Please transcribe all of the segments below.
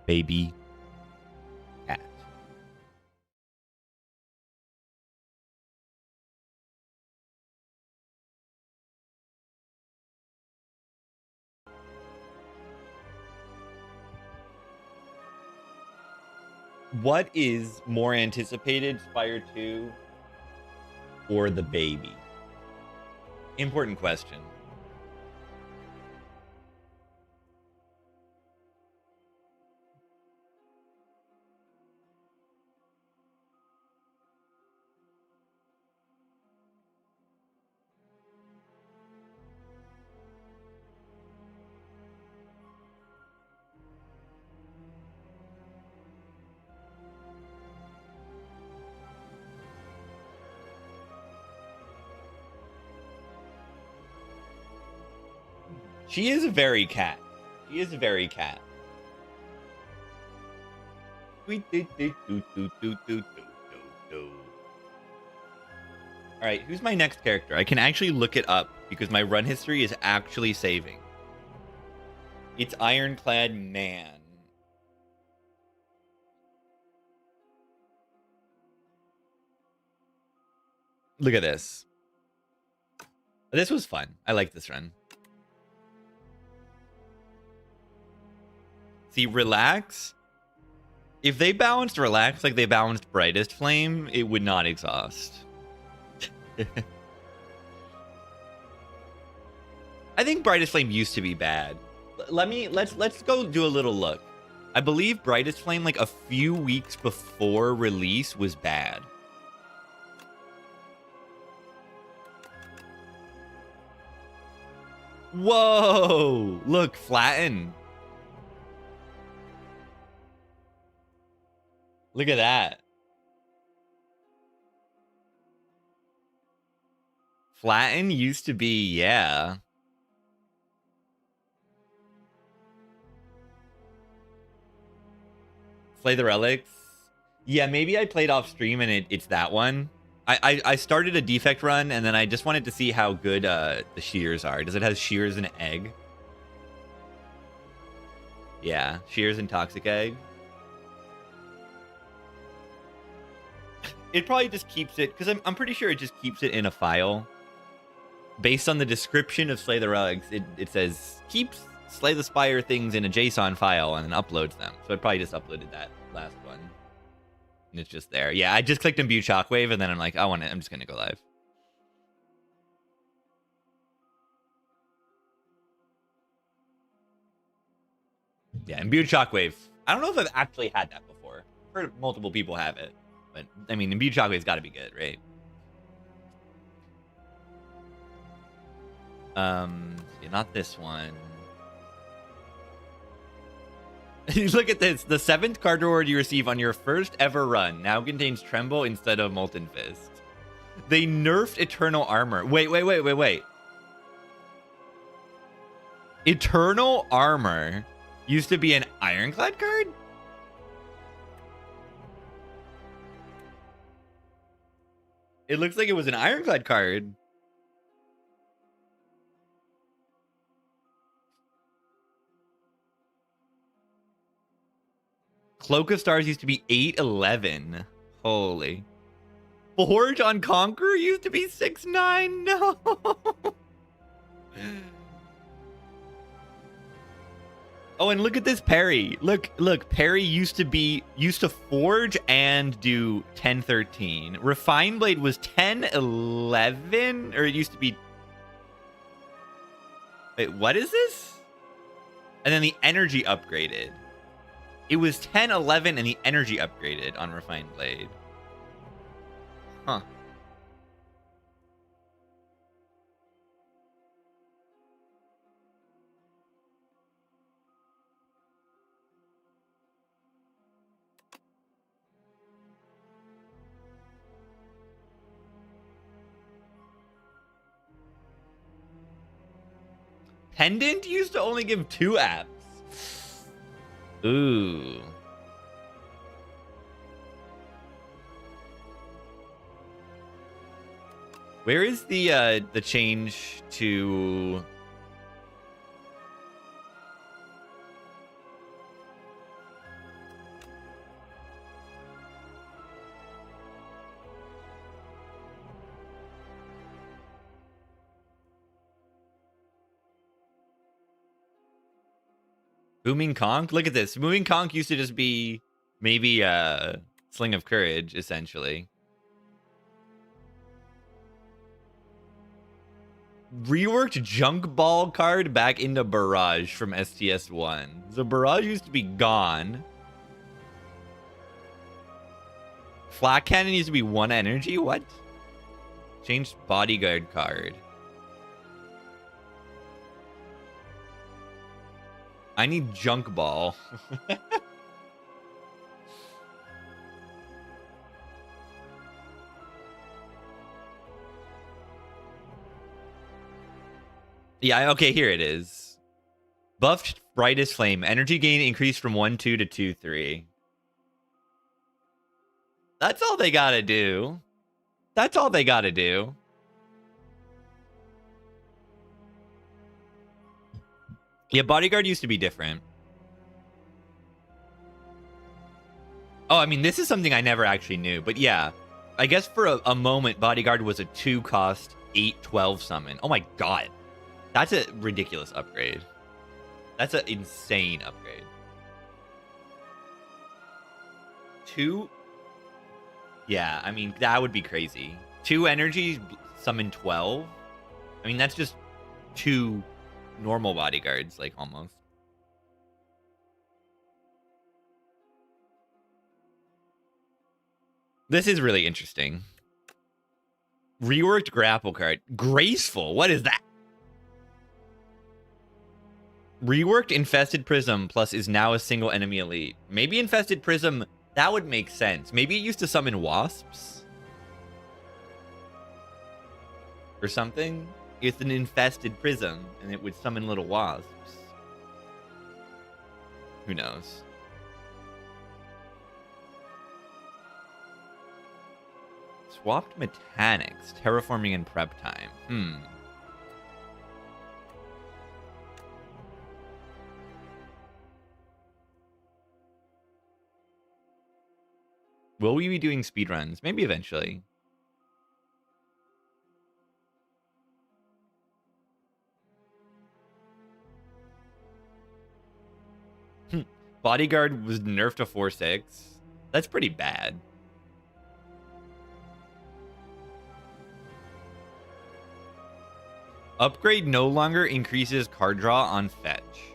Baby cat. What is more anticipated, Spire 2 or the baby? Important question. She is a very cat. She is a very cat. Alright, who's my next character? I can actually look it up because my run history is actually saving. It's Ironclad Man. Look at this. This was fun. I like this run. See, Relax. If they balanced Relax like they balanced Brightest Flame, it would not exhaust. I think Brightest Flame used to be bad. Let's go do a little look. I believe Brightest Flame like a few weeks before release was bad. Whoa! Look, Flatten. Look at that. Flatten used to be, yeah. Slay the Relics. Yeah, maybe I played off stream and it's that one. I started a defect run and then I just wanted to see how good the shears are. Does it have shears and egg? Yeah, shears and toxic egg. It probably just keeps it, because I'm pretty sure it just keeps it in a file. Based on the description of Slay the Relics, it says, keeps Slay the Spire things in a JSON file and then uploads them. So I probably just uploaded that last one. And it's just there. Yeah, I just clicked Imbue Shockwave and then I'm like, I'm just going to go live. Yeah, Imbued Shockwave. I don't know if I've actually had that before. I've heard multiple people have it. But, I mean, Imbued Shockwave's got to be good, right? Yeah, not this one. Look at this. The 7th card reward you receive on your first ever run now contains Tremble instead of Molten Fist. They nerfed Eternal Armor. Wait. Eternal Armor used to be an Ironclad card? It looks like it was an Ironclad card. Cloak of Stars used to be 811. Holy. Forge on Conqueror used to be 6-9. No. Oh, and look at this parry. Look, parry used to forge and do 1013. Refined Blade was 1011, or it used to be. Wait, what is this? And then the energy upgraded. It was 1011 and the energy upgraded on Refined Blade. Huh. Pendant used to only give 2 apps. Ooh. Where is the change to Booming Conch? Look at this. Booming Conch used to just be maybe a Sling of Courage, essentially. Reworked Junk Ball card back into Barrage from STS1. So Barrage used to be gone. Flat Cannon used to be 1 energy? What? Changed Bodyguard card. I need Junk Ball. Yeah, okay, here it is. Buffed Brightest Flame. Energy gain increased from 1-2 to 2-3. That's all they gotta do. That's all they gotta do. Yeah, Bodyguard used to be different. Oh, I mean, this is something I never actually knew. But yeah, I guess for a moment, Bodyguard was a 2-cost 8/12 summon. Oh my god. That's a ridiculous upgrade. That's an insane upgrade. 2? Yeah, I mean, that would be crazy. 2 energy, summon 12? I mean, that's just 2 normal bodyguards, like, almost. This is really interesting. Reworked grapple card. Graceful. What is that? Reworked Infested Prism plus is now a single enemy elite. Maybe Infested Prism, that would make sense. Maybe it used to summon wasps? Or something? It's an Infested Prism, and it would summon little wasps. Who knows? Swapped mechanics. Terraforming and prep time. Will we be doing speedruns? Maybe eventually. Bodyguard was nerfed to 4/6. That's pretty bad. Upgrade no longer increases card draw on fetch.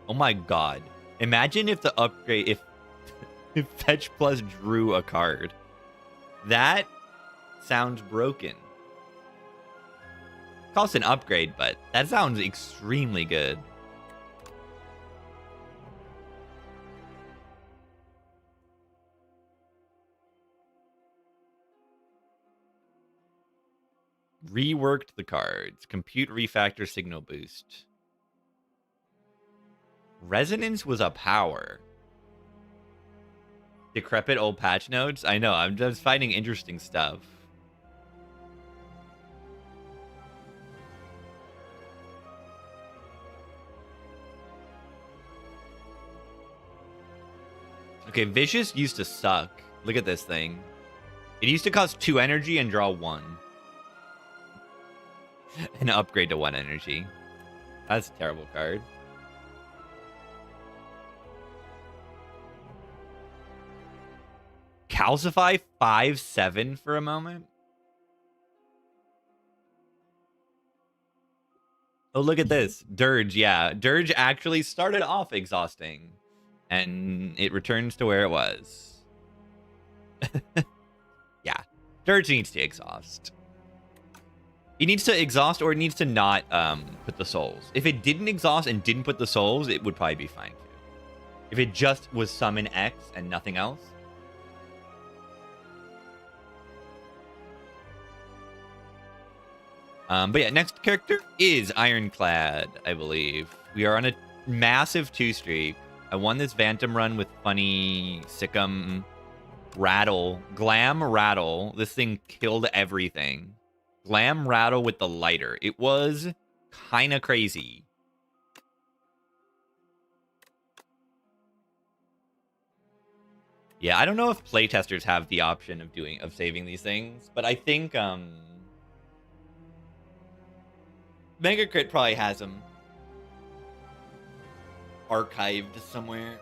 Oh my god. Imagine if the upgrade, if fetch plus drew a card. That sounds broken. Costs an upgrade, but that sounds extremely good. Reworked the cards. Compute refactor signal boost. Resonance was a power. Decrepit old patch notes? I know, I'm just finding interesting stuff. Okay, Vicious used to suck. Look at this thing. It used to cost 2 energy and draw 1. And upgrade to 1 energy. That's a terrible card. Calcify 5/7 for a moment. Oh, look at this. Dirge, yeah. Dirge actually started off exhausting. And it returns to where it was. Yeah. Dirge needs to exhaust. It needs to exhaust, or it needs to not put the souls. If it didn't exhaust and didn't put the souls, it would probably be fine too. If it just was summon X and nothing else. But yeah, next character is Ironclad, I believe. We are on a massive 2-streak. I won this Phantom run with funny Sikkim Rattle. Glam Rattle. This thing killed everything. Glam Rattle with the lighter. It was kind of crazy. Yeah, I don't know if playtesters have the option of saving these things, but I think Mega Crit probably has them. archived somewhere.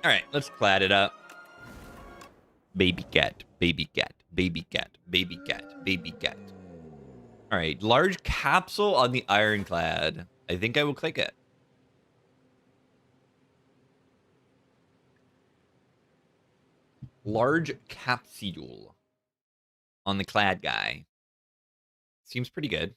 All right, let's clad it up. Baby cat, baby cat, baby cat, baby cat, baby cat. All right, large capsule on the ironclad. I think I will click it. Large capsule on the clad guy. Seems pretty good.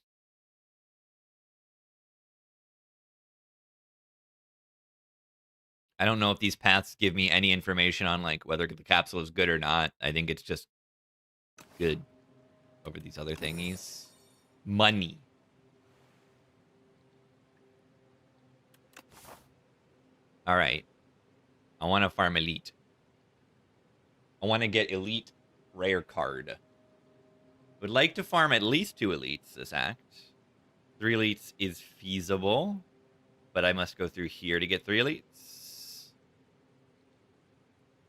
I don't know if these paths give me any information on like whether the capsule is good or not. I think it's just good over these other thingies. Money. All right. I want to farm elite. I want to get elite rare card. Would like to farm at least 2 elites this act. 3 elites is feasible, but I must go through here to get 3 elites.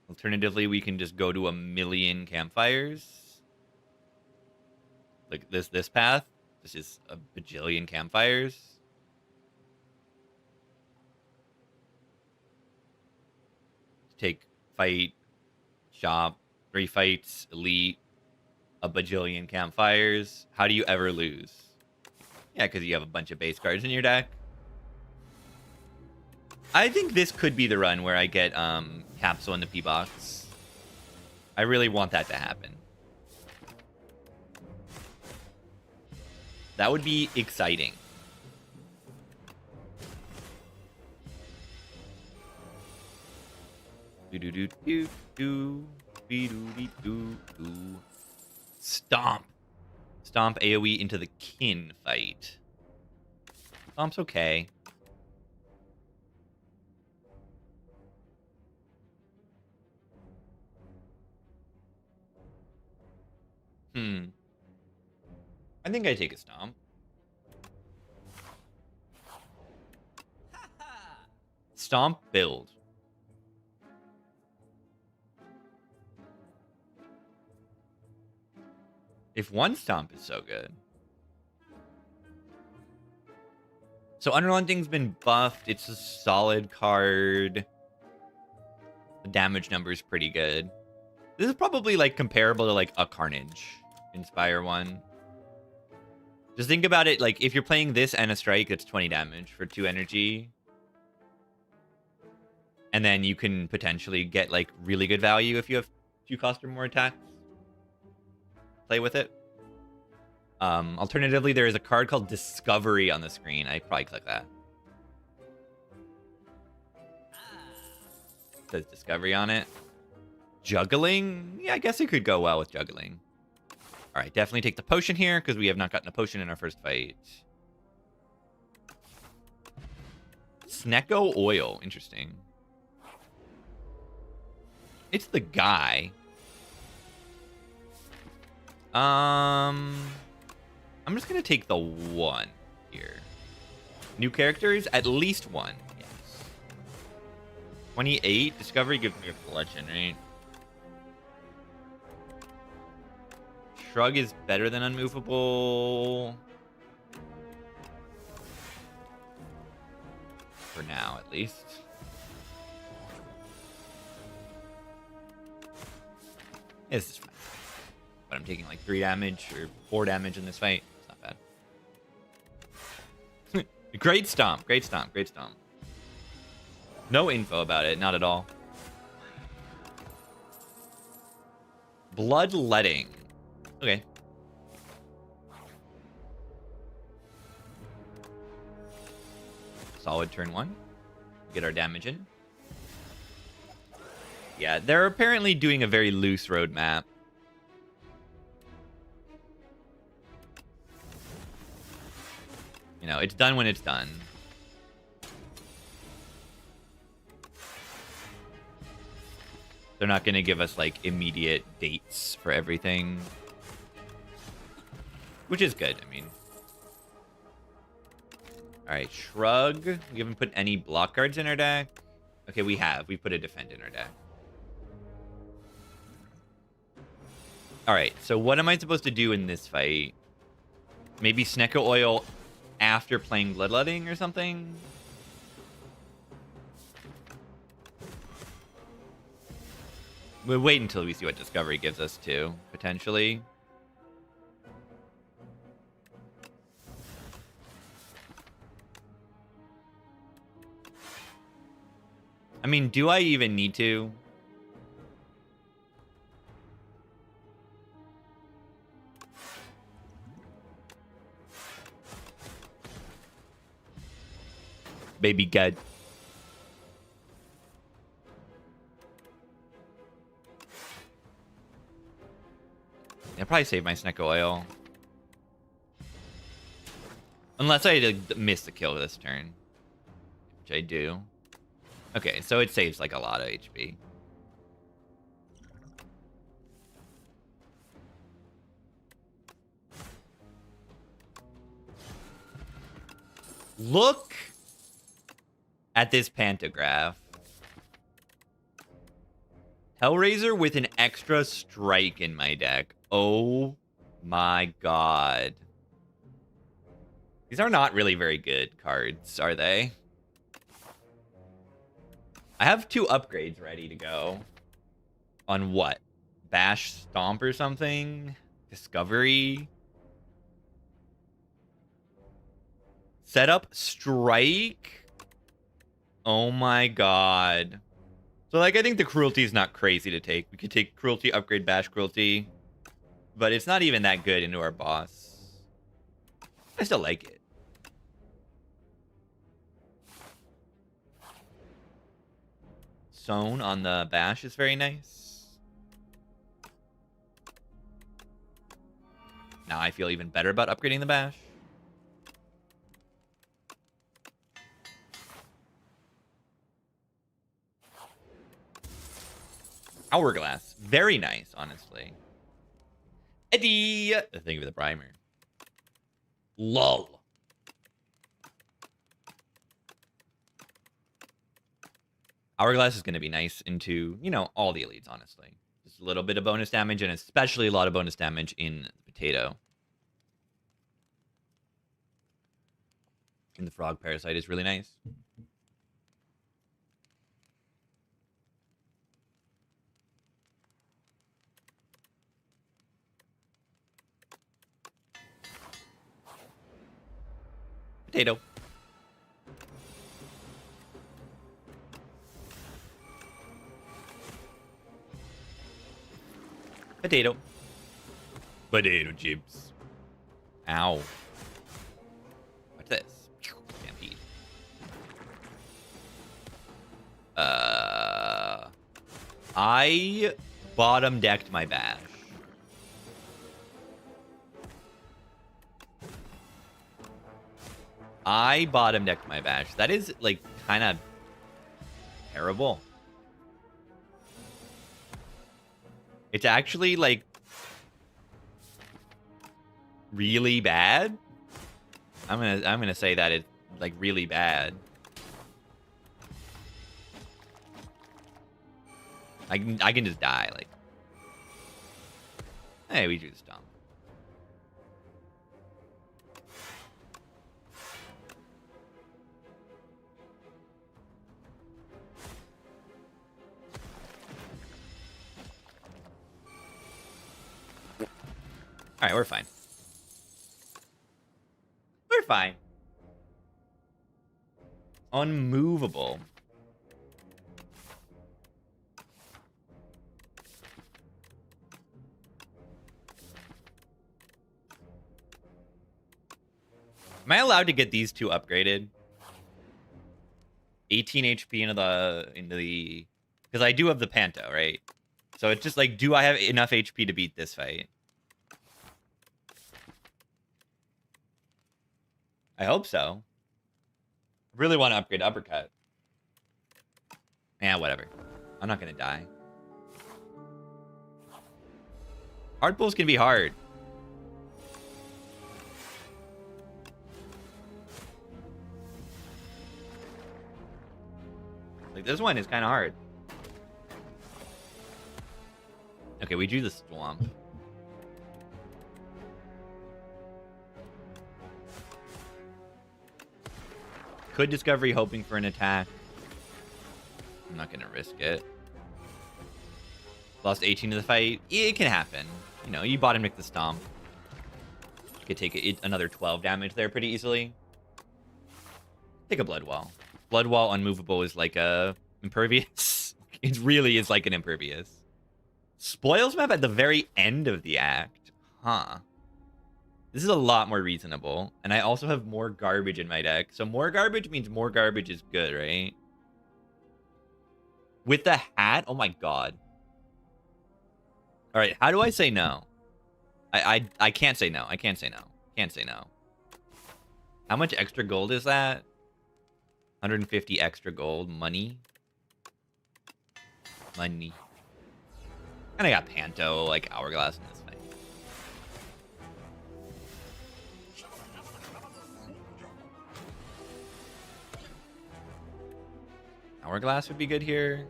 Alternatively, we can just go to 1,000,000 campfires. Like this path. This is a bajillion campfires. Take fight, shop, 3 fights, elite, a bajillion campfires. How do you ever lose? Yeah, because you have a bunch of base cards in your deck. I think this could be the run where I get capsule in the P-Box. I really want that to happen. That would be exciting. Stomp. Stomp AoE into the kin fight. Stomp's okay. I think I take a stomp. Stomp build. If one stomp is so good. So Unrelenting's been buffed. It's a solid card. The damage number is pretty good. This is probably like comparable to like a Carnage Inspire one. Just think about it, like if you're playing this and a strike, it's 20 damage for 2 energy. And then you can potentially get like really good value if you have 2 cost or more attacks. Play with it. Alternatively, there is a card called Discovery on the screen. I'd probably click that. It says Discovery on it. Juggling? Yeah, I guess it could go well with juggling. All right, definitely take the potion here because we have not gotten a potion in our first fight. Snecko oil. Interesting. It's the guy. I'm just going to take the 1 here. New characters? At least 1. Yes. 28. Discovery gives me a collection, right? Shrug is better than Unmovable. For now, at least. Yeah, this is fine. But I'm taking like 3 damage or 4 damage in this fight. It's not bad. Great stomp. Great stomp. Great stomp. No info about it. Not at all. Bloodletting. Okay. Solid turn 1. Get our damage in. Yeah, they're apparently doing a very loose roadmap. You know, it's done when it's done. They're not going to give us, like, immediate dates for everything. Which is good, I mean. Alright, Shrug. We haven't put any block cards in our deck. Okay, we have. We put a Defend in our deck. All right, so what am I supposed to do in this fight? Maybe Snecko Oil after playing Bloodletting or something? We'll wait until we see what Discovery gives us, too, potentially. I mean, do I even need to? Baby God. I'll probably save my Snecko Oil. Unless I miss the kill this turn. Which I do. Okay, so it saves like a lot of HP. Look at this pantograph. Hellraiser with an extra strike in my deck. Oh my god. These are not really very good cards, are they? I have 2 upgrades ready to go. On what? Bash Stomp or something? Discovery? Setup Strike? Oh my god. So, like, I think the Cruelty is not crazy to take. We could take Cruelty, upgrade Bash Cruelty. But it's not even that good into our boss. I still like it. Zone on the Bash is very nice. Now I feel even better about upgrading the Bash. Hourglass. Very nice, honestly. Eddie! Thank you for the primer. Lol. Hourglass is going to be nice into, you know, all the elites, honestly. Just a little bit of bonus damage, and especially a lot of bonus damage in the Potato. And the Frog Parasite is really nice. Potato. Potato. Potato chips. Ow. What's this? Stampede. I bottom decked my Bash. I bottom decked my Bash. That is, like, kind of terrible. It's actually, like, really bad. I'm gonna say that it's, like, really bad. I can just die, like. Hey, we do the stomp. All right, we're fine. We're fine. Unmovable. Am I allowed to get these 2 upgraded? 18 HP into the because I do have the Panto, right? So it's just like, do I have enough HP to beat this fight? I hope so. I really want to upgrade Uppercut. Yeah, whatever. I'm not gonna die. Hard pulls can be hard. Like, this one is kind of hard. Okay, we do the Swamp. Could Discovery hoping for an attack. I'm not going to risk it. Lost 18 to the fight. It can happen. You know, you bottom nick the Stomp. You could take another 12 damage there pretty easily. Take a Blood Wall. Blood Wall unmovable is like a Impervious. It really is like an Impervious. Spoils map at the very end of the act. Huh. This is a lot more reasonable. And I also have more garbage in my deck. So more garbage means more garbage is good, right? With the hat? Oh my god. Alright, how do I say no? I can't say no. I can't say no. Can't say no. How much extra gold is that? 150 extra gold. Money. Money. And I got Panto, like Hourglass in this fight. Hourglass would be good here.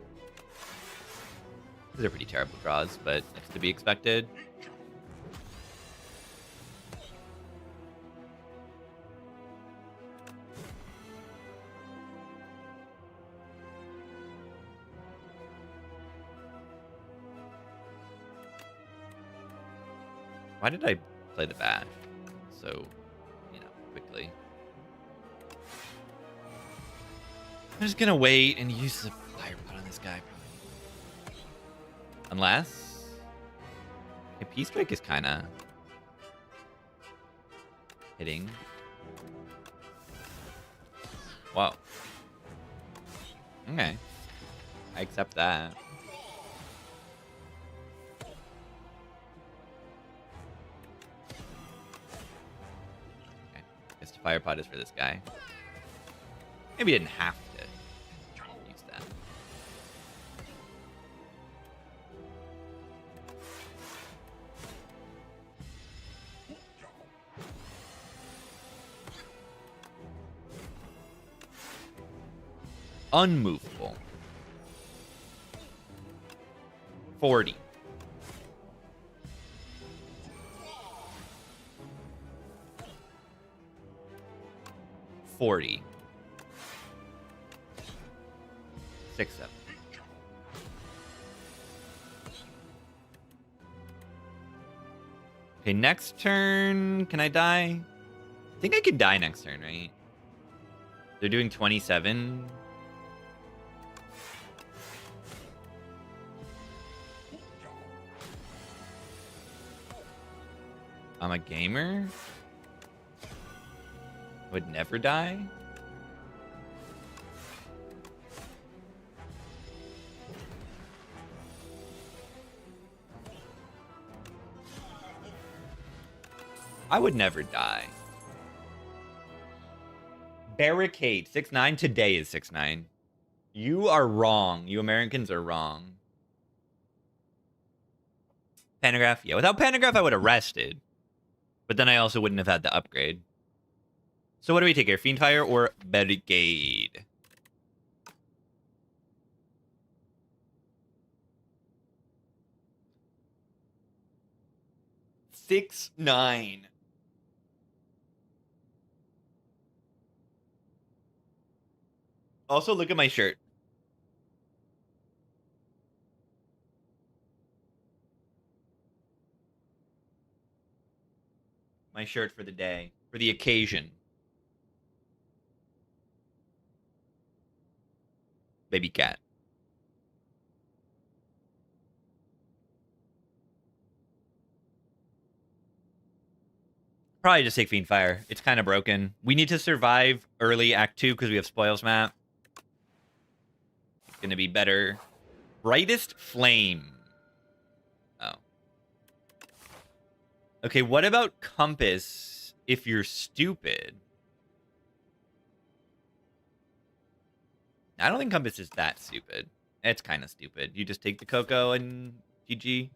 These are pretty terrible draws, but that's to be expected. Why did I play the bash so, you know, quickly? I'm just gonna wait and use the fire pot on this guy, probably. Unless... Okay, P-Strike is kind of... hitting. Whoa. Okay. I accept that. Fire pot is for this guy. Maybe he didn't have to use that. Unmovable. 40. 40. 6, 7. Okay, next turn. Can I die? I think I can die next turn, right? They're doing 27. I'm a gamer. Would never die. I would never die. Barricade 6'9". Today is 6'9". You are wrong. You Americans are wrong. Pantograph? Yeah, without Pantograph, I would have rested. But then I also wouldn't have had the upgrade. So what do we take here? Fiendfire or Barricade? Six, 9. Also, look at my shirt. My shirt for the day. For the occasion. Baby cat. Probably just take Fiendfire. It's kind of broken. We need to survive early Act 2 because we have Spoils map. It's going to be better. Brightest Flame. Oh. Okay, what about Compass if you're stupid? I don't think Compass is that stupid. It's kind of stupid. You just take the Coco and GG.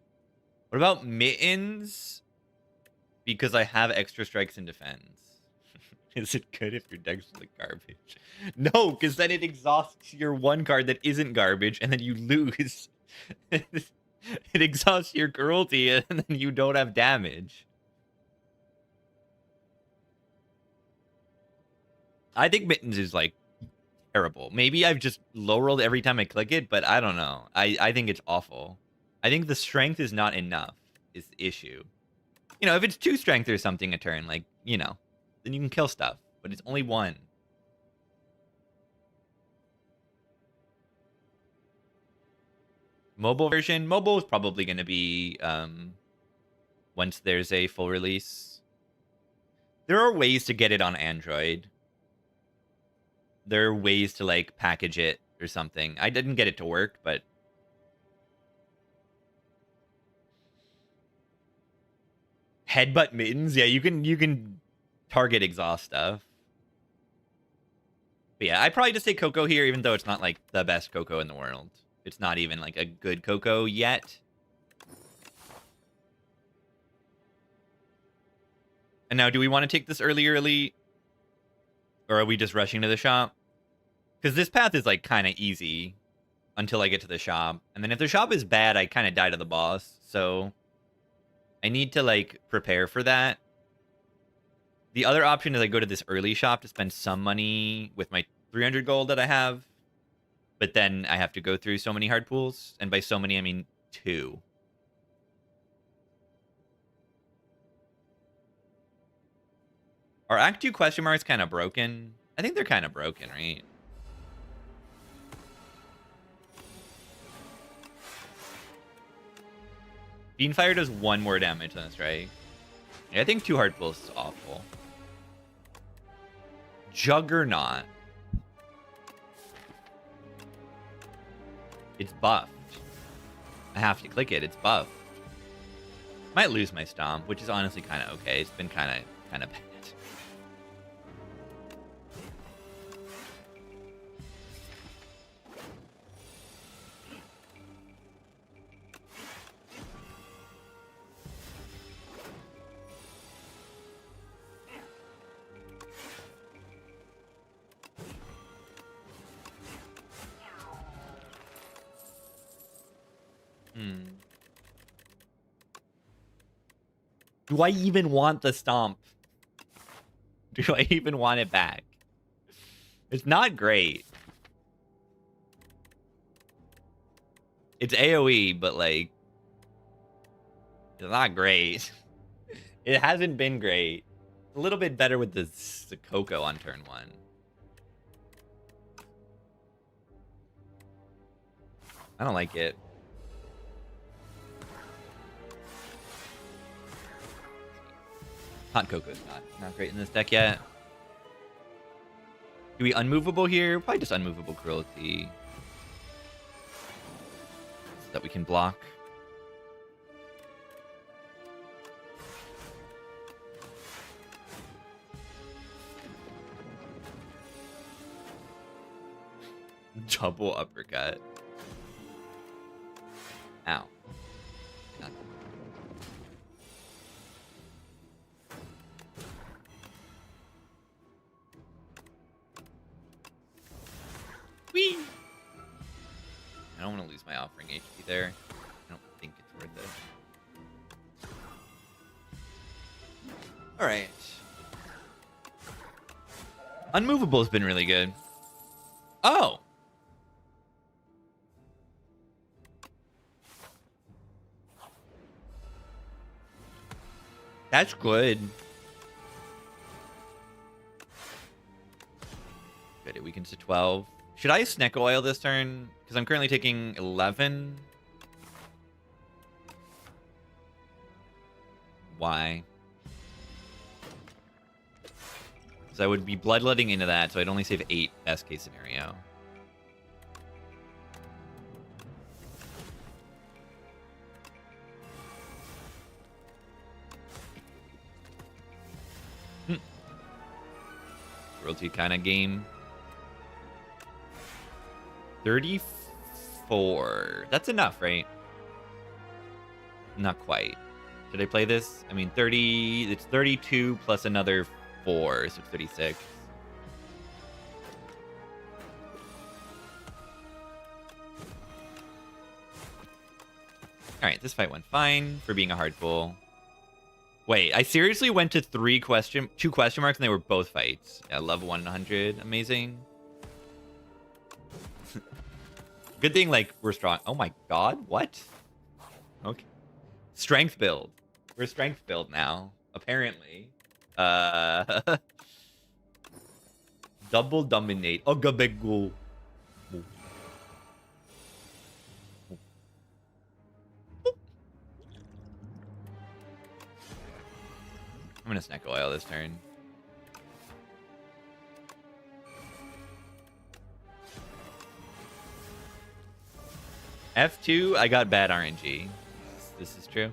What about Mittens? Because I have extra strikes in defense. Is it good if your deck's like garbage? No, because then it exhausts your one card that isn't garbage, and then you lose. It exhausts your cruelty, and then you don't have damage. I think Mittens is like terrible. Maybe I've just low rolled every time I click it, but I don't know. I think it's awful. I think the strength is not enough is the issue. You know, if it's 2 strength or something a turn, like, you know, then you can kill stuff. But it's only 1. Mobile version? Mobile is probably going to be once there's a full release. There are ways to get it on Android. There are ways to, like, package it or something. I didn't get it to work, but... Headbutt mittens? Yeah, you can target exhaust stuff. But yeah, I'd probably just say Coco here, even though it's not, like, the best Coco in the world. It's not even, like, a good Coco yet. And now, do we want to take this early? Or are we just rushing to the shop? Because this path is, like, kind of easy until I get to the shop. And then if the shop is bad, I kind of die to the boss. So I need to, like, prepare for that. The other option is I go to this early shop to spend some money with my 300 gold that I have. But then I have to go through so many hard pools. And by so many, I mean 2. Are Act 2 question marks kind of broken? I think they're kind of broken, right? Beanfire does 1 more damage than a strike. Yeah, I think 2 hard pulls is awful. Juggernaut. It's buffed. I have to click it. It's buffed. Might lose my stomp, which is honestly kind of okay. It's been kind of bad. Do I even want the stomp? Do I even want it back? It's not great. It's AoE, but, like, it's not great. It hasn't been great. A little bit better with the Coco on turn 1. I don't like it. Hot Coco's not great in this deck yet. Do we unmovable here? Probably just unmovable cruelty. So that we can block. Double uppercut. Ow. Nothing. Whee! I don't want to lose my offering HP there. I don't think it's worth it. Alright. Unmovable has been really good. Oh! That's good. Good, it weakens to 12. Should I Snecko Oil this turn? Because I'm currently taking 11. Why? Because I would be bloodletting into that, so I'd only save 8, best case scenario. Royalty kind of game. 34. That's enough, right? Not quite. Should I play this? I mean, 30. It's 32 plus another 4, so it's 36. All right, this fight went fine for being a hard pull. Wait, I seriously went to 2 question marks and they were both fights. Yeah, level 100, amazing. Good thing, like, we're strong. Oh my god, what? Okay. Strength build. We're strength build now, apparently. Double dominate. Ogabego. I'm gonna snack oil this turn. F2, I got bad RNG. This is true.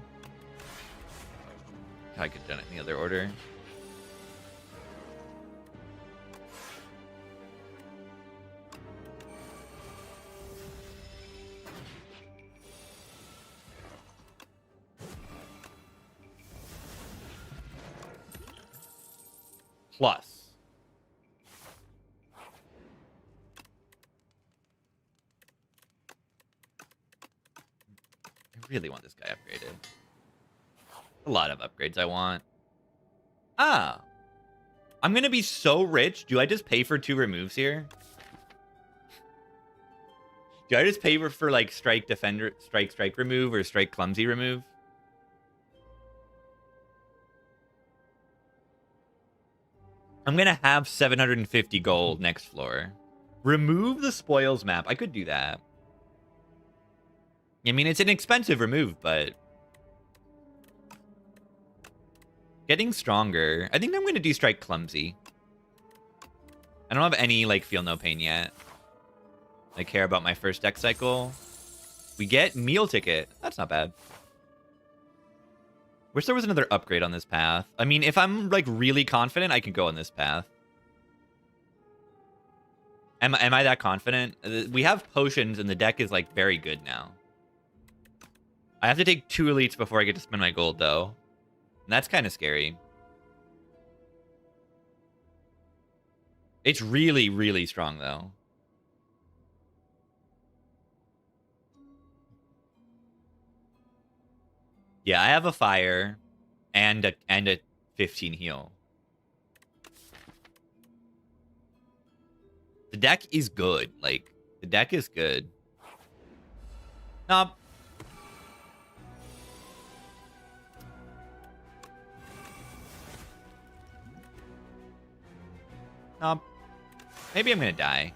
I could have done it in the other order. Plus. I really want this guy upgraded. A lot of upgrades I want. Ah. I'm going to be so rich. Do I just pay for 2 removes here? Do I just pay for like strike defender, strike remove, or strike clumsy remove? I'm going to have 750 gold next floor. Remove the spoils map. I could do that. I mean, it's an expensive remove, but... Getting stronger. I think I'm going to do strike clumsy. I don't have any, like, feel no pain yet. I care about my first deck cycle. We get meal ticket. That's not bad. Wish there was another upgrade on this path. I mean, if I'm, like, really confident, I can go on this path. Am I that confident? We have potions, and the deck is, like, very good now. I have to take 2 elites before I get to spend my gold, though. And that's kind of scary. It's really, really strong, though. Yeah, I have a fire and a 15 heal. The deck is good. Like, the deck is good. Nope. Nope. Maybe I'm gonna die.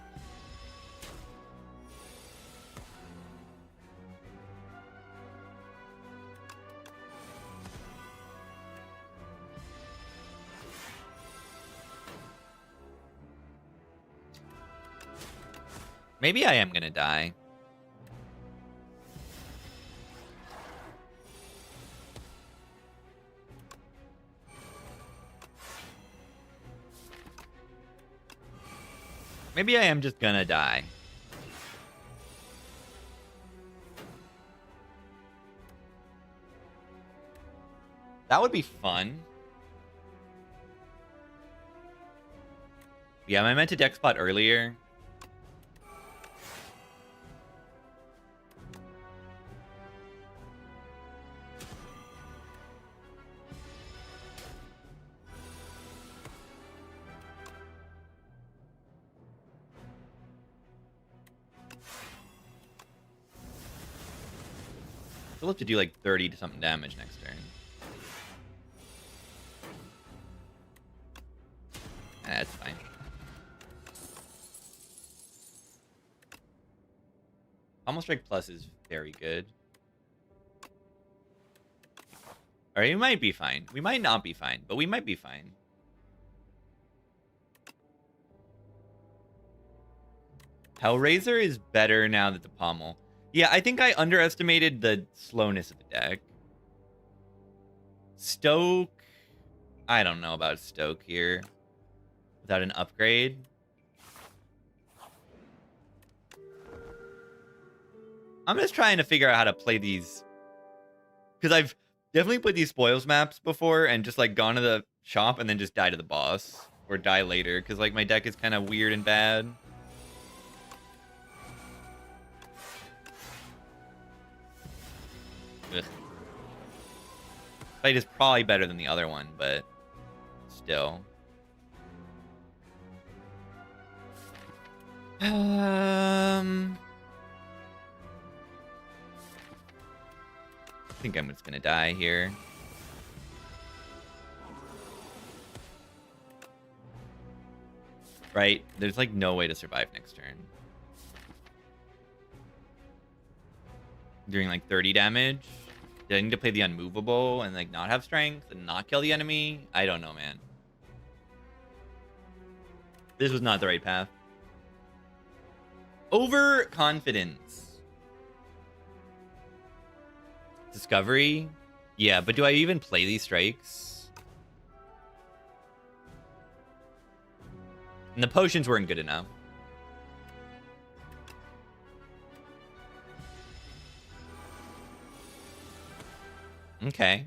Maybe I am gonna die. Maybe I am just gonna die. That would be fun. Yeah, I meant to deck spot earlier. We'll have to do like 30 to something damage next turn. That's fine. Almost Strike Plus is very good. Alright, we might be fine. We might not be fine, but we might be fine. Hellraiser is better now that the pommel. Yeah, I think I underestimated the slowness of the deck. Stoke. I don't know about Stoke here. Without an upgrade. I'm just trying to figure out how to play these. Because I've definitely played these spoils maps before and just like gone to the shop and then just die to the boss. Or die later. Because like my deck is kind of weird and bad. Ugh. Fight is probably better than the other one, but still. I think I'm just gonna die here. Right? There's like no way to survive next turn. Doing like 30 damage. Did I need to play the unmovable and like not have strength and not kill the enemy? I don't know, man. This was not the right path. Overconfidence. Discovery? Yeah, but do I even play these strikes? And the potions weren't good enough. Okay.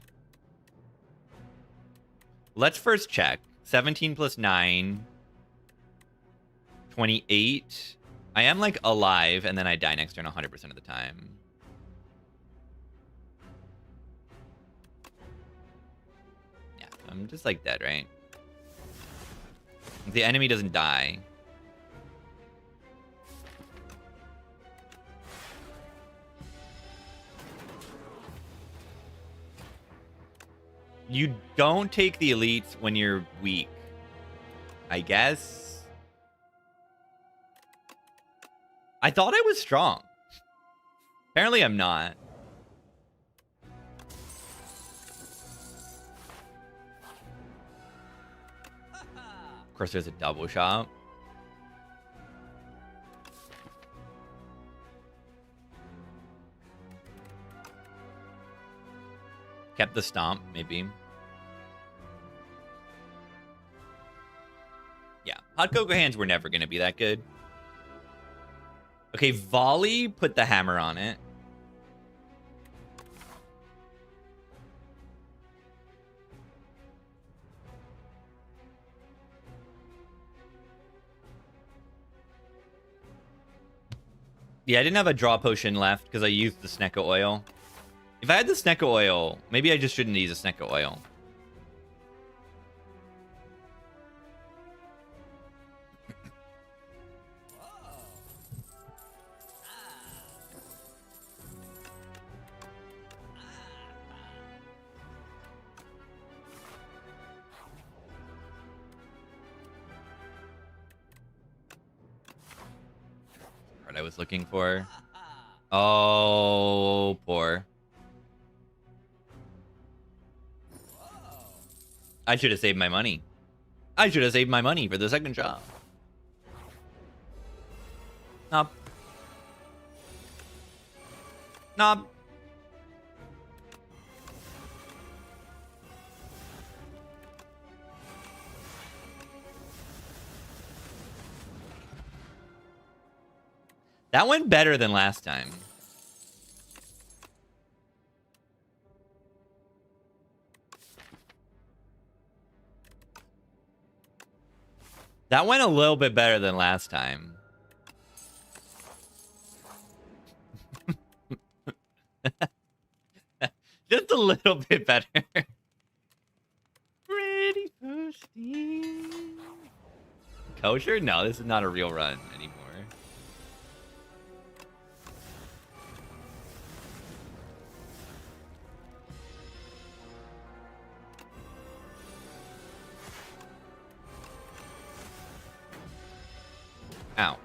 Let's first check. 17 plus 9. 28. I am like alive, and then I die next turn 100% of the time. Yeah, I'm just like dead, right? The enemy doesn't die. You don't take the elites when you're weak, I guess. I thought I was strong. Apparently I'm not. Of course, there's a double shot. Kept the stomp, maybe. Yeah, hot cocoa hands were never going to be that good. Okay, volley, put the hammer on it. Yeah, I didn't have a draw potion left because I used the Snecko oil. If I had the Snecko oil, maybe I just shouldn't use a Snecko oil. What I was looking for. Oh, poor. I should have saved my money. I should have saved my money for the second shot. Nope. Nope. That went better than last time. That went a little bit better than last time. Just a little bit better. Ready for steam. Kosher? No, this is not a real run anymore. Ow.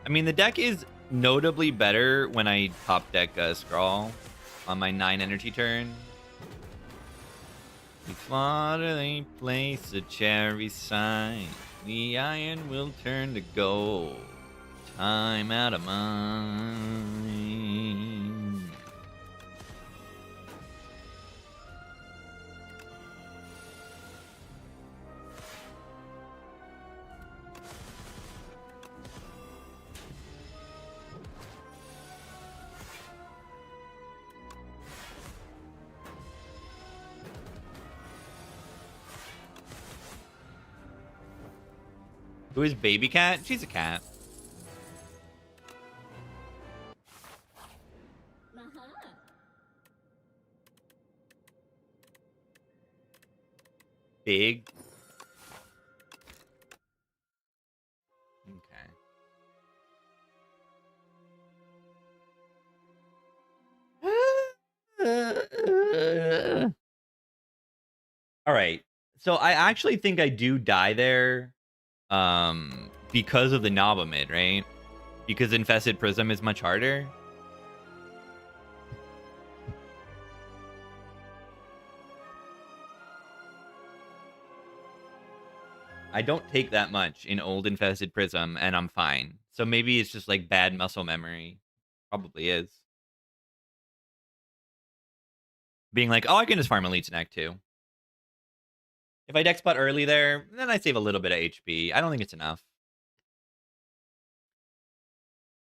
I mean, the deck is notably better when I top deck Scrawl on my 9 energy turn. Before they place a cherry sign, the iron will turn to gold. Time out of mind. Who is Baby Cat? She's a cat. Big. All right. So I actually think I do die there because of the Naba mid, right? Because Infested Prism is much harder. I don't take that much in old Infested Prism, and I'm fine. So maybe it's just like bad muscle memory. Probably is. Being like, oh, I can just farm Elites in Act 2. If I deck spot early there, then I save a little bit of HP. I don't think it's enough.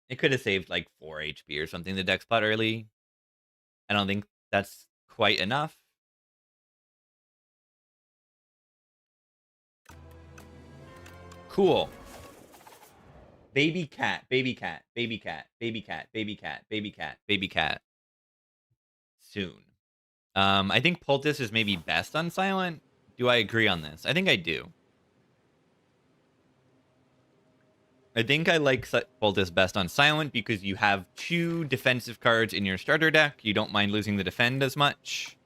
It could have saved like 4 HP or something the deck spot early. I don't think that's quite enough. Cool. Baby cat, baby cat, baby cat, baby cat, baby cat, baby cat, baby cat. Soon. I think Poultice is maybe best on Silent. Do I agree on this? I think I do. I think I like Poultice best on Silent because you have 2 defensive cards in your starter deck. You don't mind losing the defend as much.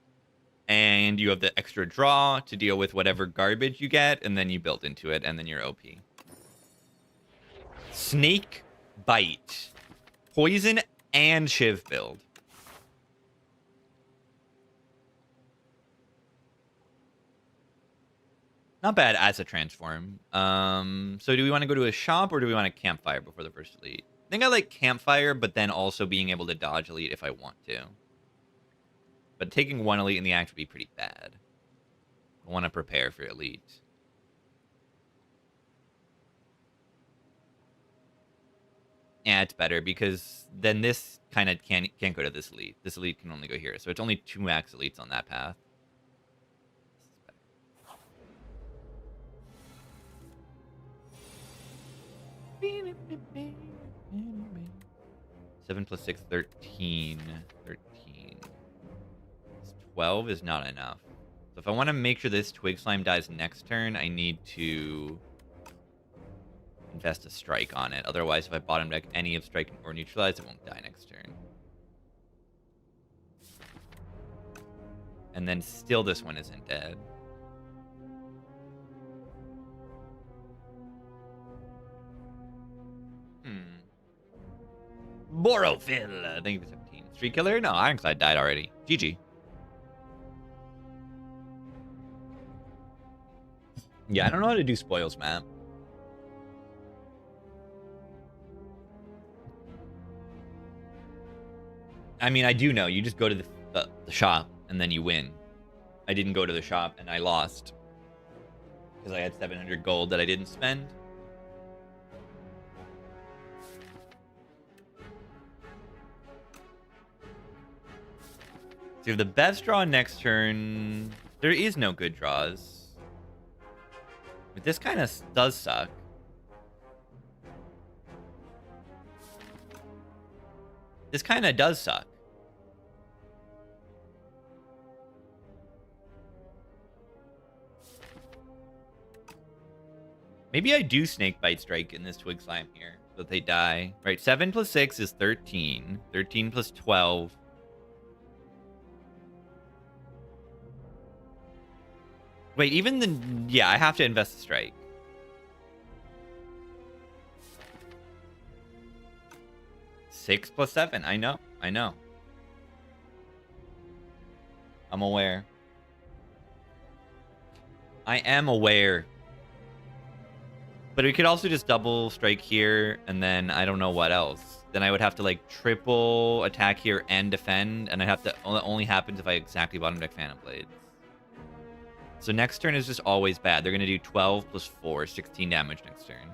And you have the extra draw to deal with whatever garbage you get, and then you build into it, and then you're OP. Snake Bite. Poison and Shiv build. Not bad as a transform. So do we want to go to a shop, or do we want a campfire before the first elite? I think I like campfire, but then also being able to dodge elite if I want to. But taking 1 elite in the act would be pretty bad. I want to prepare for elite. Yeah, it's better because then this kind of can't go to this elite. This elite can only go here. So it's only 2 max elites on that path. 7 plus 6, 13. 13. 12 is not enough. So if I want to make sure this Twig Slime dies next turn, I need to invest a strike on it. Otherwise, if I bottom deck any of strike or neutralize, it won't die next turn. And then still this one isn't dead. Borophil, thank you for 17. Street Killer? No, Ironclad died already. GG. Yeah, I don't know how to do spoils map. I mean, I do know. You just go to the shop and then you win. I didn't go to the shop and I lost because I had 700 gold that I didn't spend. So you have the best draw next turn. There is no good draws. But this kind of does suck. This kind of does suck. Maybe I do Snake Bite Strike in this Twig Slime here, so that they die. Right, 7 plus 6 is 13. 13 plus 12. Wait, even the... Yeah, I have to invest a strike. Six plus 7. I know. I know. I'm aware. I am aware. But we could also just double strike here, and then I don't know what else. Then I would have to, like, triple attack here and defend, and I have to... That only happens if I exactly bottom deck Phantom Blades. So next turn is just always bad. They're going to do 12 plus 4, 16 damage next turn.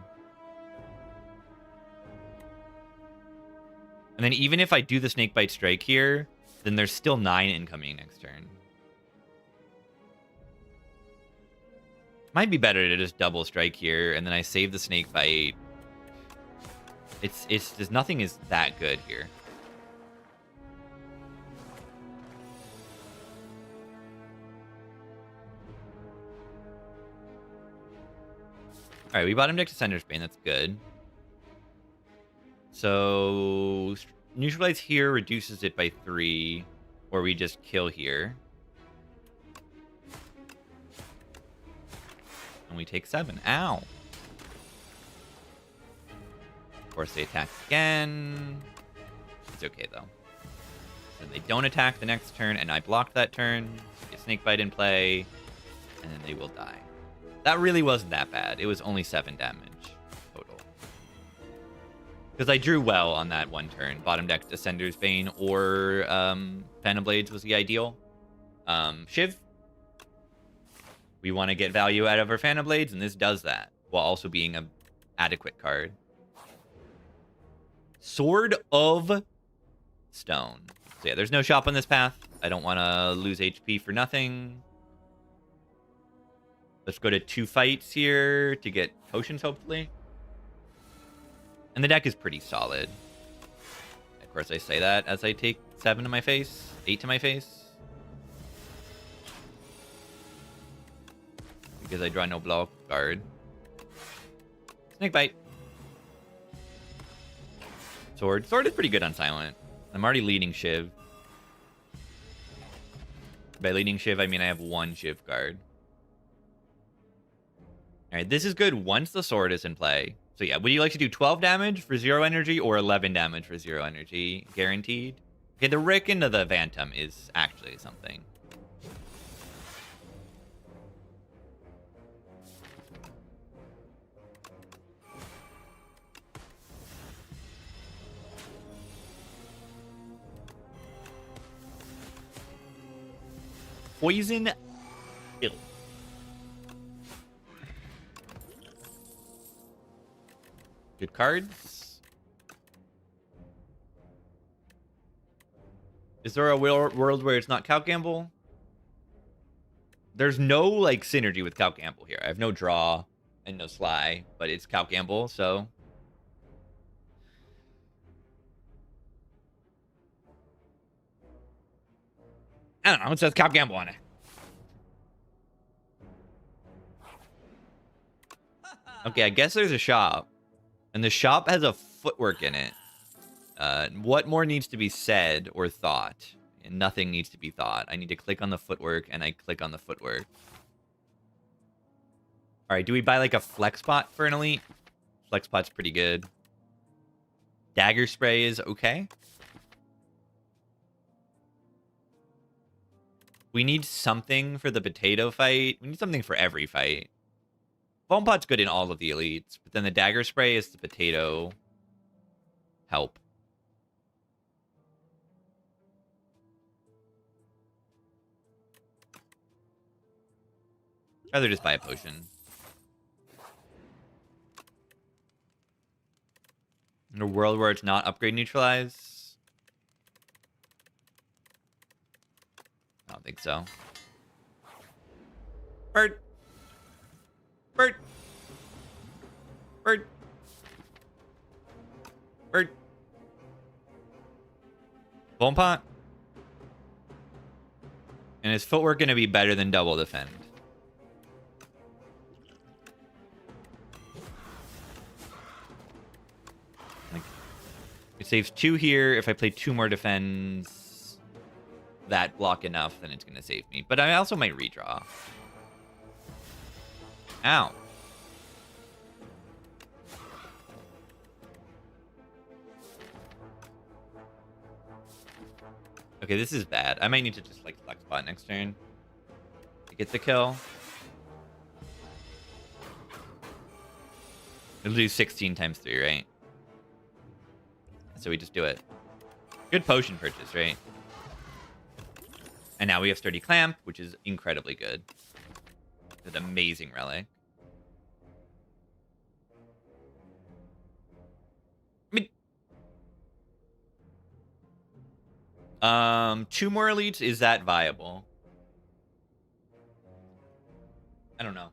And then even if I do the Snakebite Strike here, then there's still 9 incoming next turn. Might be better to just double strike here, and then I save the Snakebite. It's just nothing is that good here. All right, we bottom deck to Sender's Bane. That's good. So neutralize here reduces it by 3, or we just kill here. we take 7. Ow. Of course, they attack again. It's okay, though. So they don't attack the next turn, and I blocked that turn. Get Snakebite in play, and then they will die. That really wasn't that bad. It was only 7 damage total. Because I drew well on that one turn. Bottom deck Descender's Bane or Phantom Blades was the ideal. Shiv. We want to get value out of our Phantom Blades, and this does that, while also being an adequate card. Sword of Stone. So yeah, there's no shop on this path. I don't want to lose HP for nothing. Let's go to 2 fights here to get potions, hopefully. And the deck is pretty solid. Of course, I say that as I take 7 to my face, 8 to my face. Because I draw no block guard. Snakebite. Sword. Sword is pretty good on silent. I'm already leading Shiv. By leading Shiv, I mean I have 1 Shiv card. Alright, this is good once the sword is in play. So yeah, would you like to do 12 damage for 0 energy or 11 damage for 0 energy? Guaranteed? Okay, the Rick into the Phantom is actually something. Poison Ill. Good cards. Is there a world where it's not Calc Gamble? There's no, like, synergy with Calc Gamble here. I have no draw and no sly, but it's Calc Gamble, so... I don't know. It says Calc Gamble on it. Okay, I guess there's a shop. And the shop has a footwork in it. What more needs to be said or thought? And nothing needs to be thought. I need to click on the footwork, and I click on the footwork. Alright, do we buy like a flex spot for an elite? Flex spot's pretty good. Dagger spray is okay. We need something for the potato fight. We need something for every fight. Foam pot's good in all of the elites, but then the dagger spray is the potato help. I'd rather just buy a potion. In a world where it's not upgrade neutralize? I don't think so. Bird. Bird. Bird. Bird. Foam pot. And is footwork going to be better than double defend? Like, it saves 2 here. If I play 2 more defends that block enough, then it's going to save me. But I also might redraw. Ow. Okay, this is bad. I might need to just, like, flex spot next turn to get the kill. It'll do 16 times 3, right? So we just do it. Good potion purchase, right? And now we have Sturdy Clamp, which is incredibly good. It's an amazing relic. I mean, 2 more elites, is that viable? I don't know.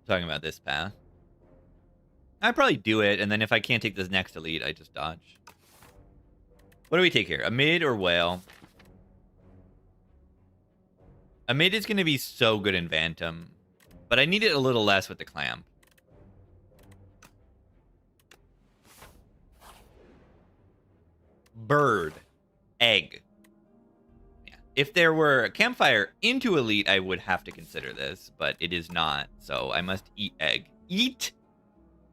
Talking about this path. I'd probably do it, and then if I can't take this next elite, I just dodge. What do we take here? A mid or whale? A mid is going to be so good in Phantom, but I need it a little less with the clamp. Bird. Egg. Yeah. If there were a campfire into elite, I would have to consider this, but it is not. So I must eat egg. Eat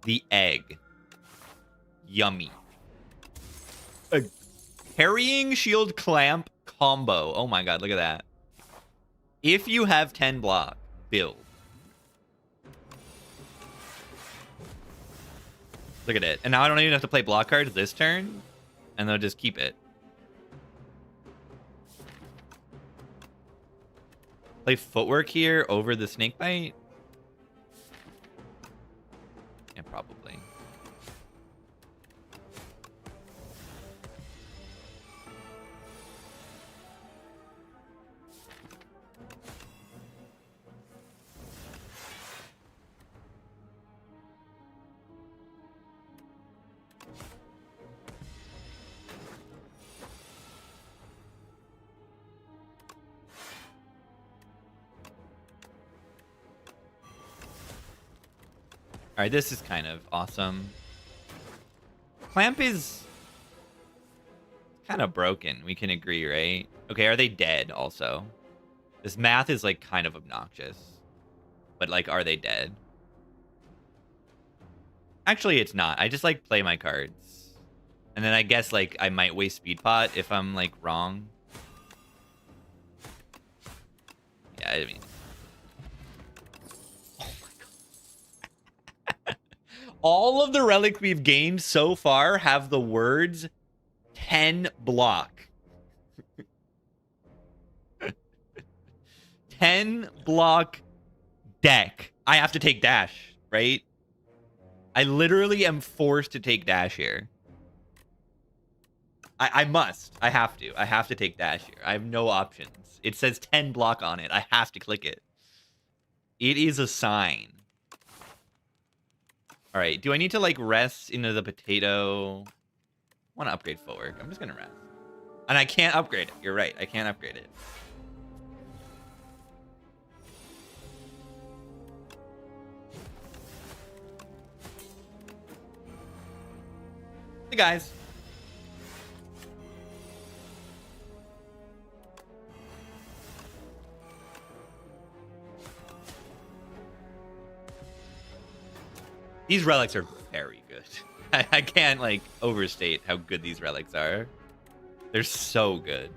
the egg. Yummy. A carrying shield clamp combo. Oh my god, look at that. If you have 10 block, build. Look at it. And now I don't even have to play block cards this turn, and they'll just keep it. Play footwork here over the snakebite? Yeah, probably. All right, this is kind of awesome. Clamp is kind of broken. We can agree, right? Okay, are they dead also? This math is like kind of obnoxious. But like, are they dead? Actually, it's not. I just like play my cards. And then I guess like I might waste speed pot if I'm like wrong. Yeah, I mean. All of the relics we've gained so far have the words 10 block. 10 block deck. I have to take dash, right? I literally am forced to take dash here. I must. I have to. I have to take dash here. I have no options. It says 10 block on it. I have to click it. It is a sign. All right, do I need to like rest into the potato? I want to upgrade footwork. I'm just gonna rest. And I can't upgrade it. You're right, I can't upgrade it. Hey guys. These relics are very good. I can't, like, overstate how good these relics are. They're so good.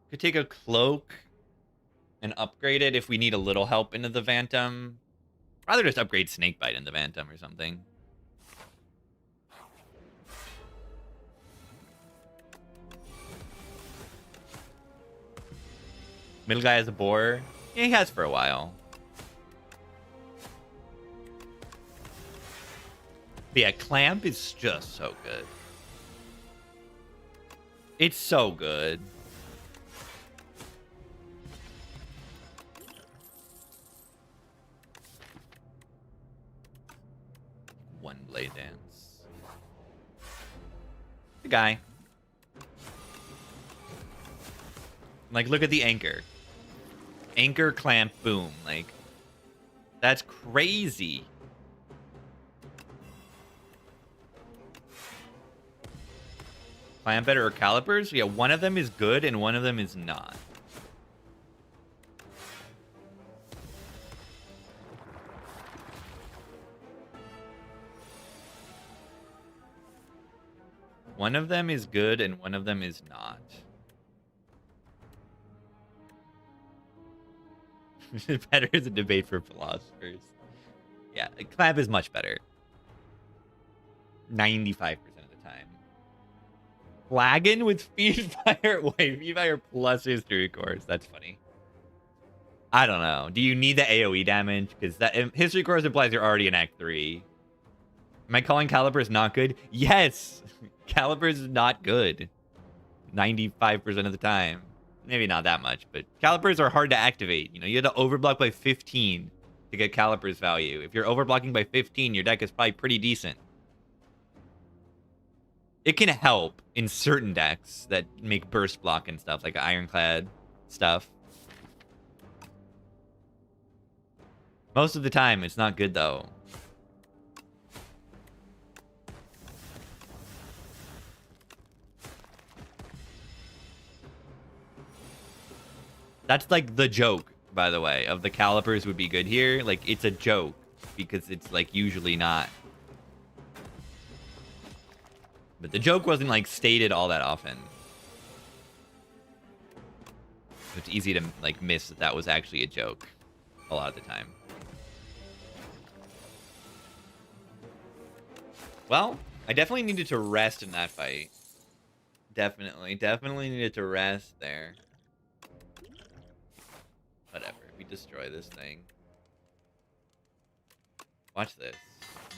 Could take a cloak and upgrade it if we need a little help into the Phantom. Rather just upgrade Snakebite in the Phantom or something. Middle guy has a boar. Yeah, he has for a while. But yeah, Clamp is just so good. It's so good. One blade dance. The guy. Like, look at the anchor. Anchor, clamp, boom. Like, that's crazy. Clamp better or calipers? Yeah, one of them is good and one of them is not. One of them is good and one of them is not. Better is a debate for philosophers. Yeah, Clamp is much better. 95% of the time. Flagon with Speed Fire? Wait, Speed Fire plus History Course. That's funny. I don't know. Do you need the AoE damage? Because that History Course implies you're already in Act 3. Am I calling Calipers not good? Yes! Calipers is not good. 95% of the time. Maybe not that much, but Calipers are hard to activate. You know, you had to overblock by 15 to get Calipers value. If you're overblocking by 15, your deck is probably pretty decent. It can help in certain decks that make burst block and stuff, like Ironclad stuff. Most of the time, it's not good, though. That's like the joke, by the way, of the calipers would be good here. Like, it's a joke because it's like usually not. But the joke wasn't like stated all that often. It's easy to like miss that that was actually a joke a lot of the time. Well, I definitely needed to rest in that fight. Definitely needed to rest there. Whatever, we destroy this thing. Watch this.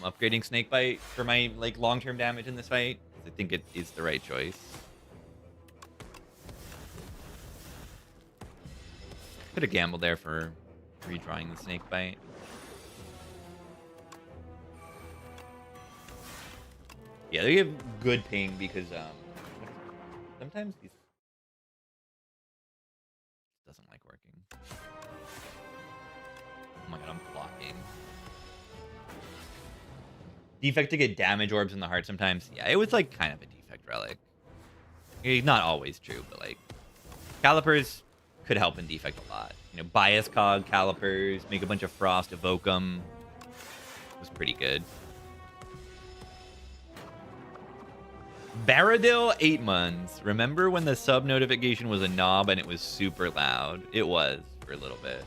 I'm upgrading Snakebite for my like long-term damage in this fight. I think it is the right choice. Could have gambled there for redrawing the Snakebite. Yeah, they have good ping because sometimes these doesn't like working. Oh my god, I'm blocking. Defect to get damage orbs in the heart sometimes. Yeah, it was like kind of a defect relic. Not always true, but like calipers could help in defect a lot. You know, bias cog calipers, make a bunch of frost, evoke them. Was pretty good. Baradil 8 months. Remember when the sub notification was a knob and it was super loud? It was for a little bit.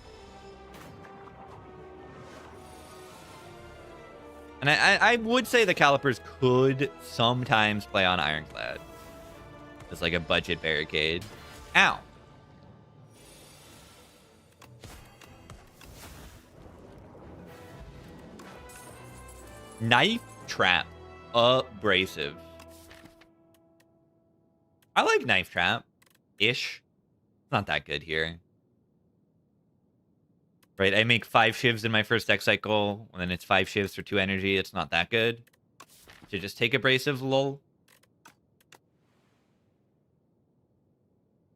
And I would say the calipers could sometimes play on Ironclad as like a budget barricade. Ow. Knife trap. Abrasive. I like knife trap-ish. It's not that good here. Right, I make 5 shivs in my first deck cycle, and then it's 5 shivs for 2 energy. It's not that good. So just take abrasive, lol.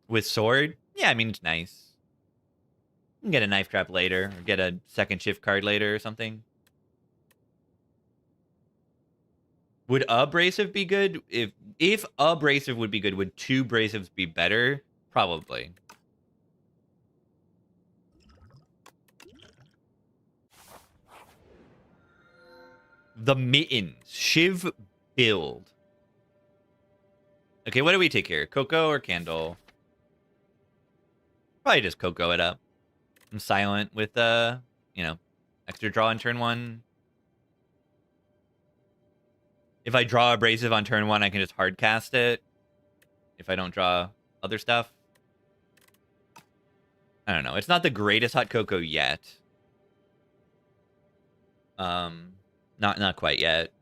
With sword? Yeah, I mean, it's nice. You can get a knife trap later, or get a second shift card later or something. Would abrasive be good? If abrasive would be good, would 2 abrasives be better? Probably. The mittens. Shiv build. Okay, what do we take here? Coco or Candle? Probably just Coco it up. I'm silent with, you know, extra draw on turn 1. If I draw abrasive on turn 1, I can just hard cast it. If I don't draw other stuff. I don't know. It's not the greatest hot cocoa yet. Not quite yet.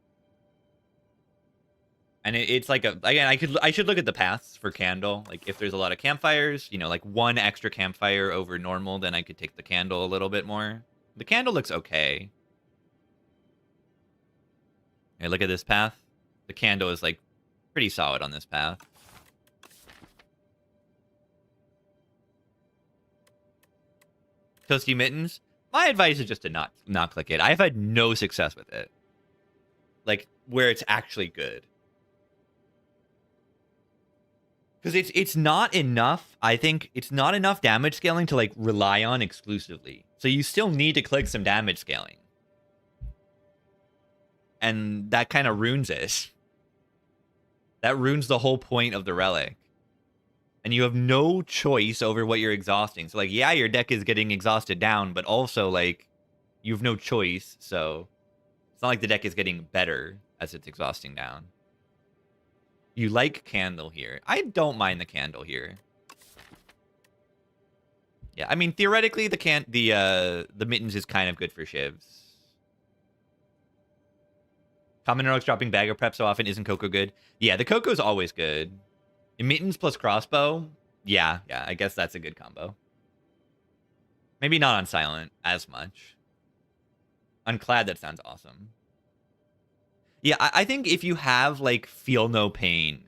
And it's like again, I should look at the paths for Candle. Like if there's a lot of campfires, you know, like 1 extra campfire over normal, then I could take the Candle a little bit more. The Candle looks okay. Hey, look at this path. The Candle is like pretty solid on this path. Toasty Mittens. My advice is just to not click it. I've had no success with it. Like where it's actually good. Because it's not enough. I think it's not enough damage scaling to like rely on exclusively. So you still need to click some damage scaling. And that kind of ruins it. That ruins the whole point of the relic. And you have no choice over what you're exhausting. So, like, yeah, your deck is getting exhausted down, but also, like, you have no choice. So, it's not like the deck is getting better as it's exhausting down. You like Candle here. I don't mind the Candle here. Yeah, I mean, theoretically, the Mittens is kind of good for shivs. Common Relics dropping Bag of Prep so often isn't Coco good. Yeah, the Coco's always good. Mittens plus Crossbow? Yeah, I guess that's a good combo. Maybe not on Silent as much. On Clad, that sounds awesome. Yeah, I think if you have, like, Feel No Pain,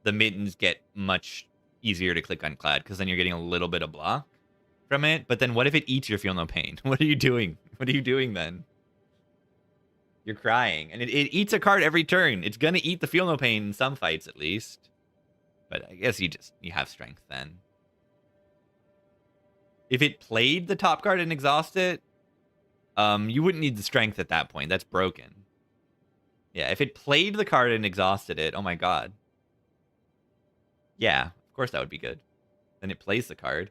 the Mittens get much easier to click on Clad, because then you're getting a little bit of block from it, but then what if it eats your Feel No Pain? What are you doing? What are you doing then? You're crying. And it eats a card every turn. It's going to eat the Feel No Pain in some fights, at least. But I guess you have strength then. If it played the top card and exhaust it, you wouldn't need the strength at that point. That's broken. Yeah, if it played the card and exhausted it, oh my god. Yeah, of course that would be good. Then it plays the card.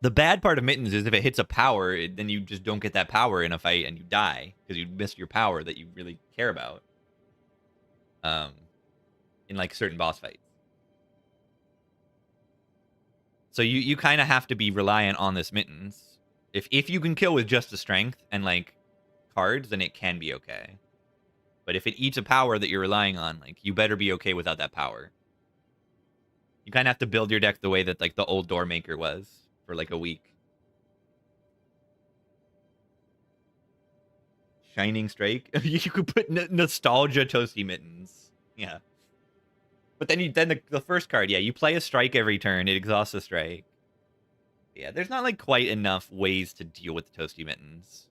The bad part of Mittens is if it hits a power, then you just don't get that power in a fight and you die because you missed your power that you really care about. In like certain boss fights. So you kind of have to be reliant on this Mittens. If you can kill with just the strength and like cards, then it can be okay. But if it eats a power that you're relying on, like you better be okay without that power. You kind of have to build your deck the way that like the old Doormaker was for like a week. Shining Strike. You could put Nostalgia Toasty Mittens. Yeah. But then the first card, yeah, you play a strike every turn. It exhausts a strike. Yeah, there's not like quite enough ways to deal with the Toasty Mittens.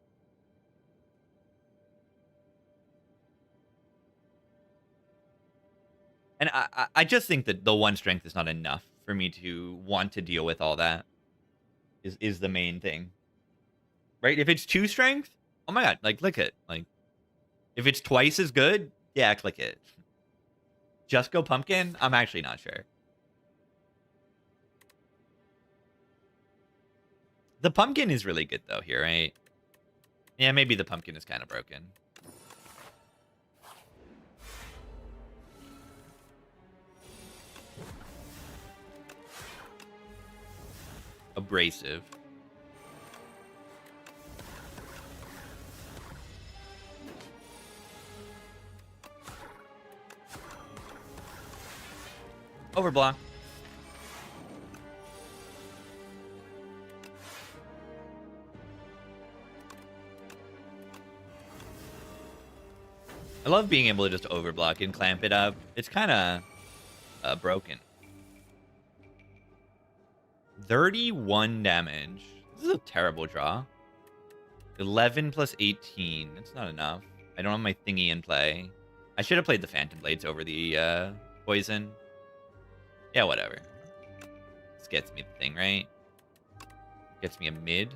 And I just think that the one strength is not enough for me to want to deal with all that. Is the main thing. Right? If it's 2 strength, oh my god, like click it. Like if it's twice as good, yeah, click it. Just go pumpkin? I'm actually not sure. The pumpkin is really good though here, right? Yeah, maybe the pumpkin is kind of broken. Abrasive. Overblock. I love being able to just overblock and clamp it up. It's kind of broken. 31 damage. This is a terrible draw. 11 plus 18. That's not enough. I don't have my thingy in play. I should have played the Phantom Blades over the poison. Yeah, whatever. This gets me the thing, right? Gets me a mid.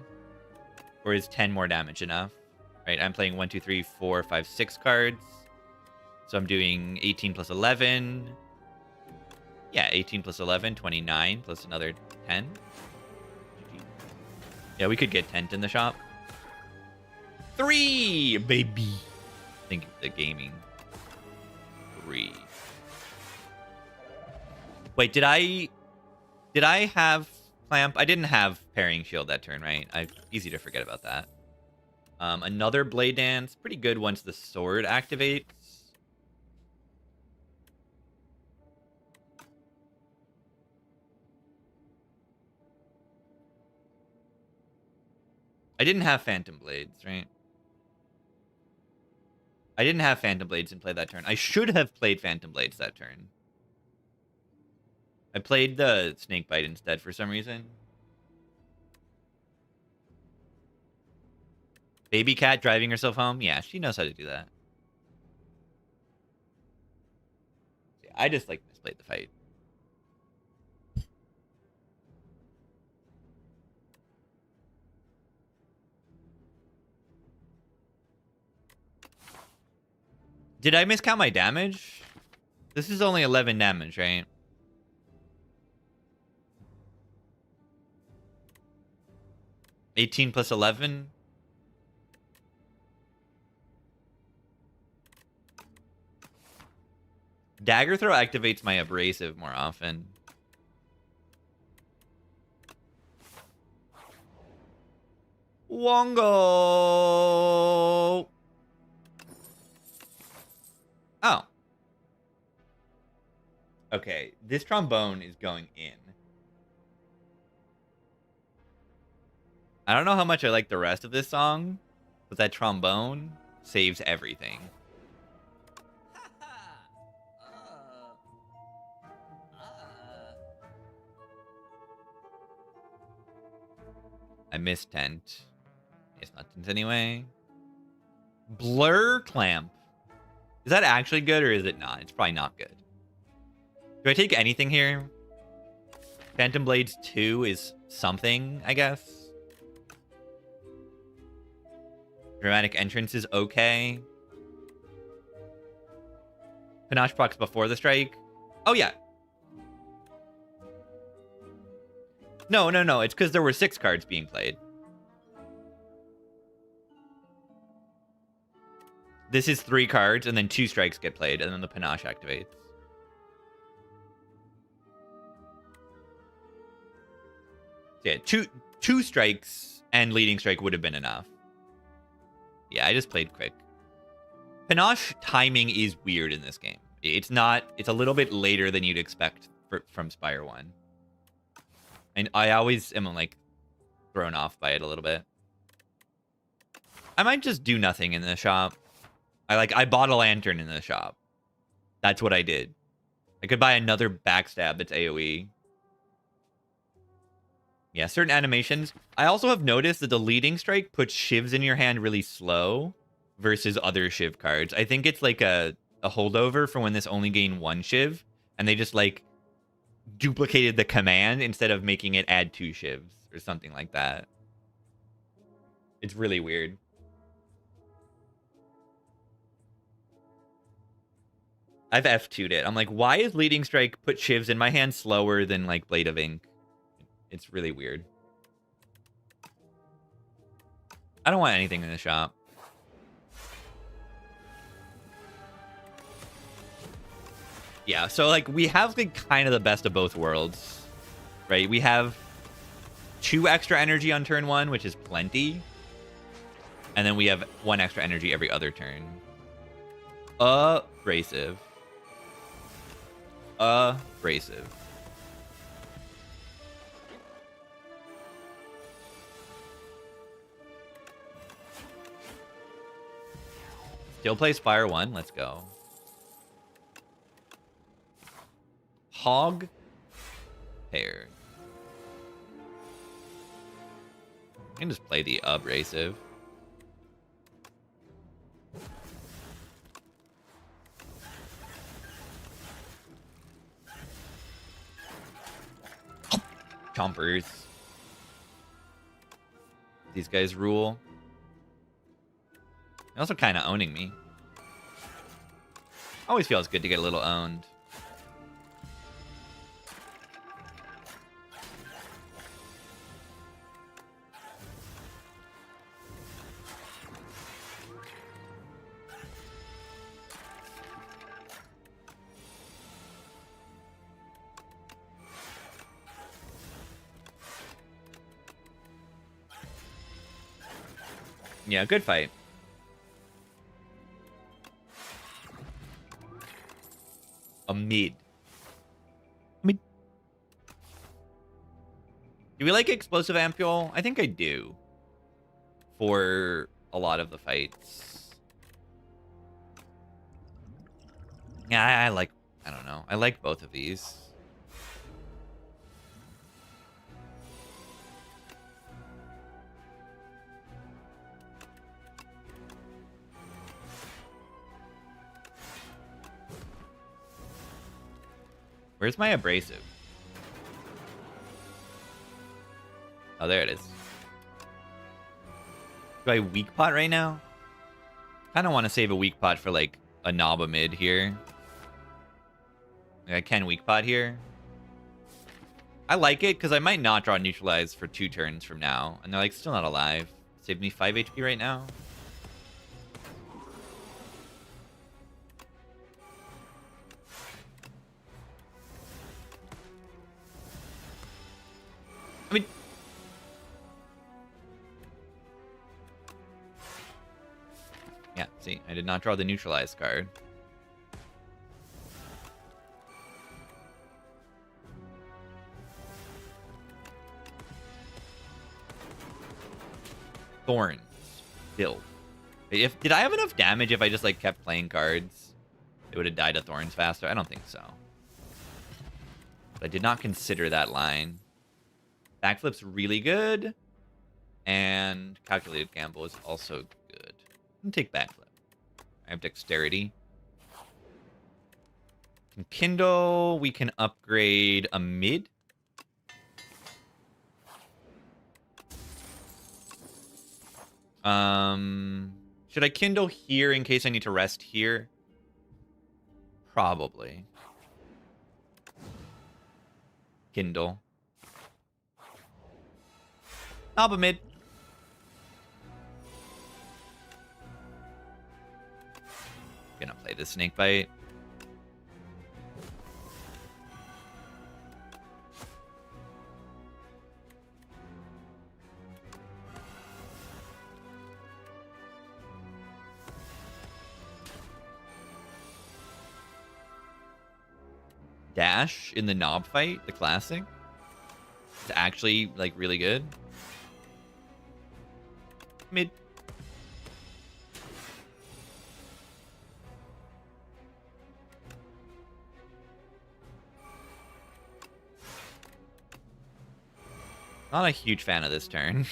Or is 10 more damage enough? Right, I'm playing 1, 2, 3, 4, 5, 6 cards. So I'm doing 18 plus 11. Yeah, 18 plus 11, 29 plus another 10. Yeah, we could get Tent in the shop. 3, baby. Think of the gaming. 3. Wait, did I have Clamp? I didn't have Parrying Shield that turn, right? Easy to forget about that. Another Blade Dance. Pretty good once the sword activates. I didn't have Phantom Blades, right? I didn't have Phantom Blades in play that turn. I should have played Phantom Blades that turn. I played the Snake Bite instead for some reason. Baby cat driving herself home? Yeah, she knows how to do that. I just like misplayed the fight. Did I miscount my damage? This is only 11 damage, right? $18 plus 11? Dagger Throw activates my Abrasive more often. Wongo! Oh. Okay, this trombone is going in. I don't know how much I like the rest of this song, but that trombone saves everything. I missed tent. It's not tent anyway. Blur clamp. Is that actually good or is it not? It's probably not good. Do I take anything here? Phantom Blades 2 is something, I guess. Dramatic Entrance is okay. Panache procs before the strike. Oh, yeah. No. It's because there were 6 cards being played. This is 3 cards, and then 2 strikes get played, and then the Panache activates. So yeah, two strikes and leading strike would have been enough. Yeah, I just played quick. Panache timing is weird in this game. It's a little bit later than you'd expect from Spire 1. And I always am, like, thrown off by it a little bit. I might just do nothing in the shop. I bought a lantern in the shop. That's what I did. I could buy another backstab that's AoE. Yeah, certain animations. I also have noticed that the leading strike puts shivs in your hand really slow versus other shiv cards. I think it's like a holdover from when this only gained 1 shiv, and they just like duplicated the command instead of making it add 2 shivs or something like that. It's really weird. I've F2'd it. I'm like, why is leading strike put shivs in my hand slower than like Blade of Ink? It's really weird. I don't want anything in the shop. Yeah, so like we have like kind of the best of both worlds, right? We have 2 extra energy on turn 1, which is plenty. And then we have 1 extra energy every other turn. Abrasive. Abrasive. Still play Spire 1. Let's go. Hog Hair. I can just play the abrasive. Chompers. These guys rule. They're also kind of owning me. Always feels good to get a little owned. Yeah, good fight. A mid. Mid. Do we like explosive ampule? I think I do. For a lot of the fights. Yeah, I don't know. I like both of these. Where's my abrasive? Oh, there it is. Do I weak pot right now? I don't want to save a weak pot for like a Naba mid here. Like, I can weak pot here. I like it because I might not draw neutralize for 2 turns from now. And they're like still not alive. Save me 5 HP right now. I mean, yeah, see, I did not draw the neutralize card. Thorns. Build. Did I have enough damage if I just like kept playing cards? It would have died to Thorns faster? I don't think so. But I did not consider that line. Backflip's really good. And calculated gamble is also good. And take backflip. I have dexterity. Can kindle. We can upgrade a mid. Should I kindle here in case I need to rest here? Probably. Kindle. Alba mid. Gonna play the snake bite. Dash in the knob fight, the classic. It's actually like really good. Mid. Not a huge fan of this turn.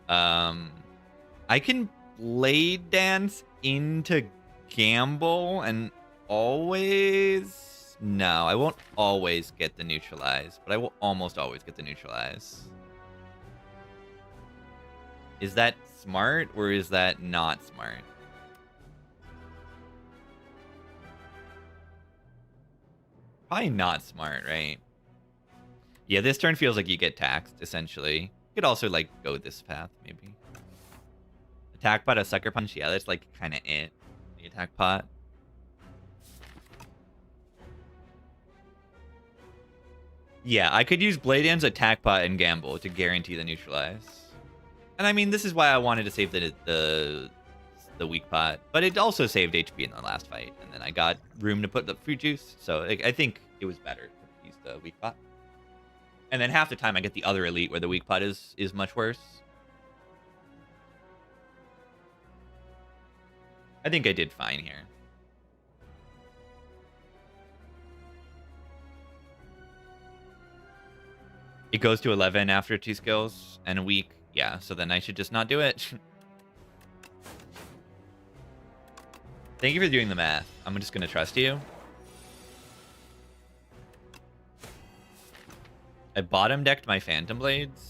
I can blade dance into gamble and always... No, I won't always get the neutralize, but I will almost always get the neutralize. Is that smart or is that not smart? Probably not smart, right? Yeah, this turn feels like you get taxed, essentially. You could also, like, go this path, maybe. Attack pot, a sucker punch. Yeah, that's, like, kind of it. The attack pot. Yeah, I could use Blade Dance, attack pot, and gamble to guarantee the neutralize. And, I mean, this is why I wanted to save the weak pot. But it also saved HP in the last fight. And then I got room to put the fruit juice. So, I think it was better to use the weak pot. And then half the time I get the other elite where the weak pot is much worse. I think I did fine here. It goes to 11 after 2 skills and a week. Yeah, so then I should just not do it. Thank you for doing the math. I'm just going to trust you. I bottom decked my Phantom Blades.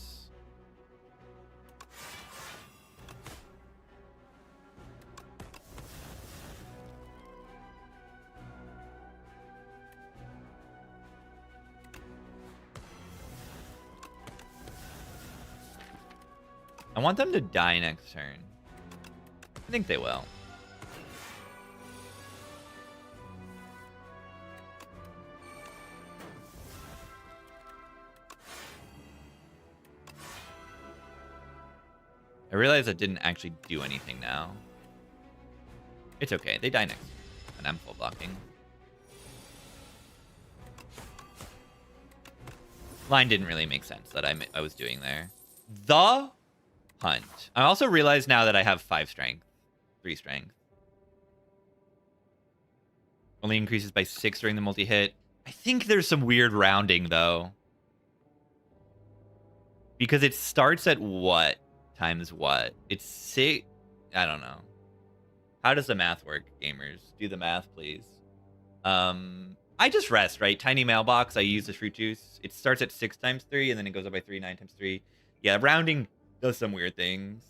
I want them to die next turn. I think they will. I realize I didn't actually do anything now. It's okay. They die next turn, and I'm full blocking. Line didn't really make sense that I was doing there. The Hunt. I also realize now that I have 5 strength. 3 strength. Only increases by 6 during the multi-hit. I think there's some weird rounding, though. Because it starts at what? Times what? It's 6... I don't know. How does the math work, gamers? Do the math, please. I just rest, right? Tiny mailbox, I use the fruit juice. It starts at 6 times 3, and then it goes up by 3, 9 times 3. Yeah, rounding does some weird things.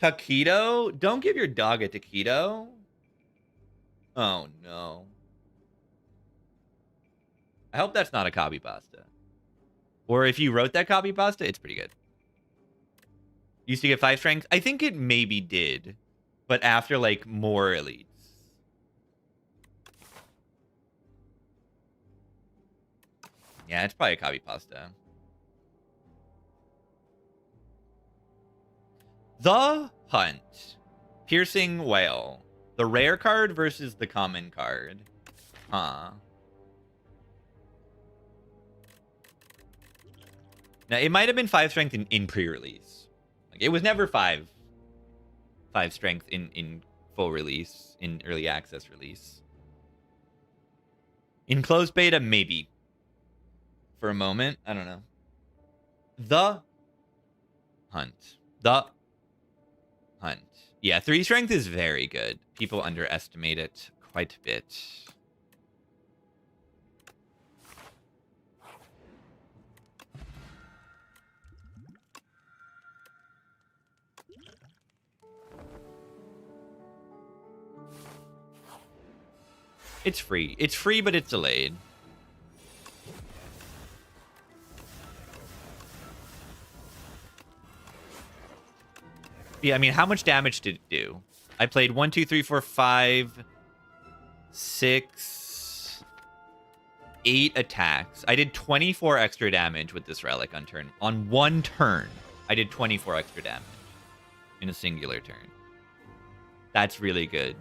Taquito? Don't give your dog a taquito. Oh, no. I hope that's not a copy pasta. Or if you wrote that copy pasta, it's pretty good. Used to get 5 strength? I think it maybe did. But after, like, more elites. Yeah, it's probably a copy pasta. The Hunt. Piercing Whale. The rare card versus the common card. Huh. Now, it might have been 5 strength in pre-release. Like, it was never 5 strength in full release, in early access release. In closed beta, maybe. For a moment, I don't know. The Hunt. The Hunt. Yeah, 3 strength is very good. People underestimate it quite a bit. It's free. It's free, but it's delayed. Yeah, I mean, how much damage did it do? I played 1, 2, 3, 4, 5, 6, 8 attacks. I did 24 extra damage with this relic on turn. On one turn, I did 24 extra damage in a singular turn. That's really good.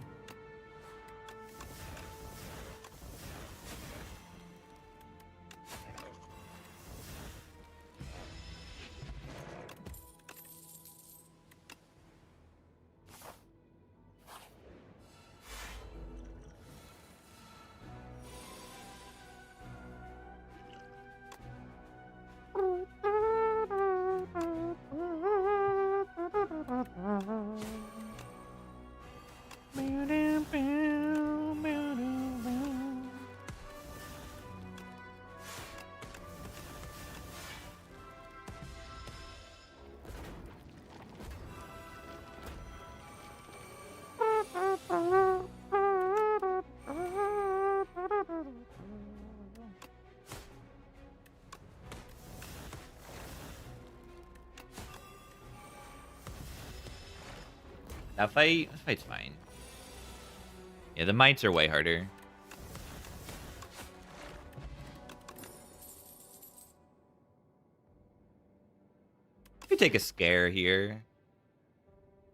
That fight's fine. Yeah, the mites are way harder. You could take a scare here.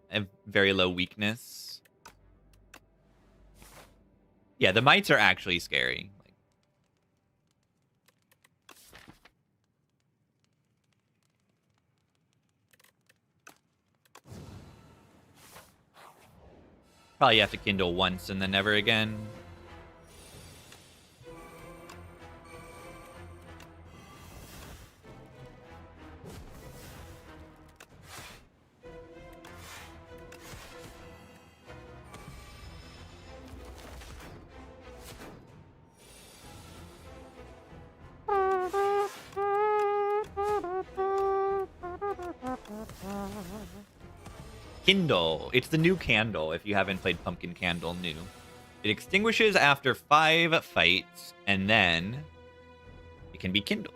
I have very low weakness. Yeah, the mites are actually scary. Probably have to kindle once and then never again. Kindle. It's the new candle if you haven't played Pumpkin Candle new. It extinguishes after 5 fights, and then it can be kindled.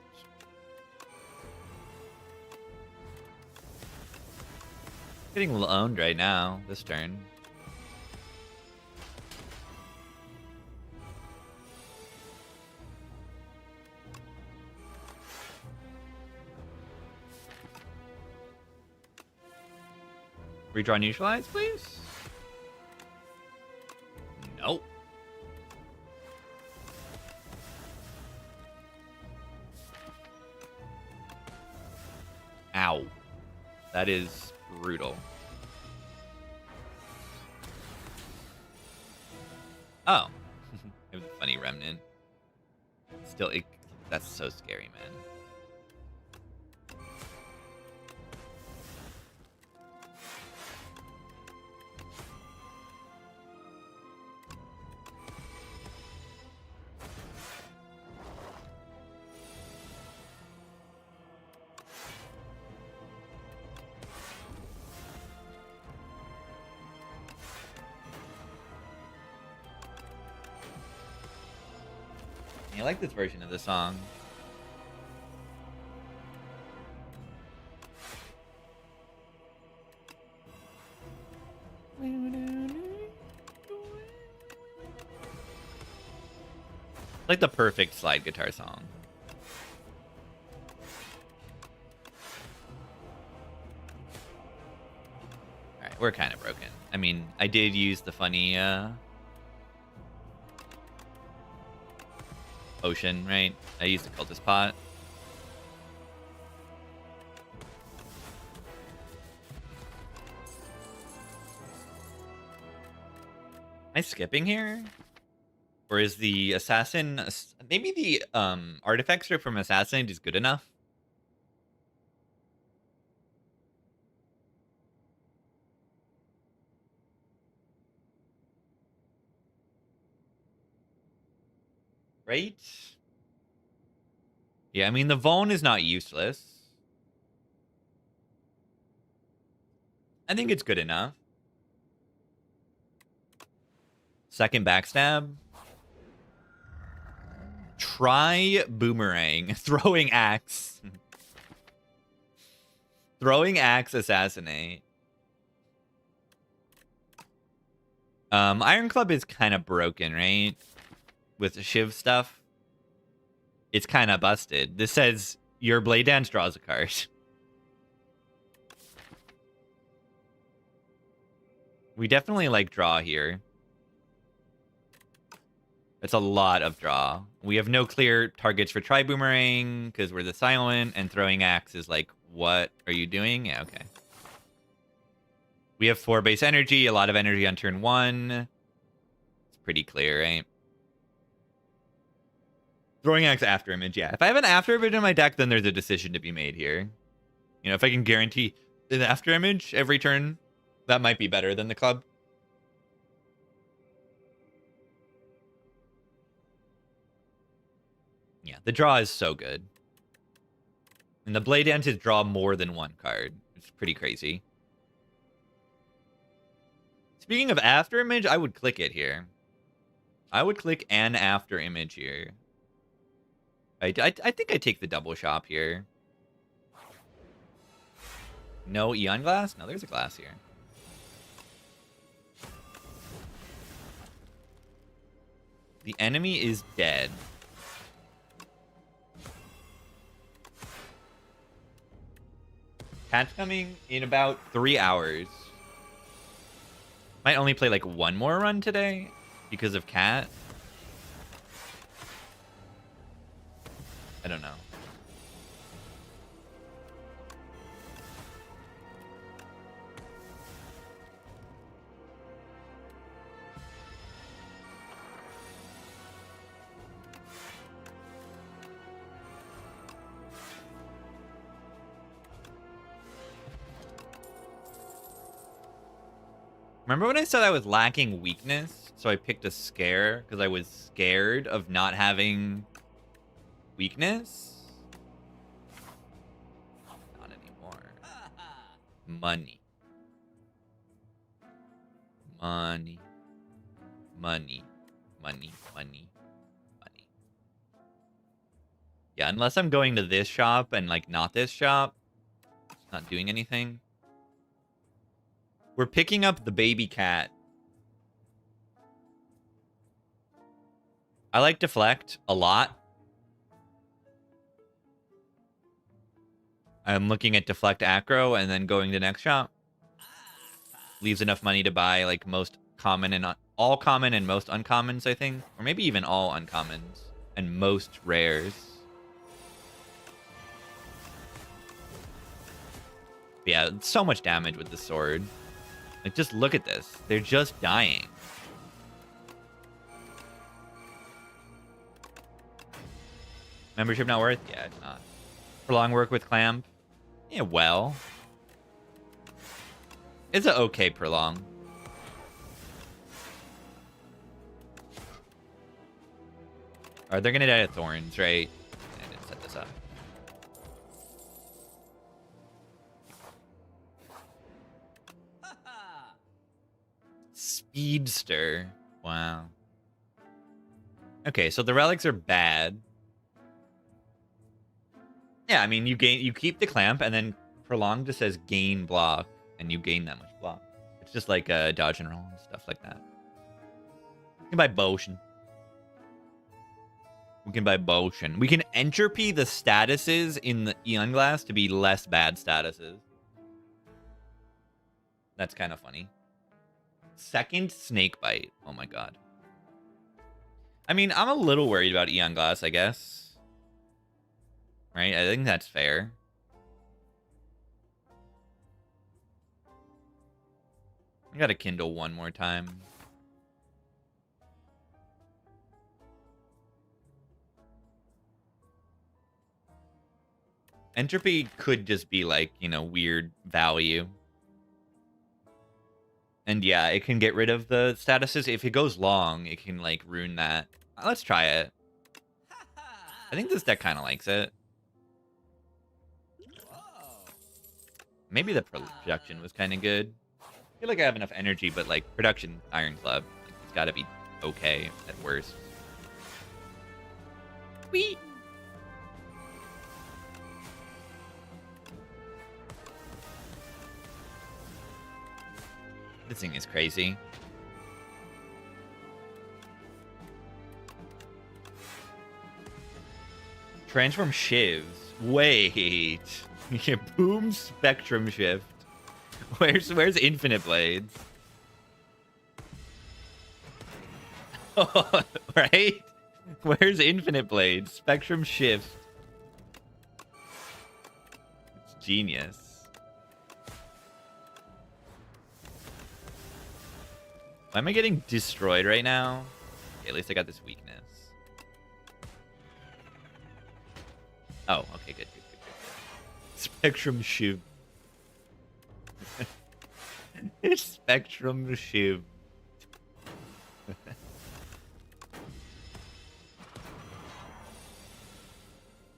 Getting owned right now, this turn. Redraw neutralize, please? Nope. Ow. That is brutal. Oh. It was a funny remnant. Still, that's so scary, man. I like this version of the song. Like the perfect slide guitar song. Alright, we're kind of broken. I mean, I did use the funny potion, right? I used the cultist pot. Am I skipping here? Or is the assassin... Maybe the artifact strip from assassin is good enough? Right? Yeah, I mean, the Vaughn is not useless. I think it's good enough. Second backstab. Try boomerang. Throwing axe. Throwing axe assassinate. Iron Club is kind of broken, right? With the Shiv stuff. It's kind of busted. This says your Blade Dance draws a card. We definitely like draw here. That's a lot of draw. We have no clear targets for Try Boomerang because we're the silent, and Throwing Axe is like, what are you doing? Yeah, okay. We have 4 base energy, a lot of energy on turn 1. It's pretty clear, right? Throwing Axe After Image, yeah. If I have an After Image in my deck, then there's a decision to be made here. You know, if I can guarantee an After Image every turn, that might be better than the club. Yeah, the draw is so good. And the Blade Dances draw more than 1 card. It's pretty crazy. Speaking of After Image, I would click it here. I would click an After Image here. I think I take the double shop here. No Eon Glass? No, there's a glass here. The enemy is dead. Cat's coming in about 3 hours. Might only play like 1 more run today because of Cat. I don't know. Remember when I said I was lacking weakness? So I picked a scare because I was scared of not having weakness? Not anymore. Money. Money. Money. Money. Money. Money. Yeah, unless I'm going to this shop and like not this shop, it's not doing anything. We're picking up the baby cat. I like Deflect a lot. I'm looking at Deflect Acro and then going to next shop. Leaves enough money to buy like most common and all common and most uncommons, I think. Or maybe even all uncommons and most rares. But yeah, so much damage with the sword. Like, just look at this. They're just dying. Membership not worth? Yeah, it's not. Prolonged work with Clamp? Yeah, well. It's an okay prolong. Alright, they're gonna die of thorns, right? I didn't set this up. Speedster. Wow. Okay, so the relics are bad. Yeah, I mean, you keep the clamp, and then prolong just says gain block, and you gain that much block. It's just like dodge and roll and stuff like that. We can buy potion. We can buy potion. We can entropy the statuses in the Eon Glass to be less bad statuses. That's kind of funny. Second snake bite. Oh my god. I mean, I'm a little worried about Eon Glass, I guess. Right? I think that's fair. I gotta Kindle one more time. Entropy could just be like, you know, weird value. And yeah, it can get rid of the statuses. If it goes long, it can like ruin that. Let's try it. I think this deck kind of likes it. Maybe the production was kind of good. I feel like I have enough energy, but like production Iron Club, like, it's got to be okay at worst. Whee! This thing is crazy. Transform shivs. Wait. Boom spectrum shift. Where's infinite blades? Oh, right? Where's infinite blades? Spectrum shift. It's genius. Why am I getting destroyed right now? Okay, at least I got this weakness. Oh, okay, good. Spectrum shiv. It's spectrum shiv.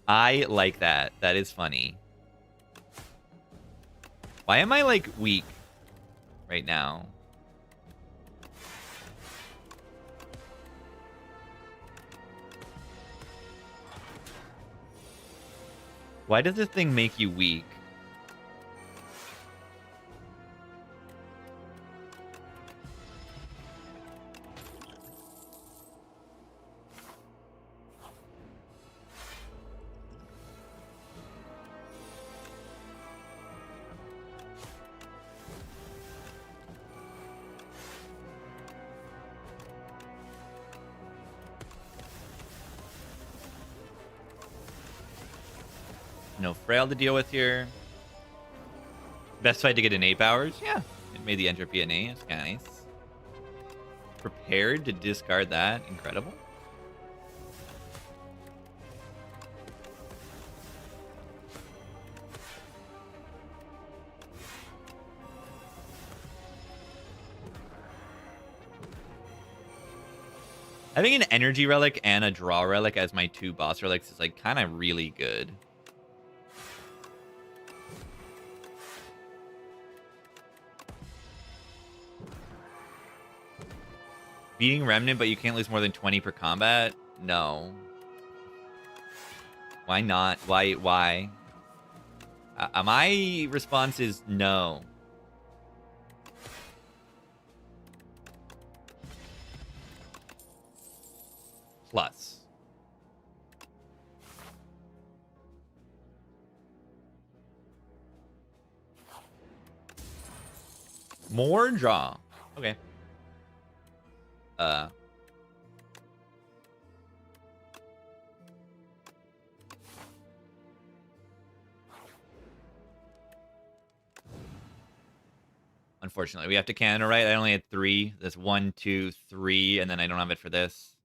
I like that. That is funny. Why am I like weak right now? Why does this thing make you weak? No frail to deal with here. Best fight to get in 8 hours? Yeah. It made the entropy an 8. It's nice. Prepared to discard that? Incredible. Having an energy relic and a draw relic as my 2 boss relics is like kind of really good. Beating Remnant, but you can't lose more than 20 per combat? No. Why not? Why? My response is no. Plus. More draw. Okay. Unfortunately, we have to Canada, right? I only had 3. That's 1, 2, 3, and then I don't have it for this.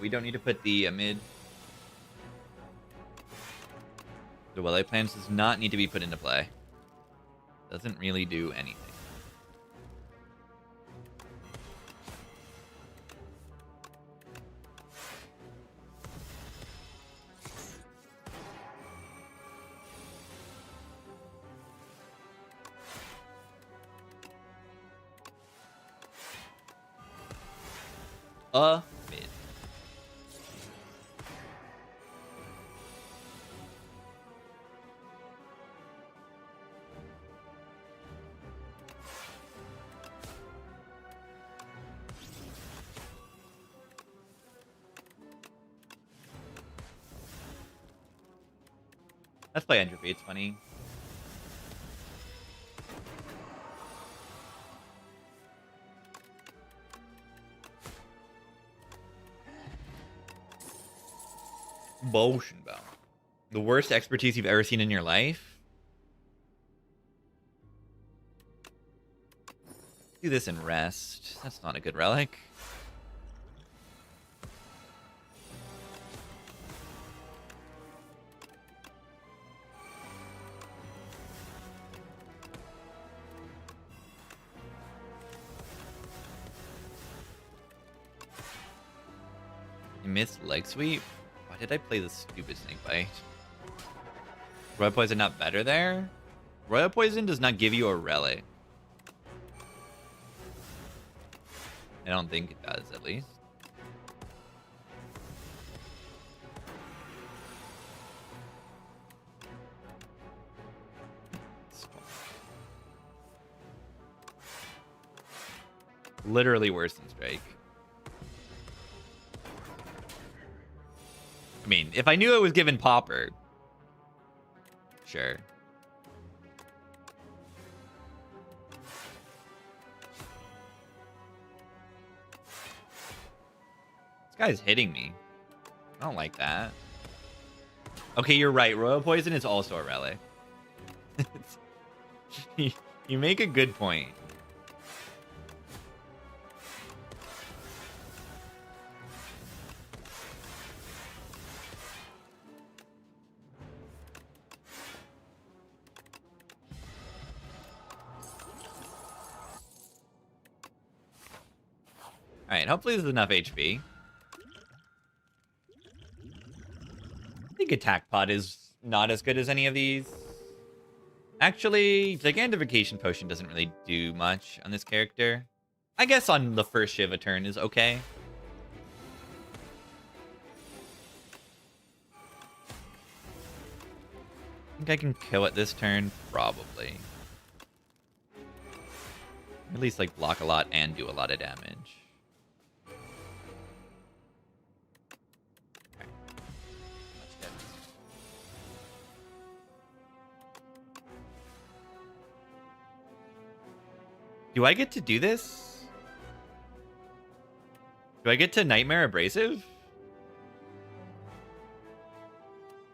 We don't need to put the mid. The Welle plans does not need to be put into play. Doesn't really do anything. Mid. Let's play Entropy. It's funny. Bolshenbaum. The worst expertise you've ever seen in your life? Do this and rest. That's not a good relic. You missed leg sweep? Why did I play the stupid snake bite? Royal Poison not better there? Royal Poison does not give you a relic. I don't think it does, at least. Literally worse than Strike. I mean, if I knew it was given Pauper, sure. This guy's hitting me. I don't like that. Okay, you're right. Royal Poison is also a relic. You make a good point. Alright, hopefully this is enough HP. I think Attack Pod is not as good as any of these. Actually, Gigantification Potion doesn't really do much on this character. I guess on the first Shiva turn is okay. I think I can kill it this turn, probably. At least like block a lot and do a lot of damage. Do I get to do this? Do I get to Nightmare Abrasive?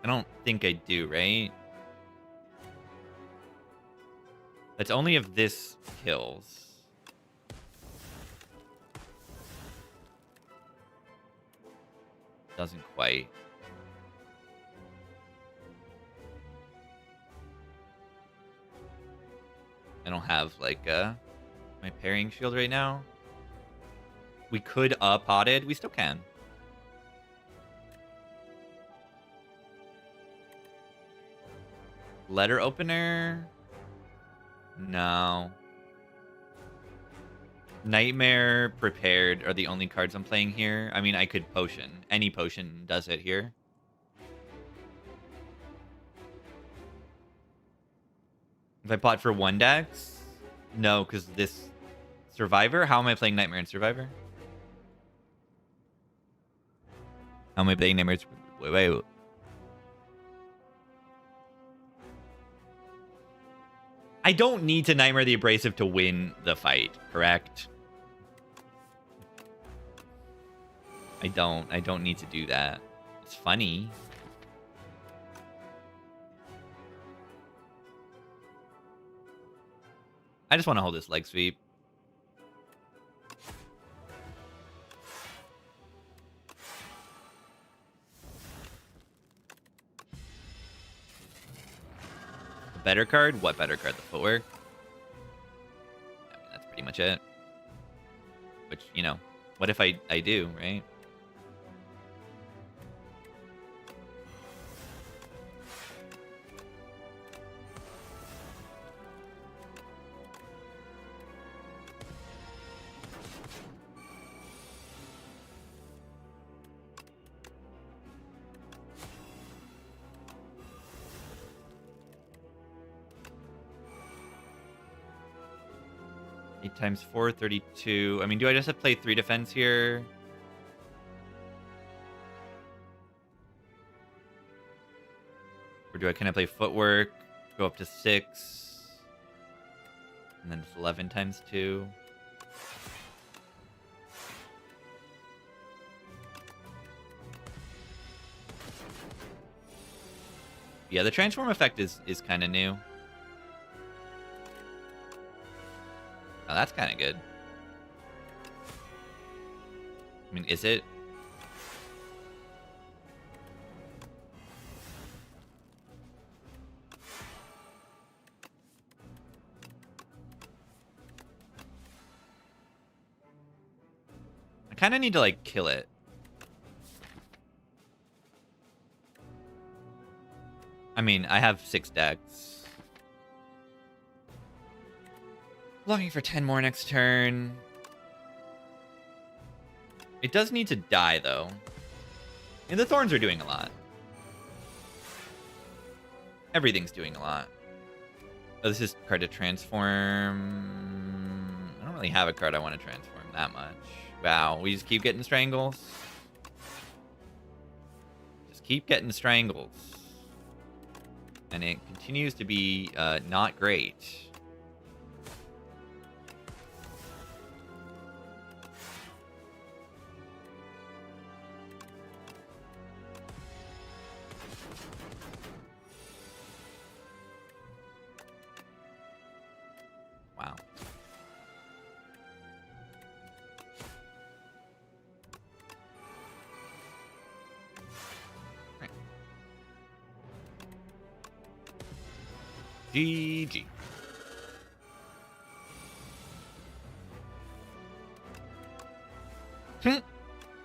I don't think I do, right? That's only if this kills. Doesn't quite. I don't have like my parrying shield right now. We could potted. We still can. Letter opener. No. Nightmare Prepared are the only cards I'm playing here. I mean, I could potion. Any potion does it here. If I pot for one dex? No, because this Survivor? How am I playing Nightmare and Survivor? How am I playing Nightmare? Wait. I don't need to Nightmare the Abrasive to win the fight, correct? I don't need to do that. It's funny. I just want to hold this leg sweep. Better card? What better card? The footwork? I mean, that's pretty much it. Which, you know, what if I do, right? Times 4, 32. I mean, do I just have to play 3 defense here? Or can I play footwork, go up to 6, and then it's 11 times 2? Yeah, the transform effect is kind of new. Oh, that's kind of good. I mean, is it? I kind of need to, like, kill it. I mean, I have 6 decks. Looking for 10 more next turn. It does need to die, though. And the Thorns are doing a lot. Everything's doing a lot. Oh, this is card to transform. I don't really have a card I want to transform that much. Wow, we just keep getting strangles. Just keep getting strangles. And it continues to be not great. Wow. Right. GG.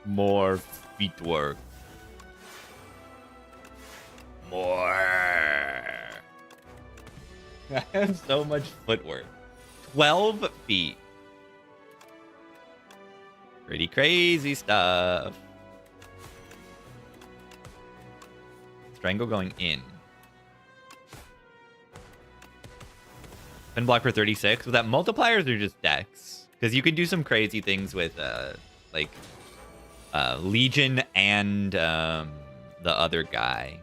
More feet work. More. I have so much footwork. 12 feet. Pretty crazy stuff. Strangle going in. Spin block for 36. Was that multipliers or just decks? Because you can do some crazy things with like Legion and the other guy.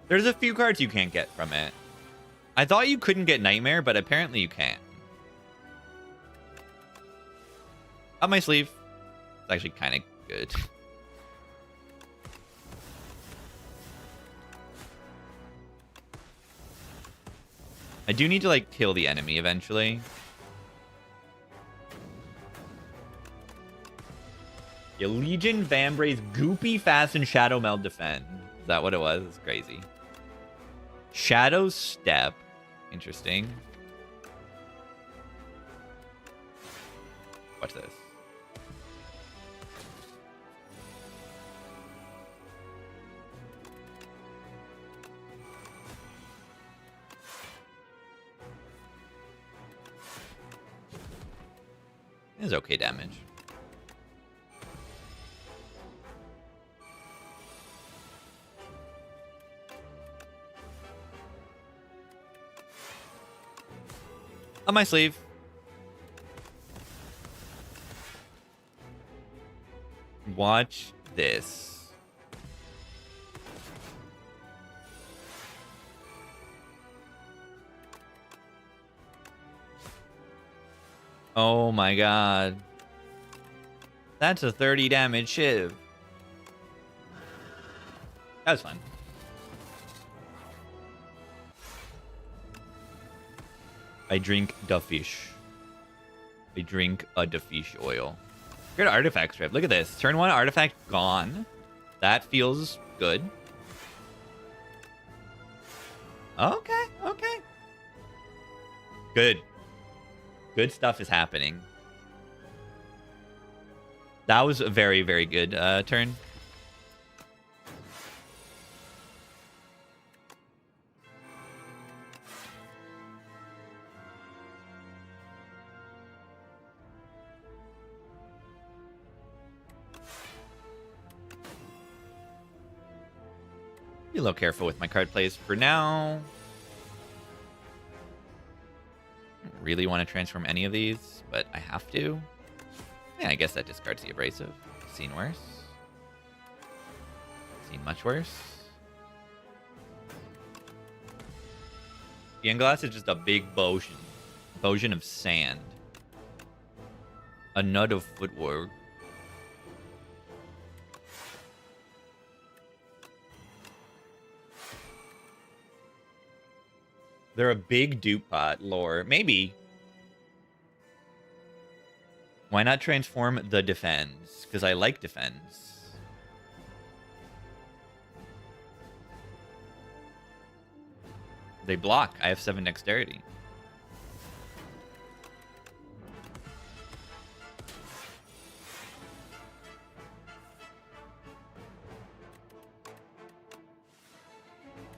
There's a few cards you can't get from it. I thought you couldn't get Nightmare, but apparently you can. Up my sleeve. It's actually kind of good. I do need to, like, kill the enemy eventually. Yeah, Legion, Vambrace, Goopy, Fast, and Shadow Meld Defend. Is that what it was? It's crazy. Shadow Step. Interesting. Watch this. This is okay damage. On my sleeve. Watch this. Oh my god. That's a 30 damage shiv. That was fun. I drink the fish. I drink the fish oil. Good artifact strip. Look at this. Turn 1 artifact gone. That feels good. Okay, okay. Good. Good stuff is happening. That was a very, very good turn. Be a little careful with my card plays for now. I don't really want to transform any of these, but I have to. Yeah, I guess that discards the abrasive. Seen worse. Seen much worse. The Glass is just a big bosion of sand. A nut of footwork. They're a big dupe pot lore. Maybe. Why not transform the defense? Because I like defense. They block. I have 7 dexterity.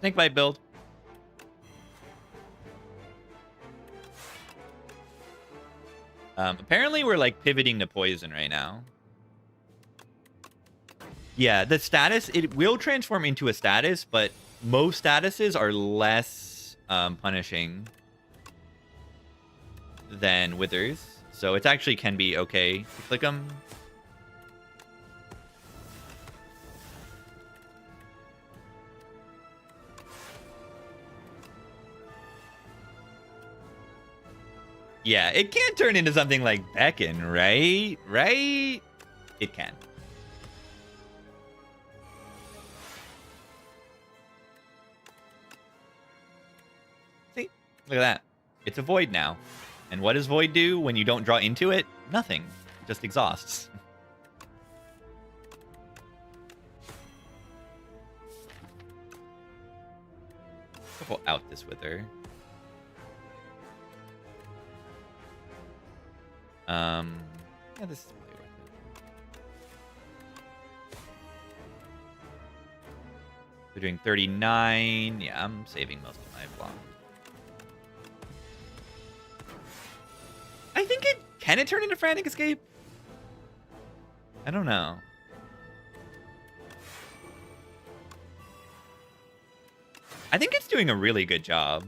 Snakebite build. Apparently we're like pivoting to poison right now. Yeah, the status, it will transform into a status, but most statuses are less punishing than Withers. So it actually can be okay to click them. Yeah, it can turn into something like Beckon, right? Right? It can. See? Look at that. It's a void now. And what does void do when you don't draw into it? Nothing. It just exhausts. We'll out this Wither. Yeah, this is probably worth it. We're doing 39. Yeah, I'm saving most of my block. I think it... Can it turn into Frantic Escape? I don't know. I think it's doing a really good job.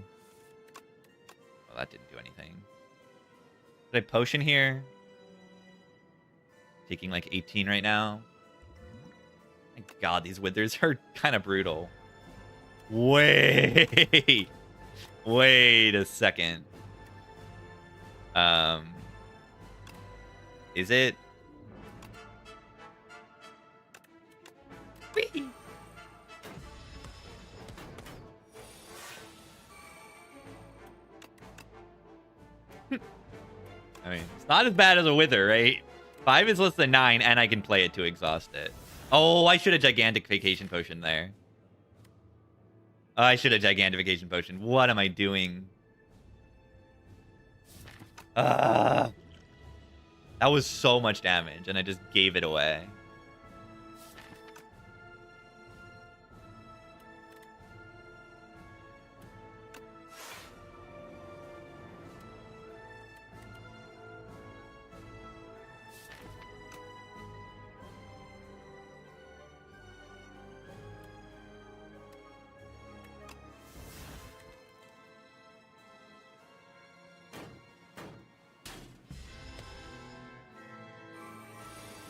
Well, that didn't do anything. Did I potion here? Taking like 18 right now. My god, these Withers are kind of brutal. Wait. Wait a second. Is it? Whee! I mean, it's not as bad as a Wither, right? 5 is less than 9, and I can play it to exhaust it. Oh, I should have Gigantification Potion there. I should have Gigantification Potion. What am I doing? That was so much damage, and I just gave it away.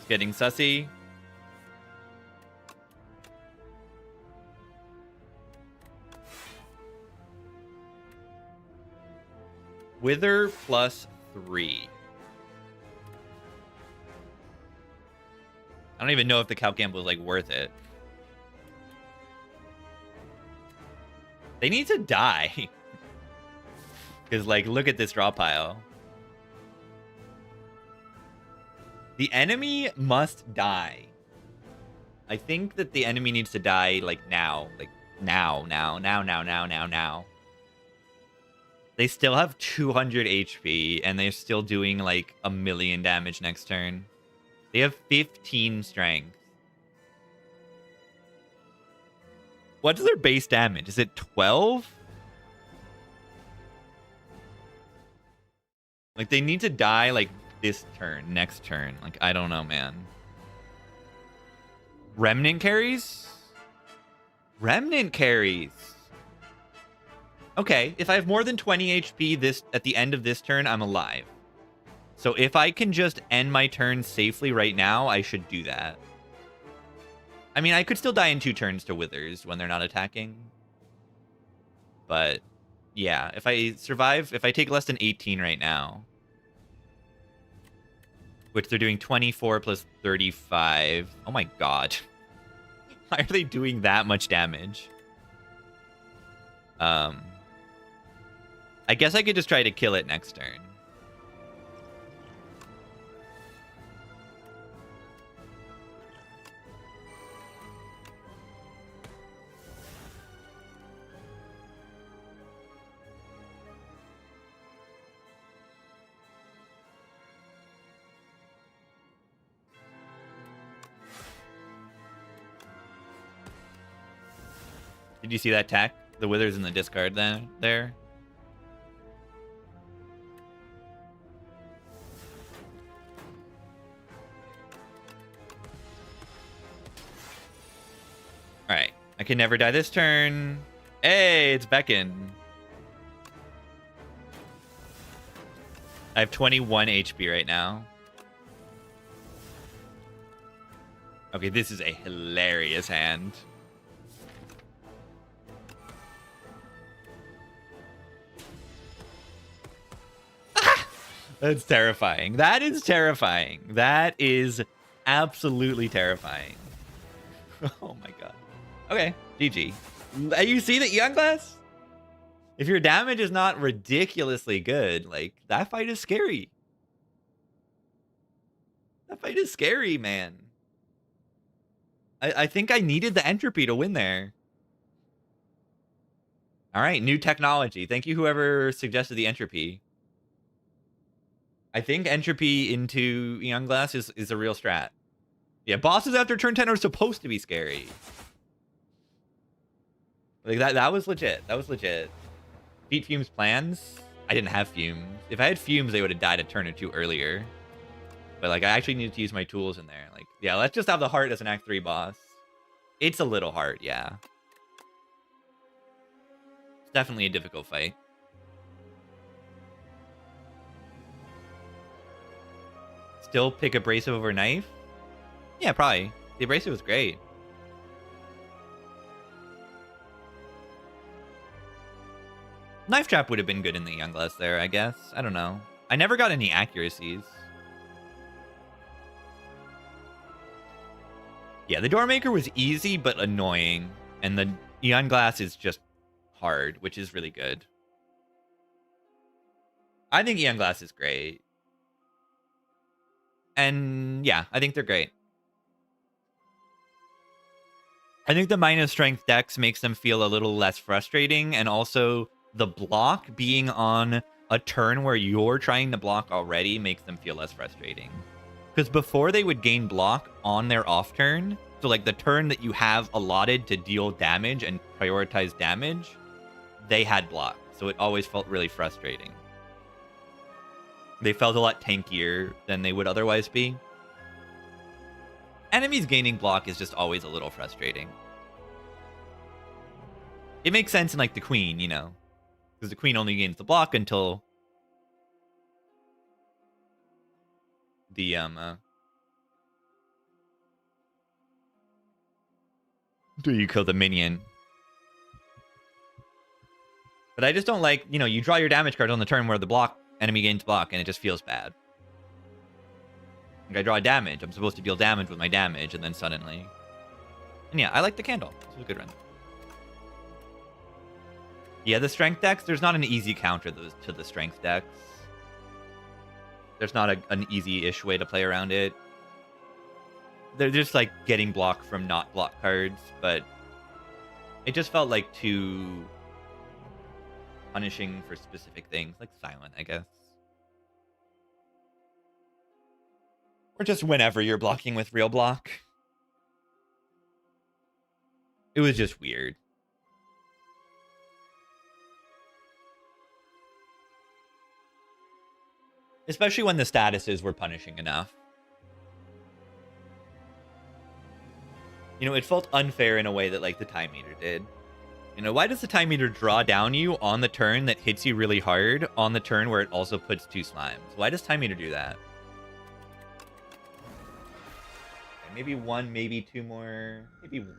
Getting sussy. Wither plus 3. I don't even know if the Calc Amp was like worth it. They need to die. Because like, look at this draw pile. The enemy must die. I think that the enemy needs to die, like, now. Like, now. They still have 200 HP, and they're still doing, like, 1,000,000 damage next turn. They have 15 strength. What's their base damage? Is it 12? Like, they need to die, like, this turn, next turn. Like, I don't know, man. Remnant carries? Remnant carries. Okay, if I have more than 20 HP at the end of this turn, I'm alive. So if I can just end my turn safely right now, I should do that. I mean, I could still die in 2 turns to Withers when they're not attacking. But, yeah, if I survive, if I take less than 18 right now, which they're doing 24 plus 35. Oh my god. Why are they doing that much damage? I guess I could just try to kill it next turn. Did you see that tech? The Withers in the discard there? Alright. I can never die this turn. Hey, it's Beckon. I have 21 HP right now. Okay, this is a hilarious hand. That's terrifying. That is terrifying. That is absolutely terrifying. Oh my god. Okay, GG. You see the Eon Glass? If your damage is not ridiculously good, like, that fight is scary. That fight is scary, man. I think I needed the entropy to win there. All right, new technology. Thank you, whoever suggested the entropy. I think entropy into Eon Glass is a real strat. Yeah, bosses after turn 10 are supposed to be scary. Like, that was legit. That was legit. Beat Fume's plans? I didn't have Fumes. If I had Fumes, they would have died a turn or 2 earlier. But, like, I actually needed to use my tools in there. Like, yeah, let's just have the heart as an Act 3 boss. It's a little hard, yeah. It's definitely a difficult fight. Still pick Abrasive over Knife? Yeah, probably. The Abrasive was great. Knife Trap would have been good in the Eon Glass there, I guess. I don't know. I never got any accuracies. Yeah, the Doormaker was easy but annoying. And the Eon Glass is just hard, which is really good. I think Eon Glass is great. And yeah, I think they're great. I think the minus strength decks makes them feel a little less frustrating, and also the block being on a turn where you're trying to block already makes them feel less frustrating. Because before they would gain block on their off turn, so like the turn that you have allotted to deal damage and prioritize damage, they had block. So it always felt really frustrating. They felt a lot tankier than they would otherwise be. Enemies gaining block is just always a little frustrating. It makes sense in like the Queen, you know, because the Queen only gains the block until the do you kill the minion? But I just don't like, you know, you draw your damage cards on the turn where the block enemy gains block, and it just feels bad. Like I draw damage, I'm supposed to deal damage with my damage, and then suddenly... And yeah, I like the candle. This was a good run. Yeah, the strength decks, there's not an easy counter to the strength decks. There's not an easy-ish way to play around it. They're just like getting block from not block cards, but it just felt like too punishing for specific things, like Silent, I guess. Or just whenever you're blocking with real block. It was just weird. Especially when the statuses were punishing enough. You know, it felt unfair in a way that, like, the Time Meter did. You know, why does the time meter draw down you on the turn that hits you really hard on the turn where it also puts 2 slimes? Why does time meter do that? Okay, maybe 1, maybe 2 more.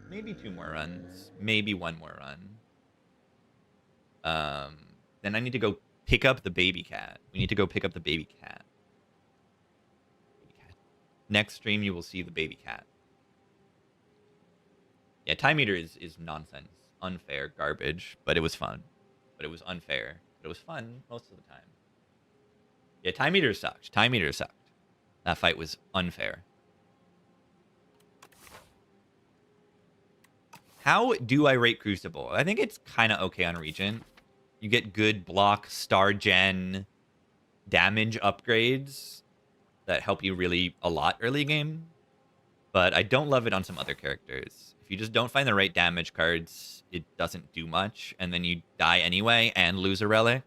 Maybe 2 more runs. Maybe 1 more run. Then I need to go pick up the baby cat. We need to go pick up the baby cat. Next stream, you will see the baby cat. Yeah, time meter is nonsense. Unfair, garbage, but it was fun. But it was unfair. But it was fun most of the time. Yeah, time meter sucked. Time meter sucked. That fight was unfair. How do I rate Crucible? I think it's kind of okay on Regent. You get good block, star gen, damage upgrades that help you really a lot early game. But I don't love it on some other characters. If you just don't find the right damage cards, it doesn't do much, and then you die anyway and lose a relic.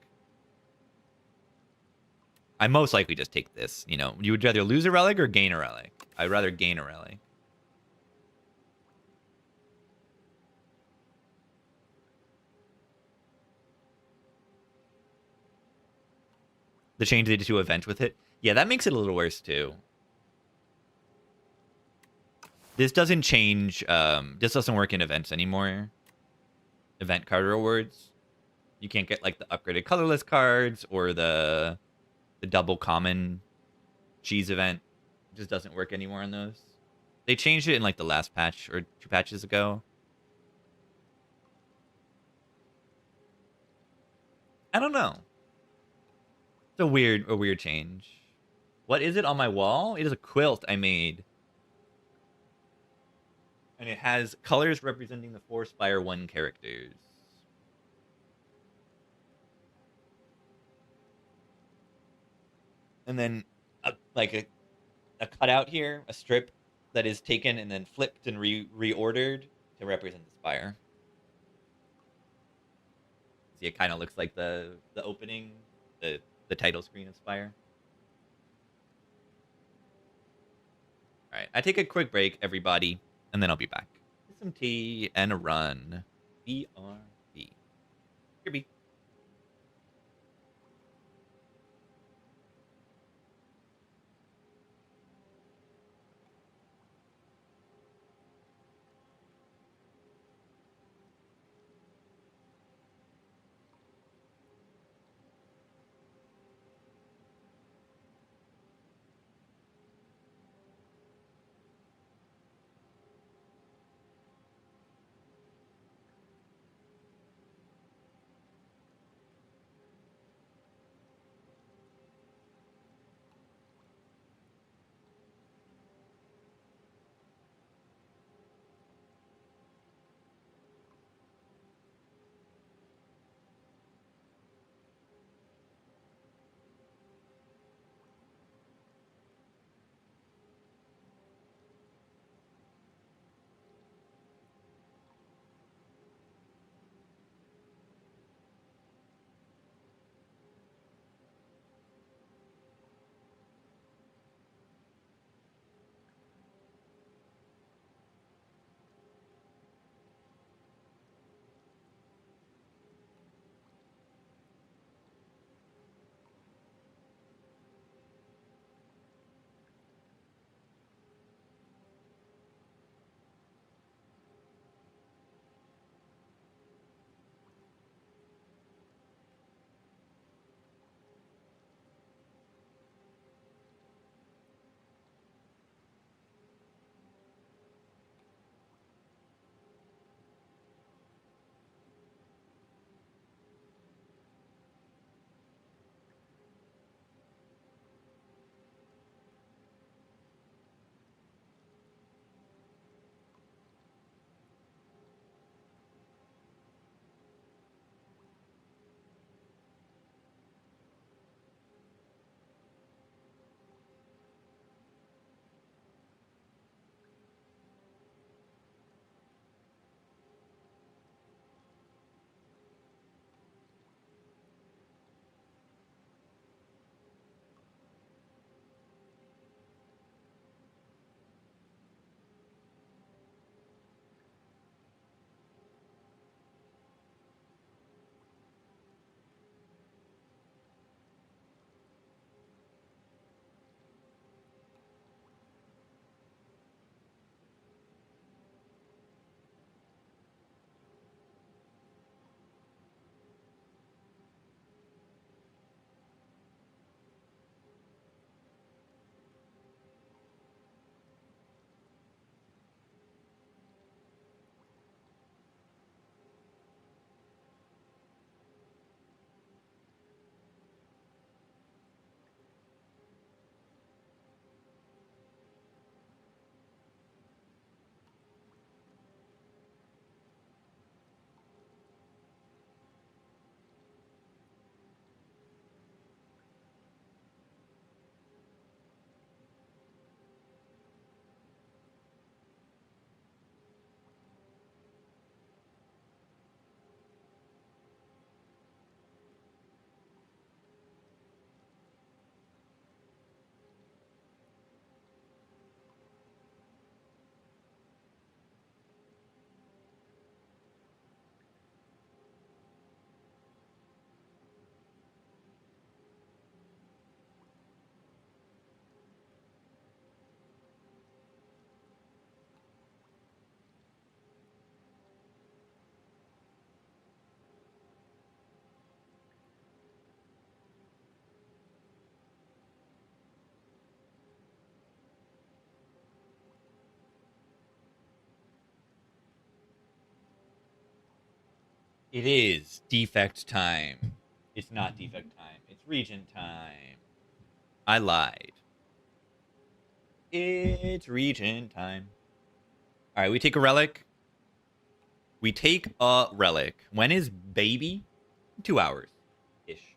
I most likely just take this. You know, you would rather lose a relic or gain a relic. I'd rather gain a relic. The change they did to event with it. Yeah, that makes it a little worse too. This doesn't change. This doesn't work in events anymore. Event card rewards. You can't get like the upgraded colorless cards or the double common cheese event. It just doesn't work anymore on those. They changed it in like the last patch or 2 patches ago. I don't know. It's a weird change. What is it on my wall? It is a quilt I made. And it has colors representing the 4 Spire 1 characters. And then like a cutout here, a strip that is taken and then flipped and reordered to represent the Spire. See, it kind of looks like the opening, the title screen of Spire. All right, I take a quick break, everybody, and then I'll be back. Get some tea and a run. BRB. Kirby. It is defect time. It's not defect time. It's regent time. I lied. It's regent time. All right, we take a relic. We take a relic. When is baby? 2 hours-ish.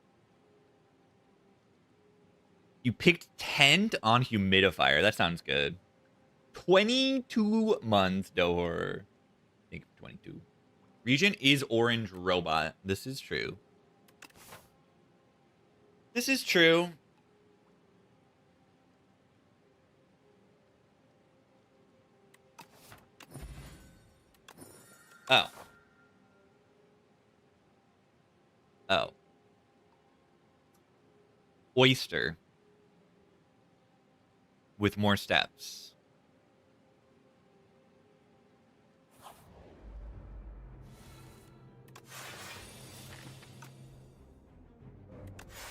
You picked tent on humidifier. That sounds good. 22 months, door. I think 22. Region is orange robot. This is true. This is true. Oh. Oh. Oyster. With more steps.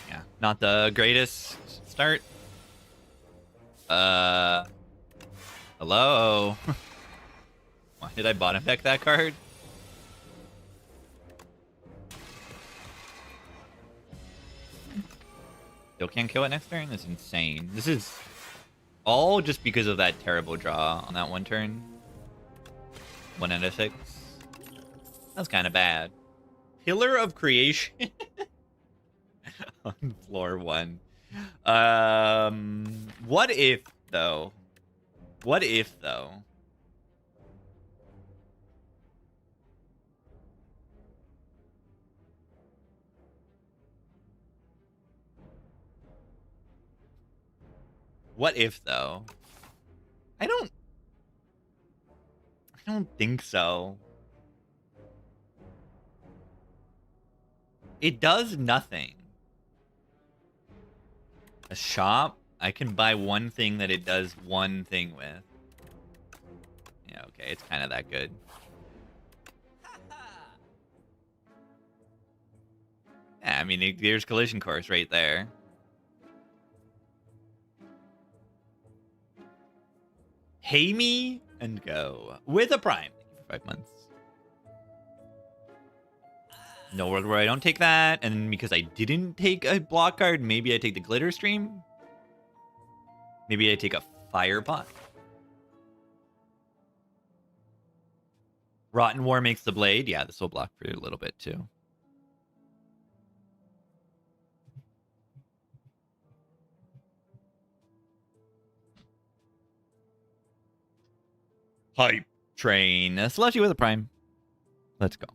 Yeah, not the greatest start. Hello? Why did I bottom deck that card? Still can't kill it next turn? That's insane. This is all just because of that terrible draw on that one turn. 1 out of 6. That's kind of bad. Pillar of Creation on floor 1. What if, though? What if, though? What if, though? I don't think so. It does nothing. A shop? I can buy one thing that it does one thing with. Yeah, okay, it's kind of that good. Yeah, I mean, there's collision course right there. Pay me and go. With a prime. Thank you for 5 months. No world where I don't take that. And because I didn't take a block card, maybe I take the glitter stream. Maybe I take a firepot. Rotten War makes the blade. Yeah, this will block for a little bit too. Hype train. Slushy with a prime. Let's go.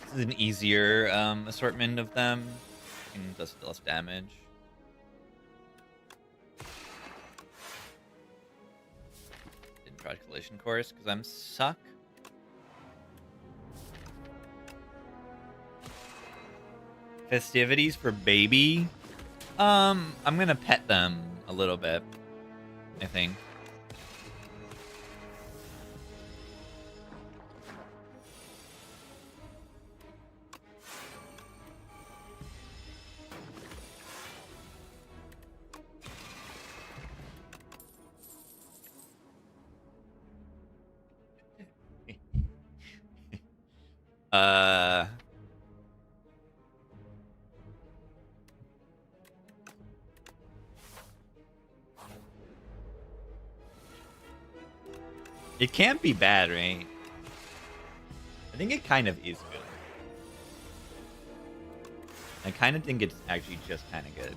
This is an easier assortment of them. And does less damage. Didn't try collision course because I'm suck. Festivities for baby. I'm gonna pet them a little bit, I think. It can't be bad, right? I think it kind of is good. I kind of think it's actually just kind of good.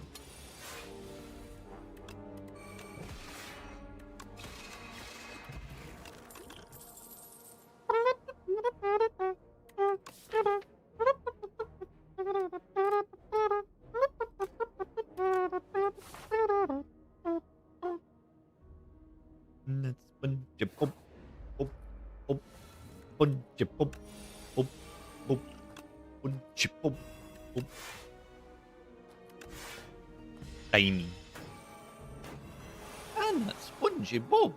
Tiny. And a spongy bob.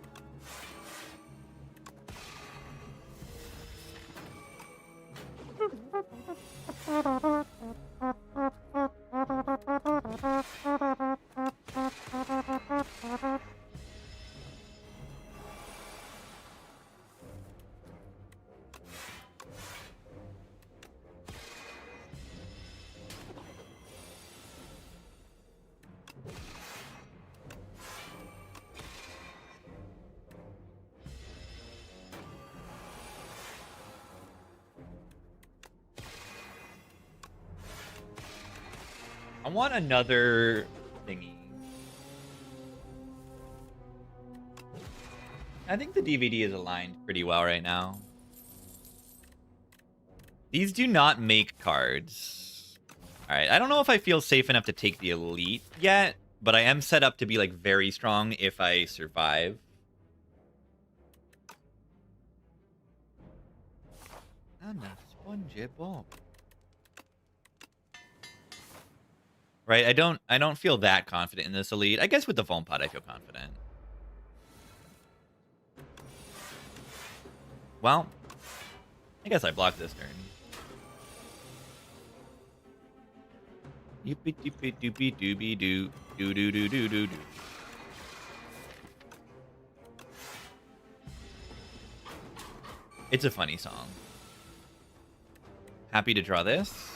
I want another thingy. I think the DVD is aligned pretty well right now. These do not make cards. All right, I don't know if I feel safe enough to take the elite yet, but I am set up to be like very strong if I survive. I'm a spongy Bob. Right, I don't feel that confident in this elite. I guess with the foam pot I feel confident. Well, I guess I blocked this turn. Yippee doopy doopy doopy doo doo doo doo doo doo doo. It's a funny song. Happy to draw this.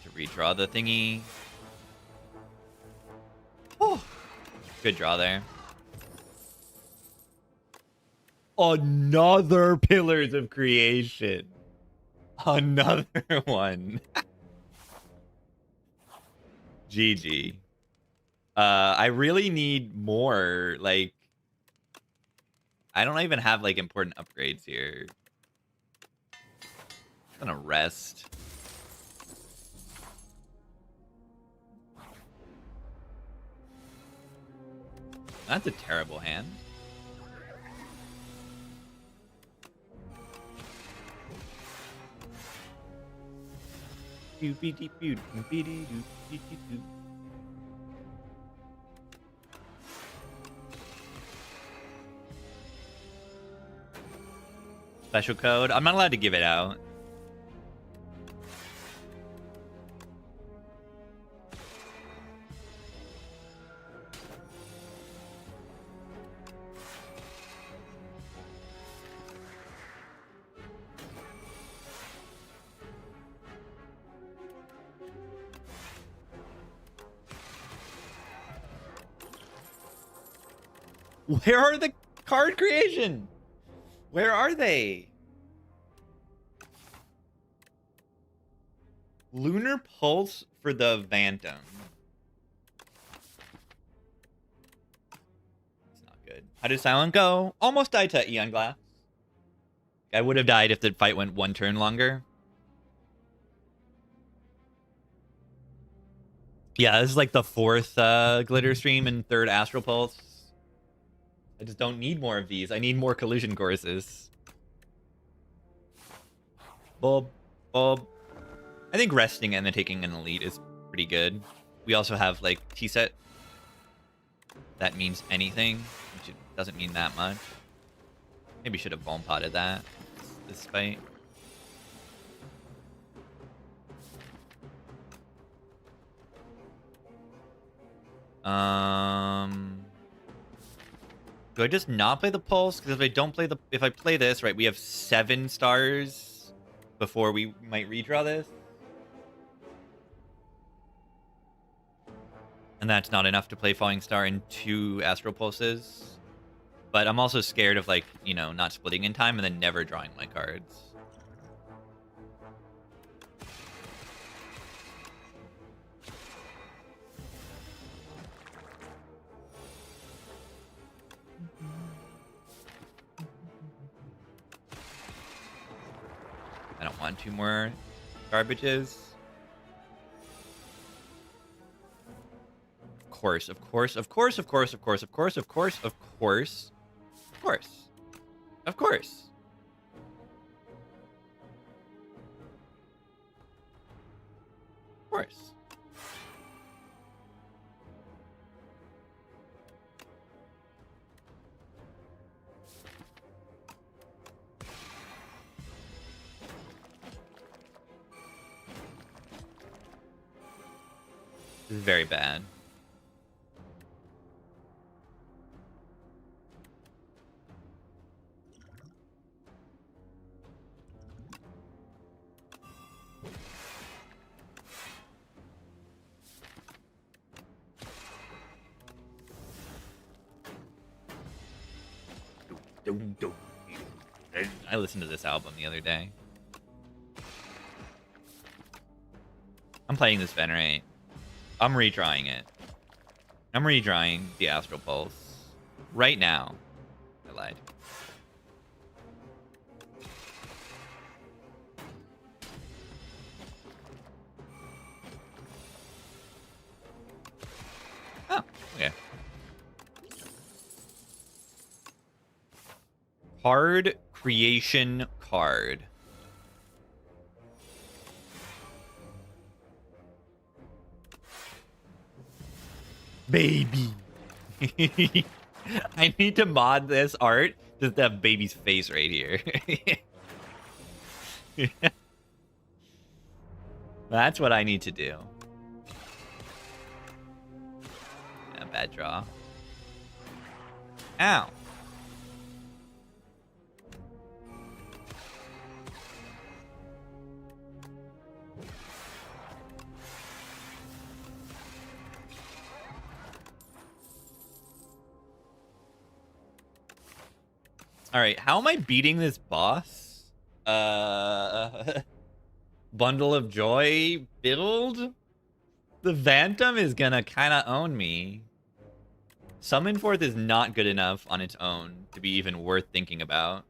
To redraw the thingy. Oh, good draw there. Another Pillars of Creation. Another one. GG. I really need more. Like, I don't even have like important upgrades here. I'm gonna rest. That's a terrible hand. Special code? I'm not allowed to give it out. Where are the card creation? Where are they? Lunar Pulse for the Phantom. It's not good. How did Silent go? Almost died to Eon Glass. I would have died if the fight went one turn longer. Yeah, this is like the fourth Glitter Stream and third Astral Pulse. I just don't need more of these. I need more collision courses. Bob. I think resting and then taking an elite is pretty good. We also have like T-set. That means anything, which it doesn't mean that much. Maybe should have foam potted that this fight. Do I just not play the pulse? Because if I play this, right, we have 7 stars before we might redraw this. And that's not enough to play Falling Star and 2 Astral Pulses. But I'm also scared of, like, you know, not splitting in time and then never drawing my cards. I don't want 2 more garbages. Of course. This is very bad. I listened to this album the other day. I'm playing this Venerate. I'm redrawing it. I'm redrawing the Astral Pulse. Right now. I lied. Oh, okay. Card creation card. Baby. I need to mod this art just to have baby's face right here. That's what I need to do. Yeah, bad draw. Ow. All right, how am I beating this boss? Bundle of Joy build? The Phantom is gonna kind of own me. Summon Forth is not good enough on its own to be even worth thinking about.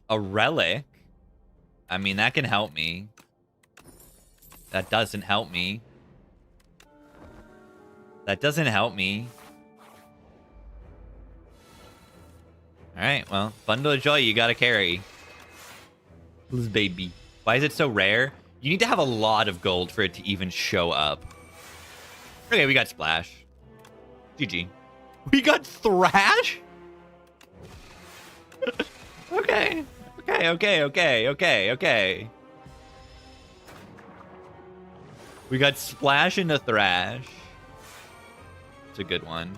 A Relic? I mean, that can help me. That doesn't help me. That doesn't help me. Alright, well, Bundle of Joy, you gotta carry. Who's baby? Why is it so rare? You need to have a lot of gold for it to even show up. Okay, we got Splash. GG. We got Thrash? Okay. Okay. We got Splash into Thrash. It's a good one.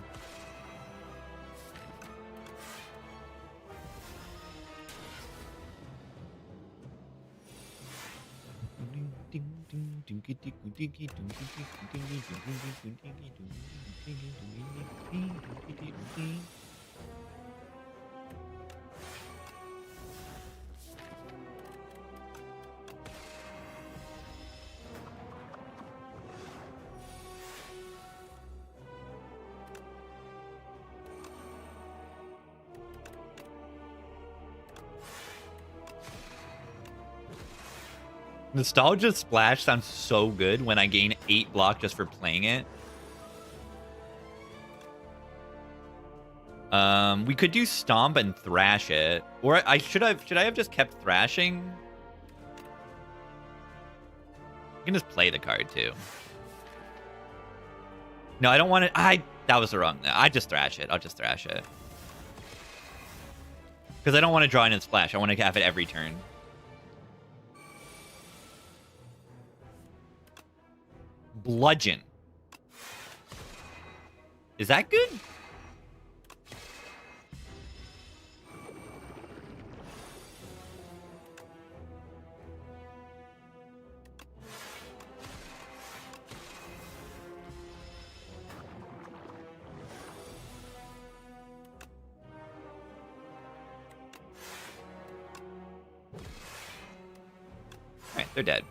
Nostalgia Splash sounds so good when I gain 8 block just for playing it. We could do Stomp and Thrash it. Or should I have just kept thrashing? You can just play the card too. No, I don't want to. That was the wrong. I just thrash it. I'll just thrash it. Because I don't want to draw in and splash. I want to have it every turn. Bludgeon. Is that good? Alright, they're dead.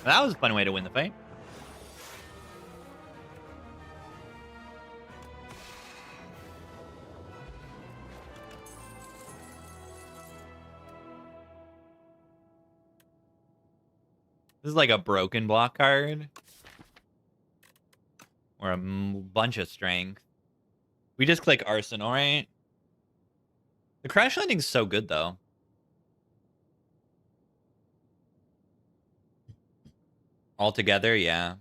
That was a fun way to win the fight. This is like a broken block card. Or a bunch of strength. We just click Arsenal, right? The Crash Landing's so good, though. Altogether, yeah.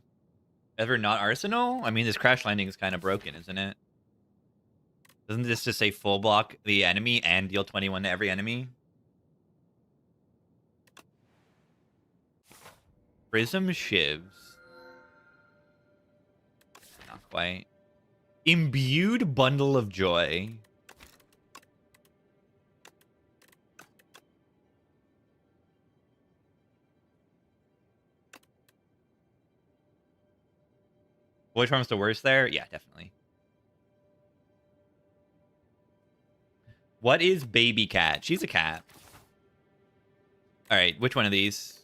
Ever not Arsenal? I mean, this Crash Landing is kind of broken, isn't it? Doesn't this just say full block the enemy and deal 21 to every enemy? Prism Shivs. Not quite. Imbued Bundle of Joy. Which one's the worst there? Yeah, definitely. What is baby cat? She's a cat. All right, which one of these?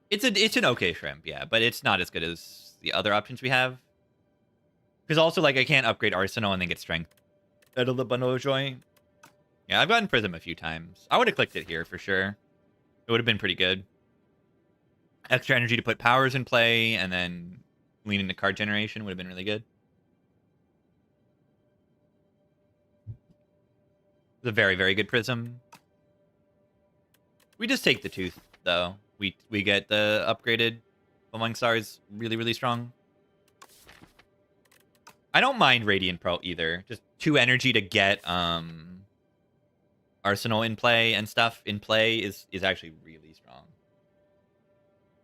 It's an okay shrimp, yeah, but it's not as good as the other options we have. Because also, like, I can't upgrade Arsenal and then get strength out of the bundle of joy. Yeah, I've gotten Prism a few times. I would have clicked it here for sure. It would have been pretty good. Extra energy to put powers in play and then lean into card generation would have been really good. It's a very, very good Prism. We just take the tooth, though. We get the upgraded Among Stars really, really strong. I don't mind Radiant Pearl either. Just 2 energy to get Arsenal in play and stuff in play is actually really strong.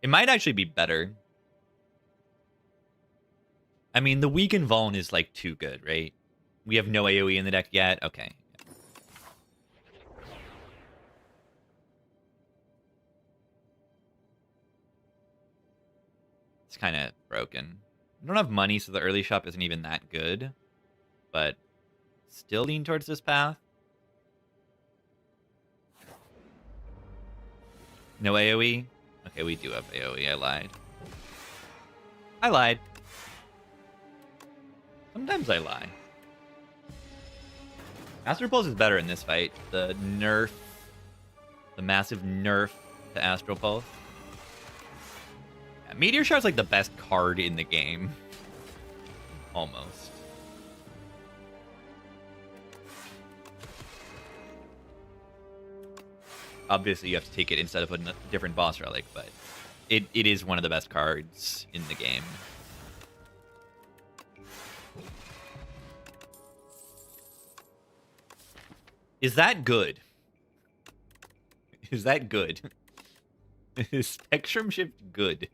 It might actually be better. I mean, the weakened Vuln is like too good, right? We have no AoE in the deck yet. Okay. It's kind of broken. I don't have money, so the early shop isn't even that good. But still lean towards this path. No AoE? Okay, we do have AoE. I lied. I lied. Sometimes I lie. Astral Pulse is better in this fight. The nerf. The massive nerf to Astral Pulse. Yeah, Meteor Shower's like the best card in the game. Almost. Obviously, you have to take it instead of a different boss relic, but it is one of the best cards in the game. Is that good? Is that good? Is Spectrum Shift good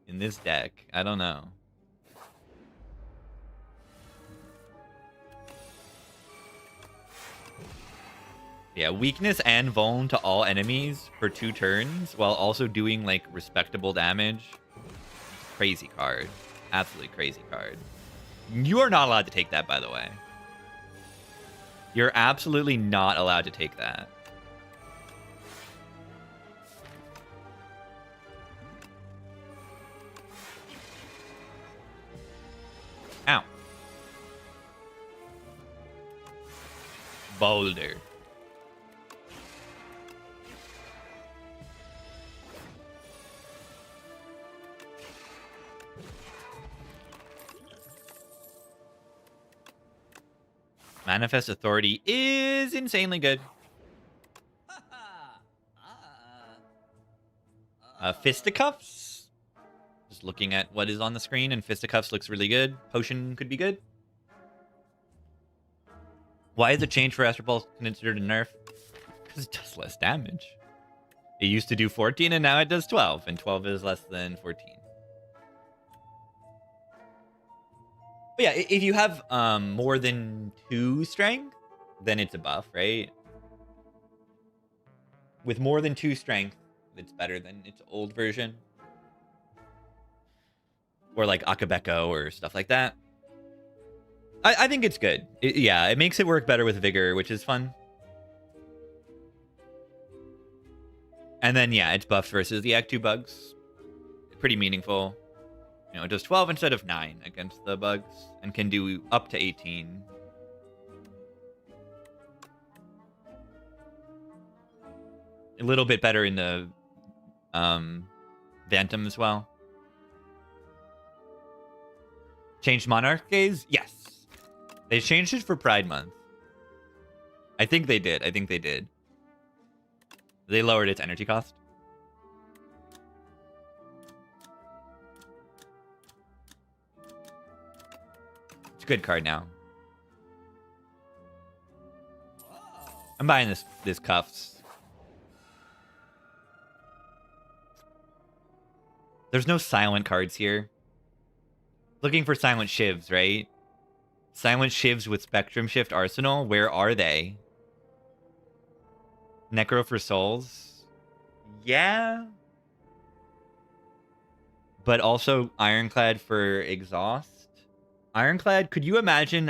in this deck? I don't know. Yeah, weakness and vuln to all enemies for 2 turns while also doing like respectable damage. Crazy card. Absolutely crazy card. You are not allowed to take that, by the way. You're absolutely not allowed to take that. Ow. Boulder. Manifest Authority is insanely good. Fisticuffs. Just looking at what is on the screen, and Fisticuffs looks really good. Potion could be good. Why is the change for Astral Pulse considered a nerf? Because it does less damage. It used to do 14, and now it does 12, and 12 is less than 14. But yeah, if you have more than 2 strength, then it's a buff, right? With more than 2 strength, it's better than its old version. Or like Akabeko or stuff like that. I think it's good. Yeah, it makes it work better with Vigor, which is fun. And then, yeah, it's buffs versus the Act 2 bugs. Pretty meaningful. You know, it does 12 instead of 9 against the bugs, and can do up to 18. A little bit better in the Phantom as well. Changed Monarch Gaze? Yes. They changed it for Pride Month. I think they did. They lowered its energy cost. A good card now. I'm buying this Cuffs. There's no silent cards here. Looking for silent shivs, right? Silent shivs with Spectrum Shift Arsenal. Where are they? Necro for Souls. Yeah. But also Ironclad for Exhaust. Ironclad, could you imagine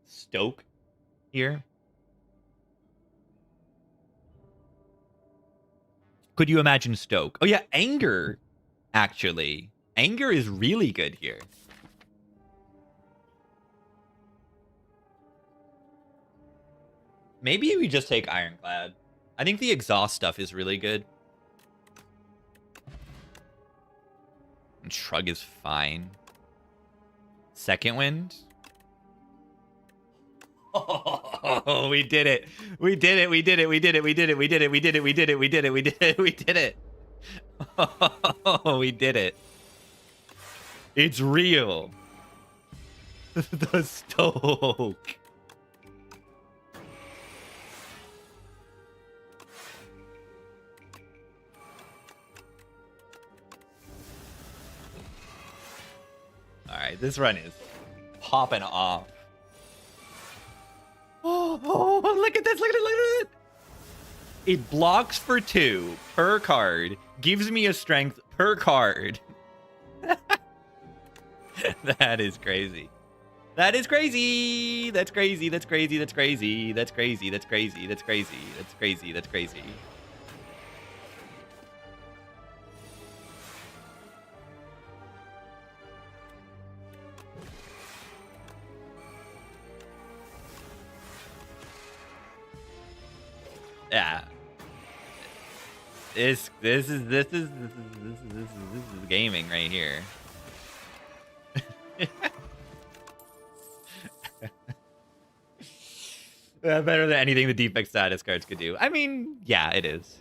Stoke here. Could you imagine Stoke? Oh yeah, Anger, actually. Anger is really good here. Maybe we just take Ironclad. I think the exhaust stuff is really good. And Shrug is fine. Second Wind. Oh, we did it. We did it. We did it. We did it. We did it. We did it. We did it. We did it. We did it. We did it. We did it. Oh, we did it. It's real. The Stoke. All right, this run is popping off. Oh, look at this, look at it, look at it. It blocks for 2 per card, gives me a strength per card. That is crazy. That is crazy. That's crazy, that's crazy, that's crazy, that's crazy, that's crazy, that's crazy, that's crazy, that's crazy. Yeah. This is gaming right here. Better than anything the defect status cards could do. I mean, yeah, it is.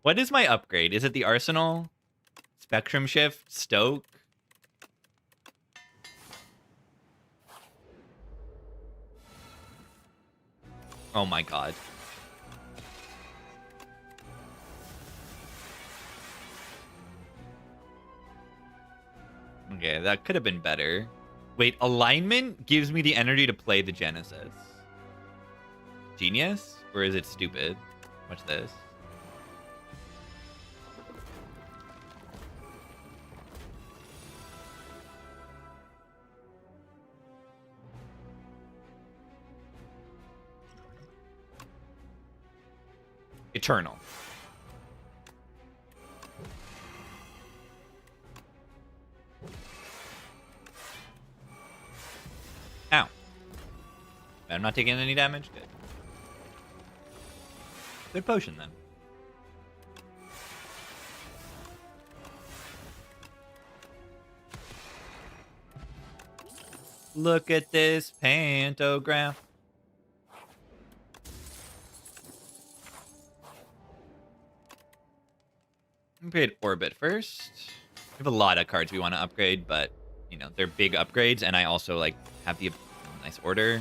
What is my upgrade? Is it the Arsenal? Spectrum Shift? Stoke? Oh my god. Okay, that could have been better. Wait, alignment gives me the energy to play the Genesis. Genius? Or is it stupid? Watch this. Eternal. Ow. I'm not taking any damage? Good. Good potion, then. Look at this pantograph. Upgrade Orbit first. We have a lot of cards we want to upgrade, but, you know, they're big upgrades, and I also, like, have the nice order.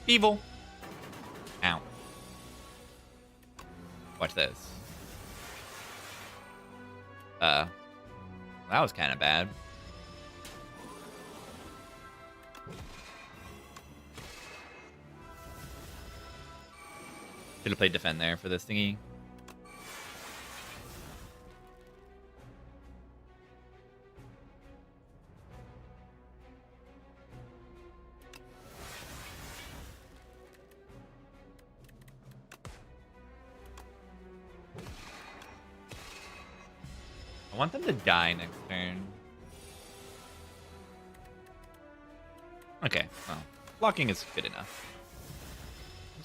Evil. Ow. Watch this. That was kind of bad. Should have played defend there for this thingy. I want them to die next turn. Okay, well, blocking is good enough.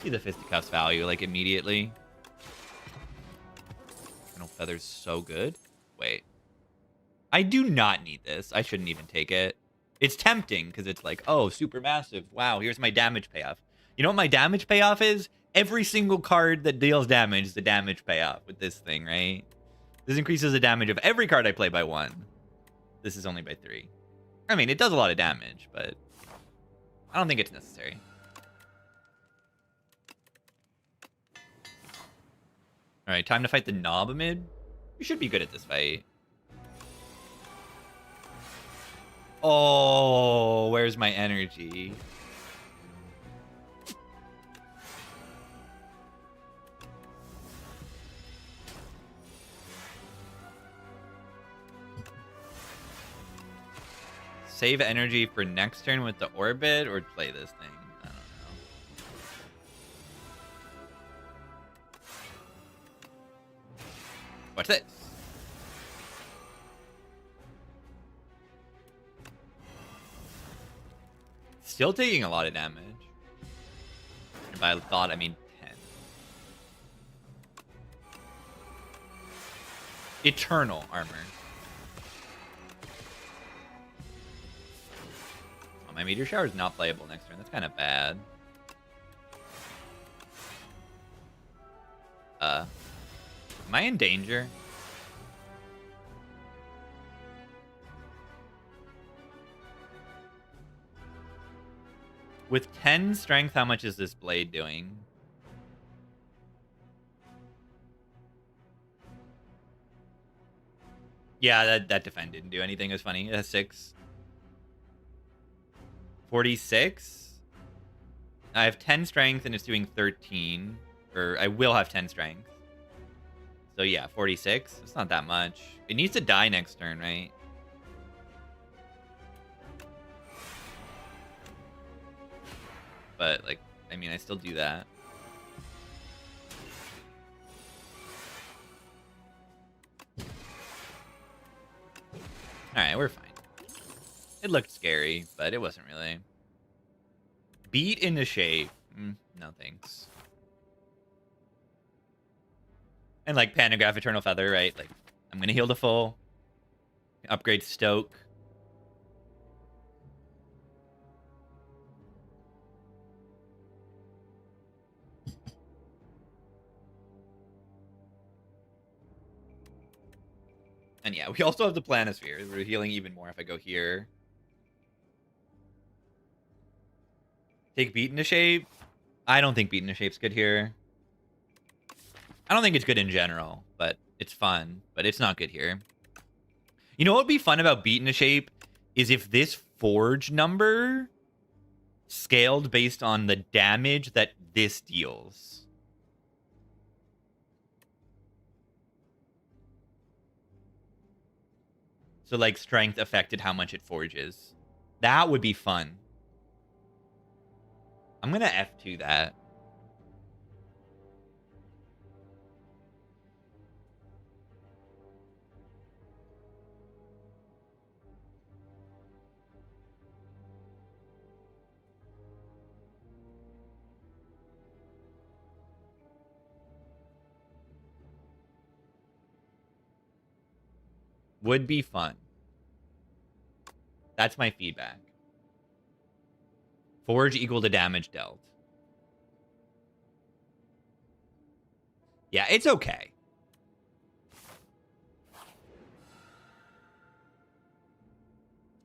See the Fisticuffs value, like, immediately. Final Feather's so good. Wait. I do not need this. I shouldn't even take it. It's tempting, because it's like, oh, super massive. Wow, here's my damage payoff. You know what my damage payoff is? Every single card that deals damage is the damage payoff with this thing, right? This increases the damage of every card I play by 1. This is only by 3. I mean, it does a lot of damage, but I don't think it's necessary. All right, time to fight the Knob mid. We should be good at this fight. Oh, where's my energy? Save energy for next turn with the orbit or play this thing? I don't know. What's this? Still taking a lot of damage. And by thought, I mean 10. Eternal armor. Oh, my meteor shower is not playable next turn. That's kind of bad. Am I in danger? With 10 strength, how much is this blade doing? Yeah, that defend didn't do anything. It was funny. It has 6. 46? I have 10 strength and it's doing 13. Or I will have 10 strength. So yeah, 46. It's not that much. It needs to die next turn, right? But, like, I mean, I still do that. Alright, we're fine. It looked scary, but it wasn't really. Beat into shape. No thanks. And, like, Pantograph Eternal Feather, right? Like, I'm gonna heal to full. Upgrade Stoke. And yeah, we also have the Planisphere. We're healing even more if I go here. Take Beat into shape. I don't think Beat into shape's good here. I don't think it's good in general, but it's fun. But it's not good here. You know what would be fun about Beat into shape is if this Forge number scaled based on the damage that this deals. So, like, strength affected how much it forges. That would be fun. I'm gonna F2 that. Would be fun. That's my feedback. Forge equal to damage dealt. Yeah, it's okay.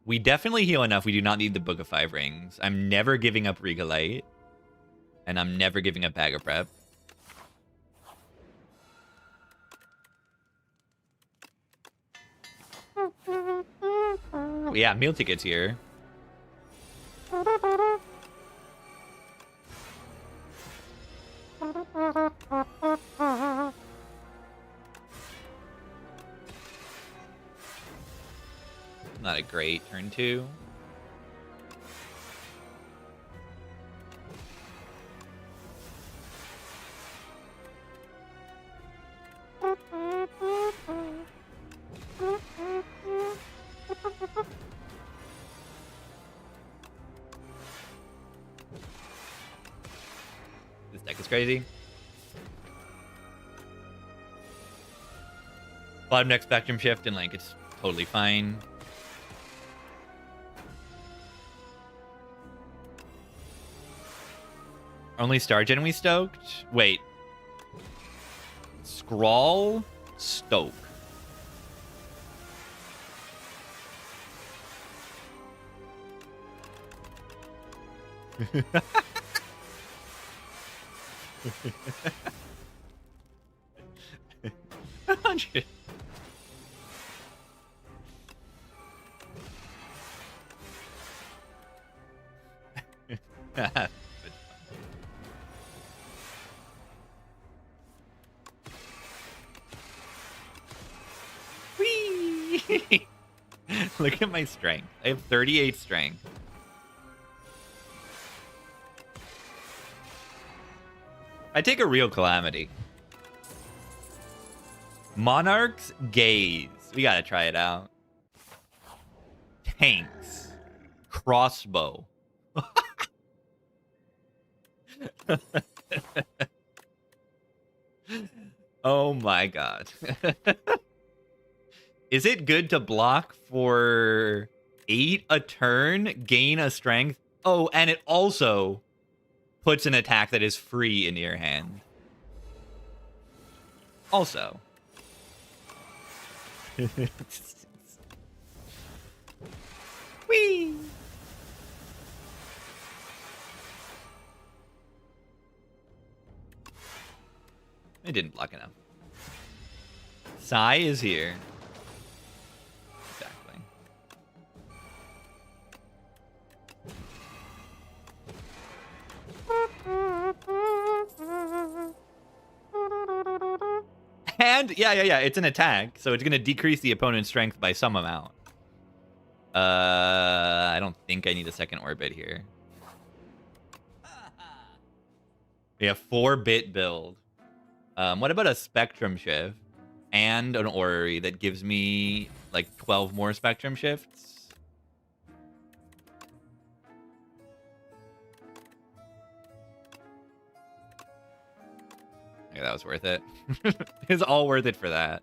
We definitely heal enough. We do not need the Book of 5 Rings. I'm never giving up Regalite. And I'm never giving up Bag of Prep. Yeah, meal tickets here. Not a great turn 2. This deck is crazy. Bottom deck Spectrum Shift and, like, it's totally fine. Only Star Gen we stoked? Wait. Scrawl? Stoke. $100. Whee! Look at my strength. I have 38 strength. I take a real calamity. Monarch's Gaze. We gotta try it out. Tanks. Crossbow. Oh my god. Is it good to block for 8 a turn, gain a strength? Oh, and it also puts an attack that is free into your hand. Also. Whee! It didn't block enough. Sai is here. Exactly. And yeah, it's an attack, so it's gonna decrease the opponent's strength by some amount. I don't think I need a second orbit here. We have 4-bit build. What about a spectrum shift and an orrery that gives me like 12 more spectrum shifts? Yeah, that was worth it. It's all worth it for that.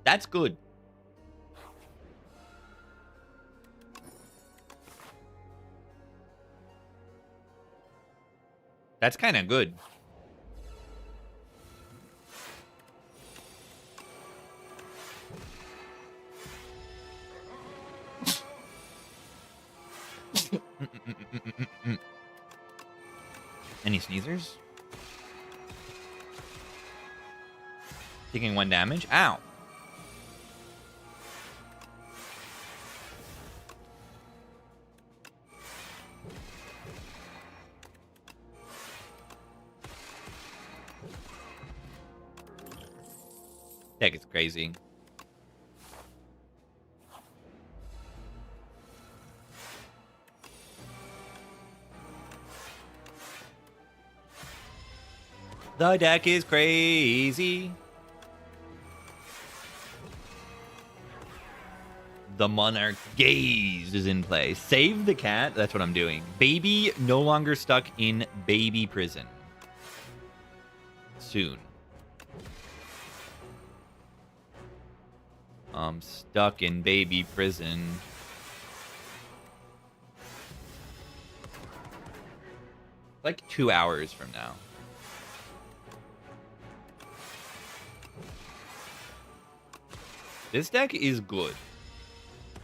That's good. That's kind of good. Any sneezers? Taking 1 damage? Ow. Deck is crazy. The deck is crazy. The Monarch Gaze is in play. Save the cat. That's what I'm doing. Baby no longer stuck in baby prison. Soon. I'm stuck in baby prison. Like 2 hours from now. This deck is good.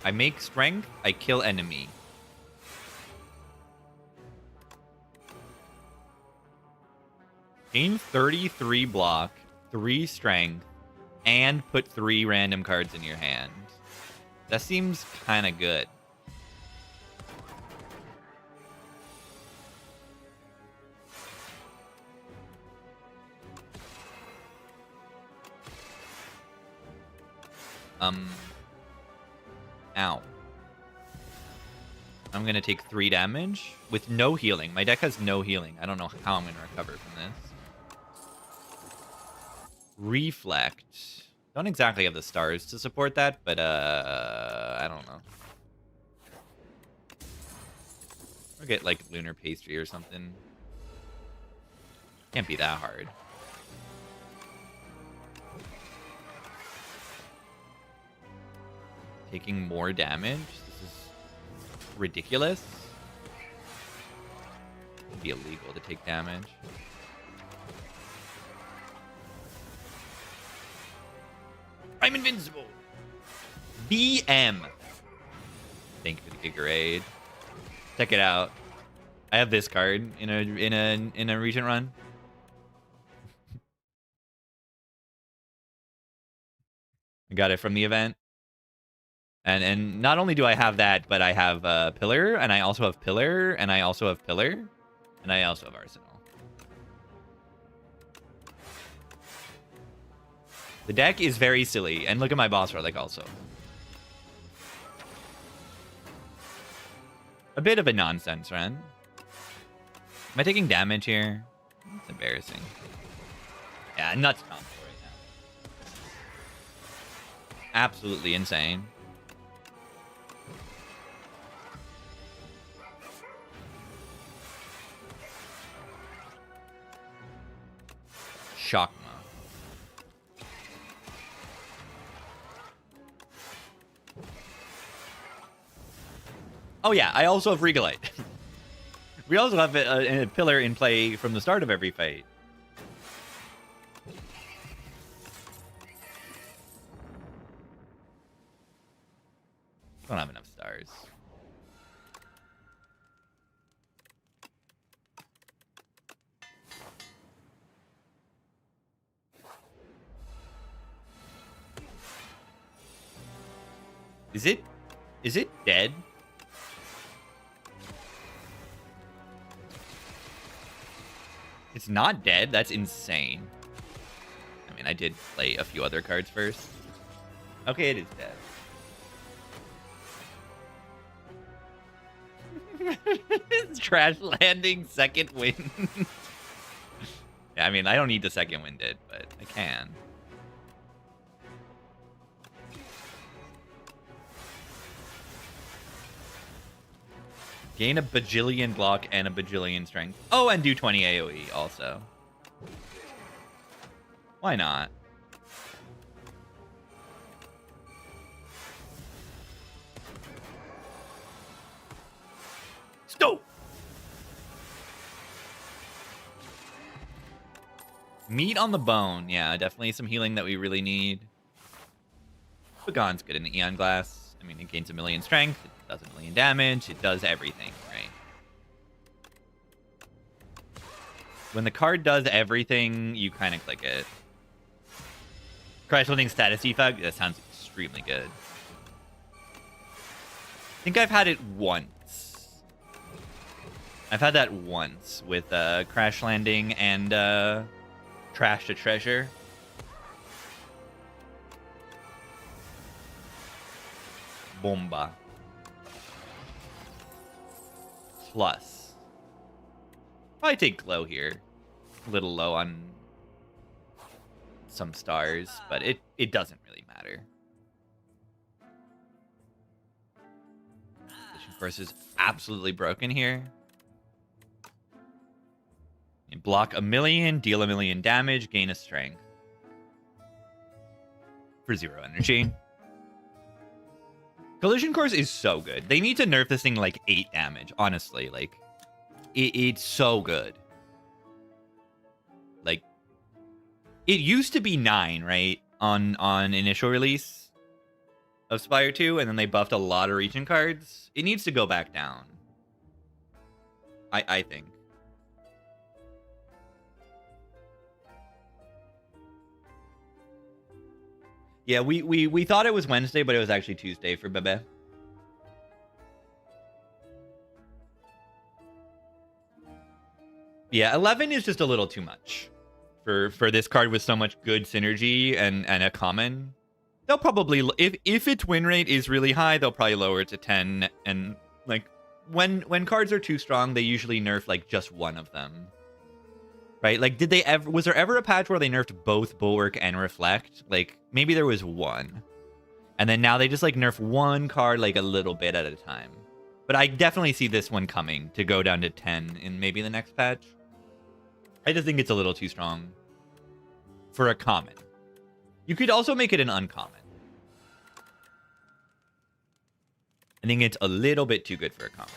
I make strength, I kill enemy. Gain 33 block, 3 strength, and put 3 random cards in your hand. That seems kind of good. Ow. I'm going to take 3 damage with no healing. My deck has no healing. I don't know how I'm going to recover from this. Reflect. Don't exactly have the stars to support that, but I don't know. Or get like lunar pastry or something. Can't be that hard. Taking more damage. This is ridiculous. It'd be illegal to take damage. I'm invincible. BM. Thank you for the Gigarade. Check it out. I have this card in a Regent run. I got it from the event. And not only do I have that, but I have Pillar, and I also have Pillar, and I also have Pillar, and I also have Arsenal. The deck is very silly, and look at my boss relic also. A bit of a nonsense run. Am I taking damage here? It's embarrassing. Yeah, nuts combo right now. Absolutely insane. Shockma. Oh yeah, I also have Regalite. We also have a Pillar in play from the start of every fight. Don't have enough stars. Is it dead? It's not dead. That's insane. I mean, I did play a few other cards first. Okay, it is dead. It's trash landing, second wind. Yeah, I mean, I don't need the second winded, but I can. Gain a bajillion block and a bajillion strength. Oh, and do 20 AoE also. Why not? Stop! Meat on the bone. Yeah, definitely some healing that we really need. Pagon's good in the Eon Glass. I mean, it gains 1,000,000 strength. It does 1,000,000 damage. It does everything, right? When the card does everything, you kind of click it. Crash Landing status defect. That sounds extremely good. I think I've had it once. I've had that once with Crash Landing and Trash to Treasure. Bomba. Plus. Probably take Glow here. A little low on some stars, but it doesn't really matter. Vision Force is absolutely broken here. You block 1,000,000, deal 1,000,000 damage, gain a strength. For 0 energy. Collision Course is so good. They need to nerf this thing like 8 damage, honestly. Like, it's so good. Like, it used to be 9, right? On initial release of Spire 2, and then they buffed a lot of region cards. It needs to go back down. I think. Yeah, we thought it was Wednesday, but it was actually Tuesday for Bebe. Yeah, 11 is just a little too much for this card with so much good synergy and a common. They'll probably, if its win rate is really high, they'll probably lower it to 10. And like when cards are too strong, they usually nerf like just one of them. Right? Like, was there ever a patch where they nerfed both Bulwark and Reflect? Like, maybe there was one. And then now they just, like, nerf one card, like, a little bit at a time. But I definitely see this one coming to go down to 10 in maybe the next patch. I just think it's a little too strong for a common. You could also make it an uncommon. I think it's a little bit too good for a common.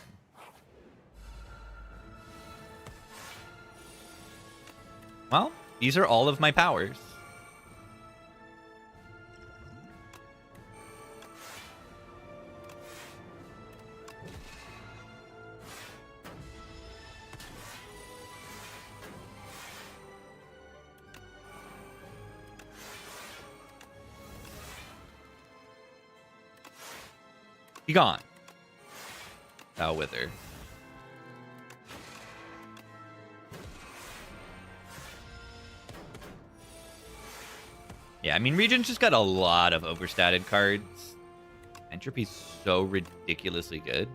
Well, these are all of my powers. Be gone. Foul Wither. Yeah, I mean, Regent's just got a lot of overstated cards. Entropy's so ridiculously good.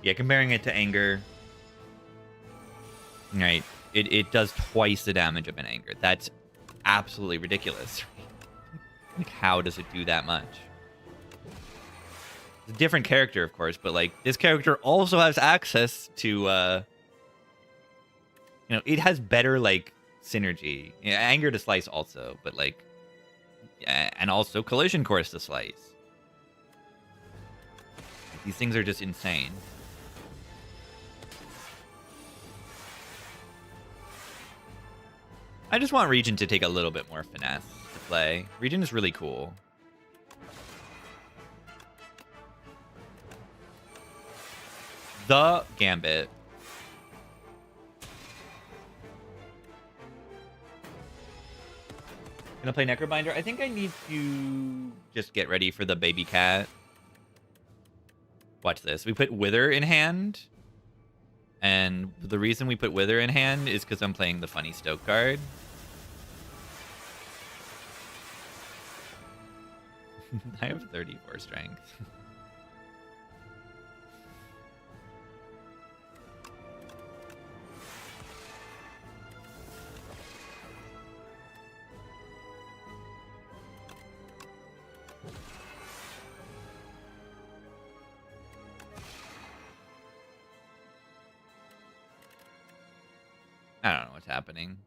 Yeah, comparing it to Anger. Right. It does twice the damage of an Anger. That's absolutely ridiculous. Like, how does it do that much? It's a different character, of course, but, like, this character also has access to, you know, it has better, like, synergy. Yeah, Anger to Slice also, but, like, yeah, and also Collision Course to Slice. These things are just insane. I just want Regent to take a little bit more finesse to play. Regent is really cool. The Gambit. Gonna play Necrobinder. I think I need to just get ready for the baby cat. Watch this. We put Wither in hand. And the reason we put Wither in hand is because I'm playing the Funny Stoke card. I have 34 strength. I don't know what's happening.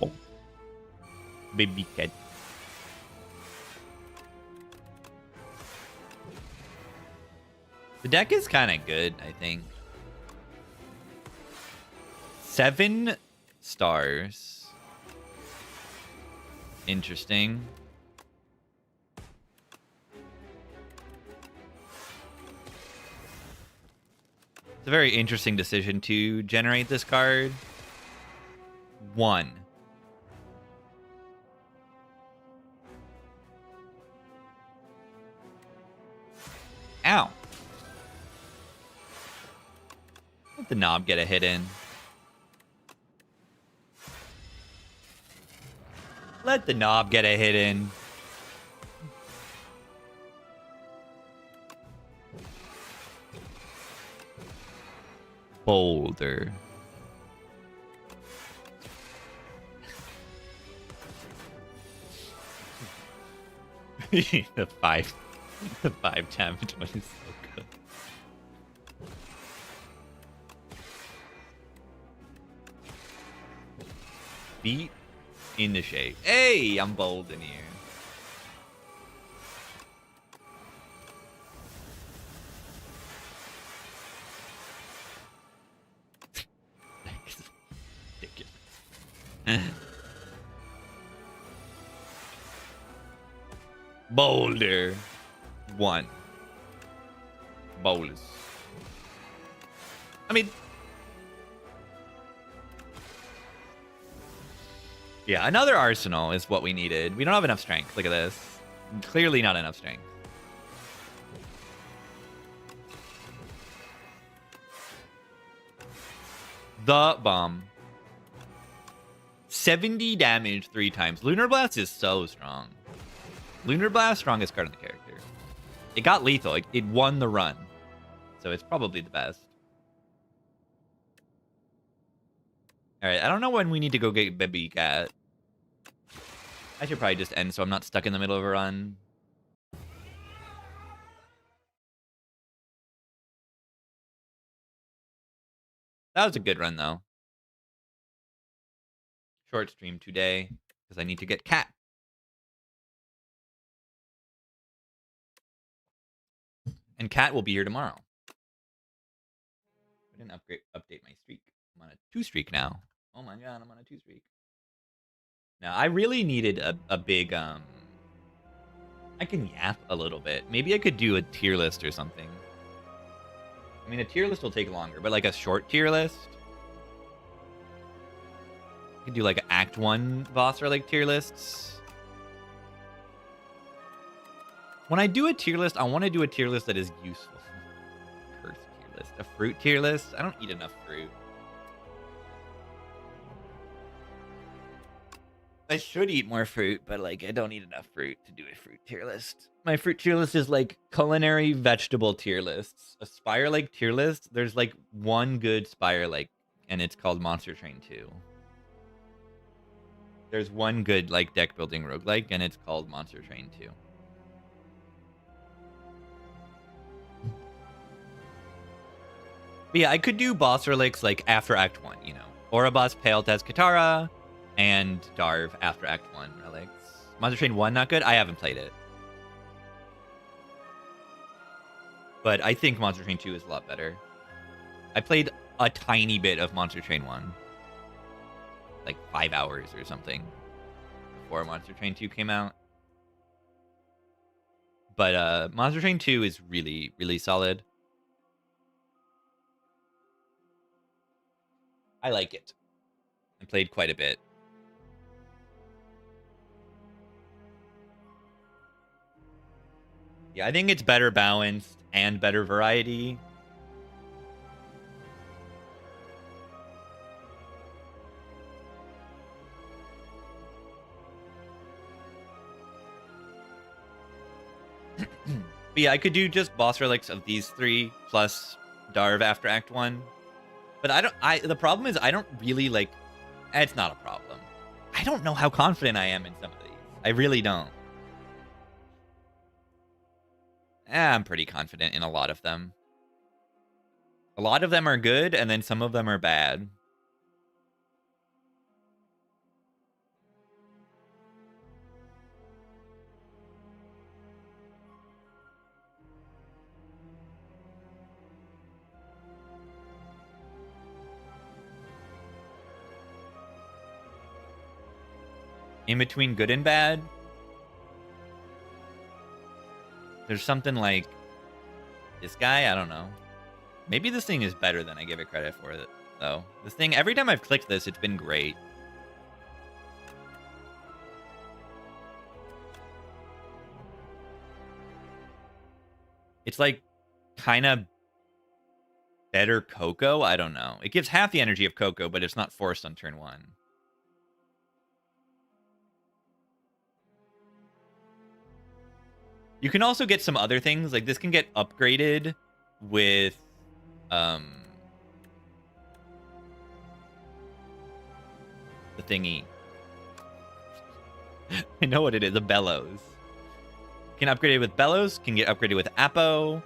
Oh. Baby cat. The deck is kind of good, I think. 7 stars. Interesting. It's a very interesting decision to generate this card. 1. Ow. Let the knob get a hit in. Let the knob get a hit in. Boulder. the 5 damage one is so good. Feet in the shape. Hey, I'm bold in here. Boulder. 1. Bolus. I mean, yeah, another arsenal is what we needed. We don't have enough strength. Look at this. Clearly not enough strength. The bomb. 70 damage 3 times. Lunar Blast is so strong. Lunar Blast, strongest card in the character. It got lethal. It won the run. So it's probably the best. Alright, I don't know when we need to go get Baby Cat. I should probably just end so I'm not stuck in the middle of a run. That was a good run, though. Short stream today, because I need to get Cat. And Cat will be here tomorrow. I didn't update my streak. I'm on a 2 streak now. Oh my god, I'm on a 2 streak. Now, I really needed a big, I can yap a little bit. Maybe I could do a tier list or something. I mean, a tier list will take longer, but like a short tier list. I could do like Act 1 boss or like tier lists. When I do a tier list, I want to do a tier list that is useful. Curse tier list. A fruit tier list? I don't eat enough fruit. I should eat more fruit, but like I don't eat enough fruit to do a fruit tier list. My fruit tier list is like culinary vegetable tier lists. A Spire like tier list, there's like one good Spire like, and it's called Monster Train 2. There's one good like deck building roguelike, and it's called Monster Train 2. But yeah, I could do boss relics like after Act 1, you know. Orabas, Paletas, Katara, and Darv after Act 1 relics. Monster Train 1 not good? I haven't played it. But I think Monster Train 2 is a lot better. I played a tiny bit of Monster Train 1. Like 5 hours or something before Monster Train 2 came out. But Monster Train 2 is really, really solid. I like it. I played quite a bit. Yeah, I think it's better balanced and better variety. But yeah, I could do just boss relics of these 3 plus Darv after Act 1. But the problem is I don't really like, it's not a problem. I don't know how confident I am in some of these. I really don't. I'm pretty confident in a lot of them. A lot of them are good, and then some of them are bad. In between good and bad, there's something like this guy. I don't know. Maybe this thing is better than I give it credit for, though. This thing, every time I've clicked this, it's been great. It's like kind of better Coco. I don't know. It gives half the energy of Coco, but it's not forced on turn 1. You can also get some other things. Like this can get upgraded with the thingy. I know what it is, a bellows. Can upgrade it with bellows, can get upgraded with Apo.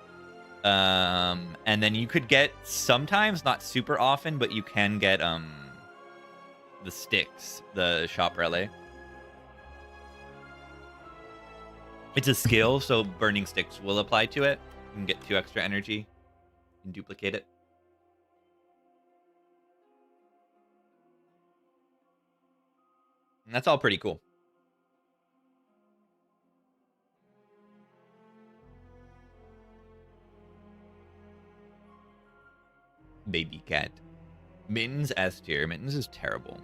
And then you could get sometimes, not super often, but you can get the sticks, the shop relic. It's a skill, so burning sticks will apply to it. You can get 2 extra energy and duplicate it. And that's all pretty cool. Baby cat. Mittens S tier. Mittens is terrible.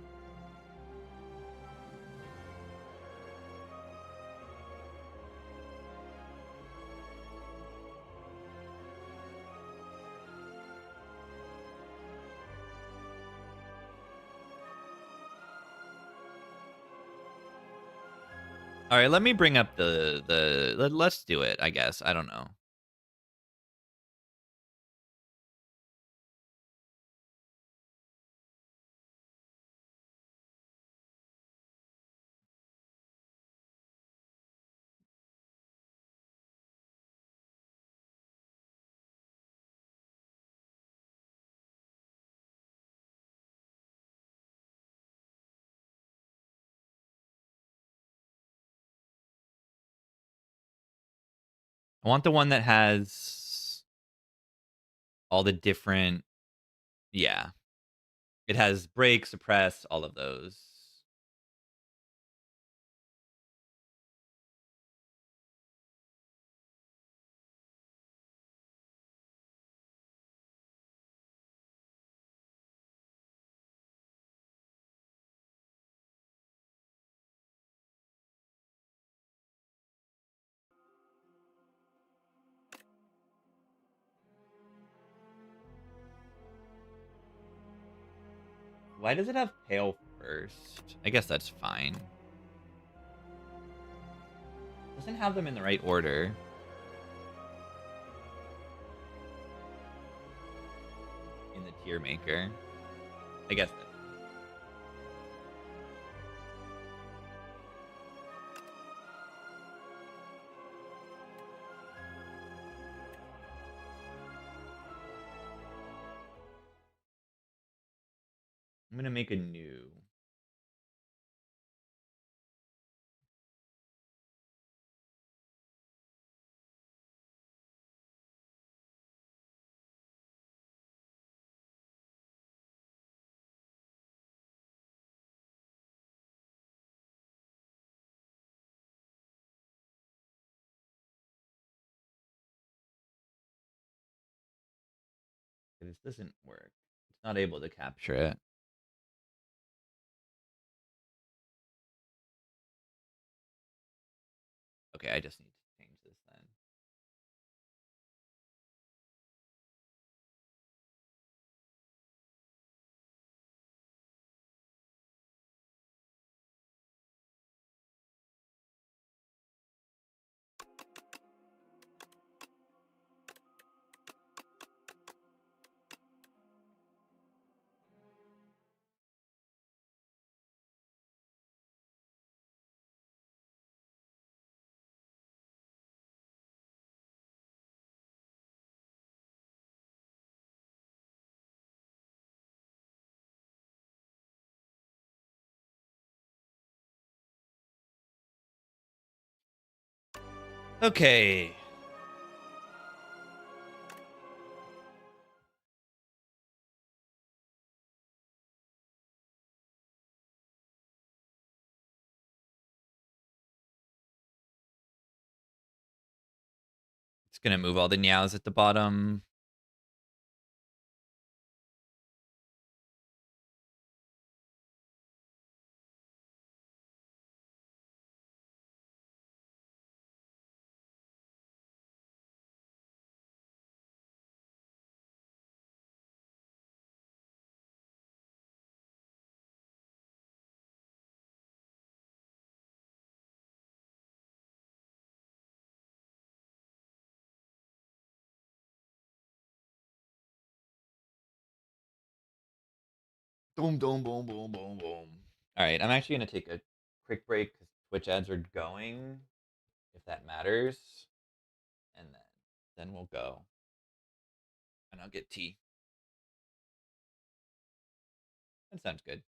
All right, let me bring up let's do it, I guess. I don't know. I want the one that has all the different, yeah. It has break, suppress, all of those. Why does it have pale first? I guess that's fine. Doesn't have them in the right order. In the tier maker. I guess that's I'm gonna make a new. This doesn't work. It's not able to capture it. Okay, I just need to change this then. Okay. It's gonna move all the Niaos at the bottom. Boom, boom, boom, boom, boom, boom. All right, I'm actually gonna take a quick break because Twitch ads are going, if that matters, and then we'll go, and I'll get tea. That sounds good.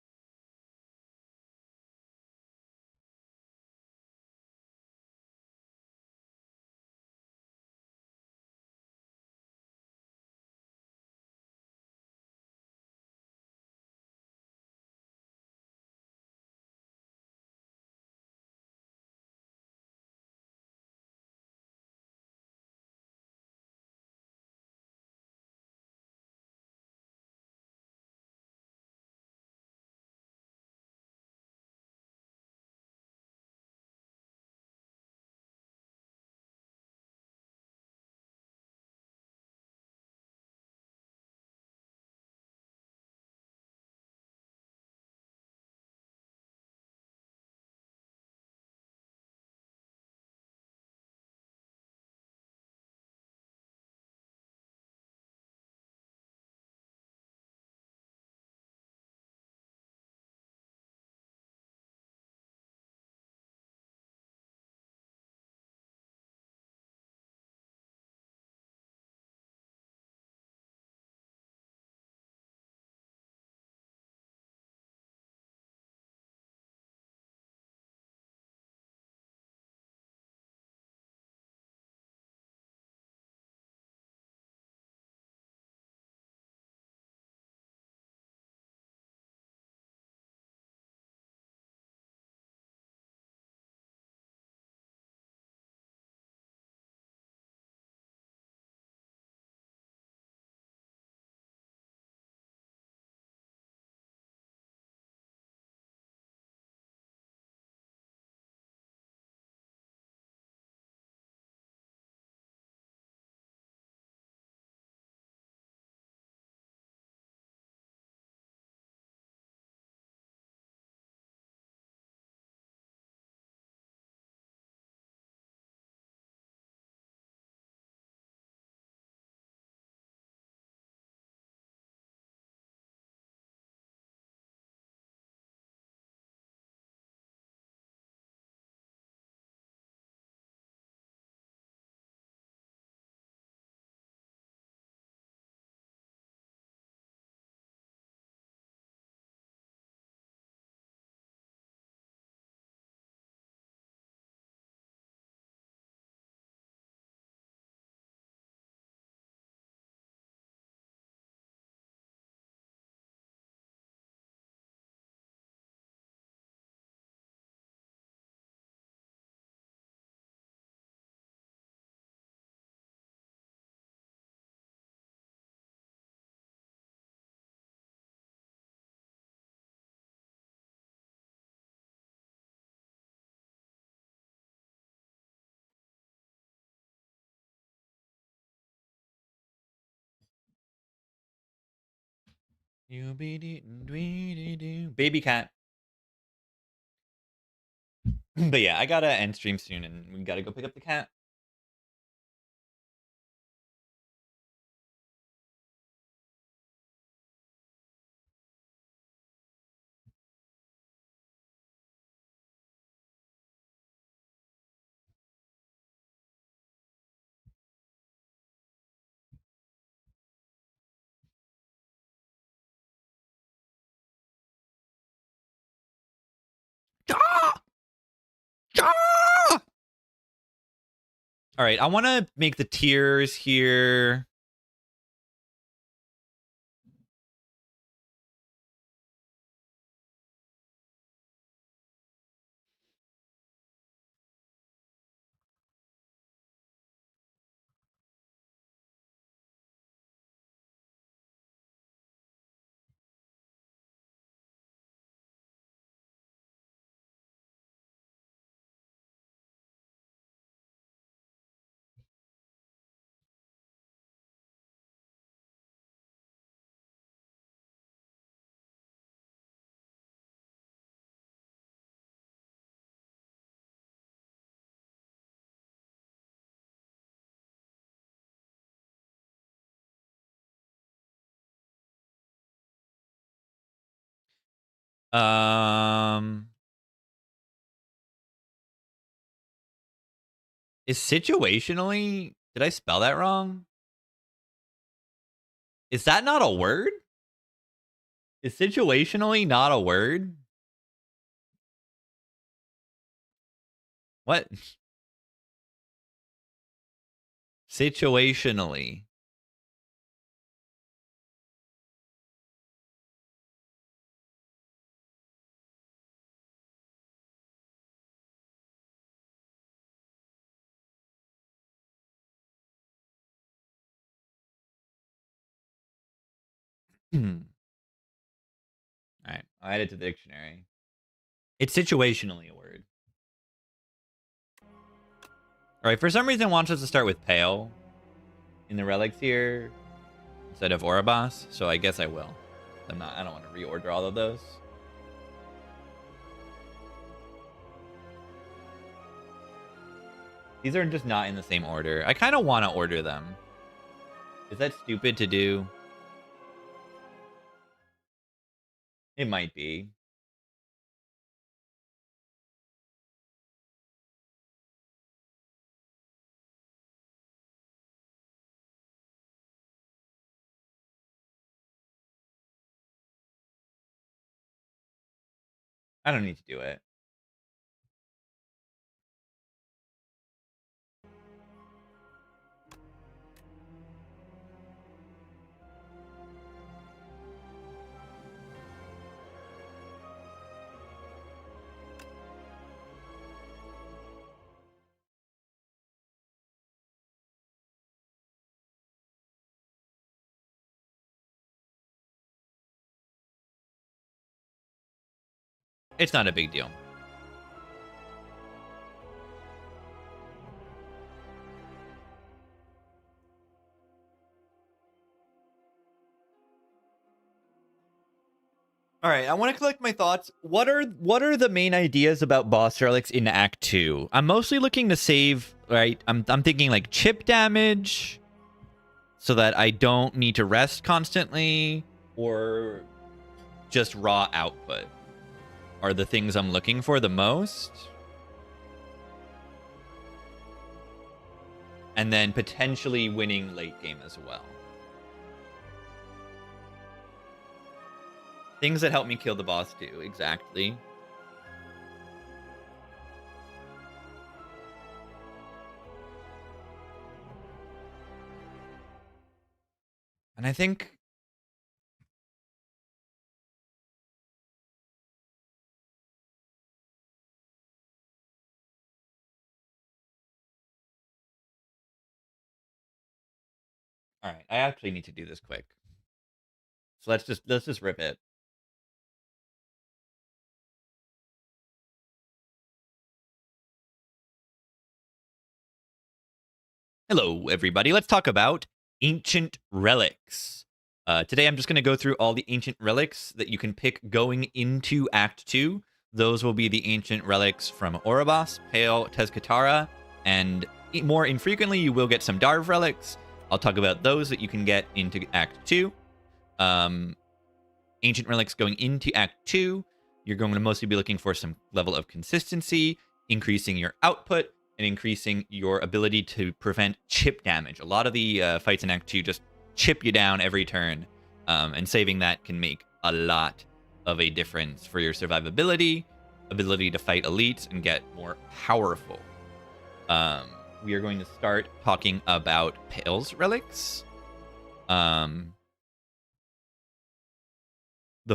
Baby cat. But yeah, I gotta end stream soon, and we gotta go pick up the cat. Ah! Ah! All right, I want to make the tiers here. Is situationally? Did I spell that wrong? Is that not a word? Is situationally not a word? What? Situationally. All right, I'll add it to the dictionary. It's situationally a word. All right, for some reason, it wants us to start with pale in the relics here instead of Oribos, so I guess I will. I don't want to reorder all of those. These are just not in the same order. I kind of want to order them. Is that stupid to do? It might be. I don't need to do it. It's not a big deal. All right, I want to collect my thoughts. What are the main ideas about boss relics in Act 2? I'm mostly looking to save, right? I'm thinking like chip damage so that I don't need to rest constantly, or just raw output are the things I'm looking for the most. And then potentially winning late game as well. Things that help me kill the boss too, exactly. And I think... All right, I actually need to do this quick. So let's just rip it. Hello, everybody. Let's talk about ancient relics. Today, I'm just going to go through all the ancient relics that you can pick going into Act 2. Those will be the ancient relics from Oribos, Pale, Tezcatara, and more infrequently, you will get some Darv relics. I'll talk about those that you can get into Act 2. Ancient relics going into Act 2, you're going to mostly be looking for some level of consistency, increasing your output, and increasing your ability to prevent chip damage. A lot of the fights in Act 2 just chip you down every turn, and saving that can make a lot of a difference for your survivability, ability to fight elites, and get more powerful. We are going to start talking about Pale's relics. The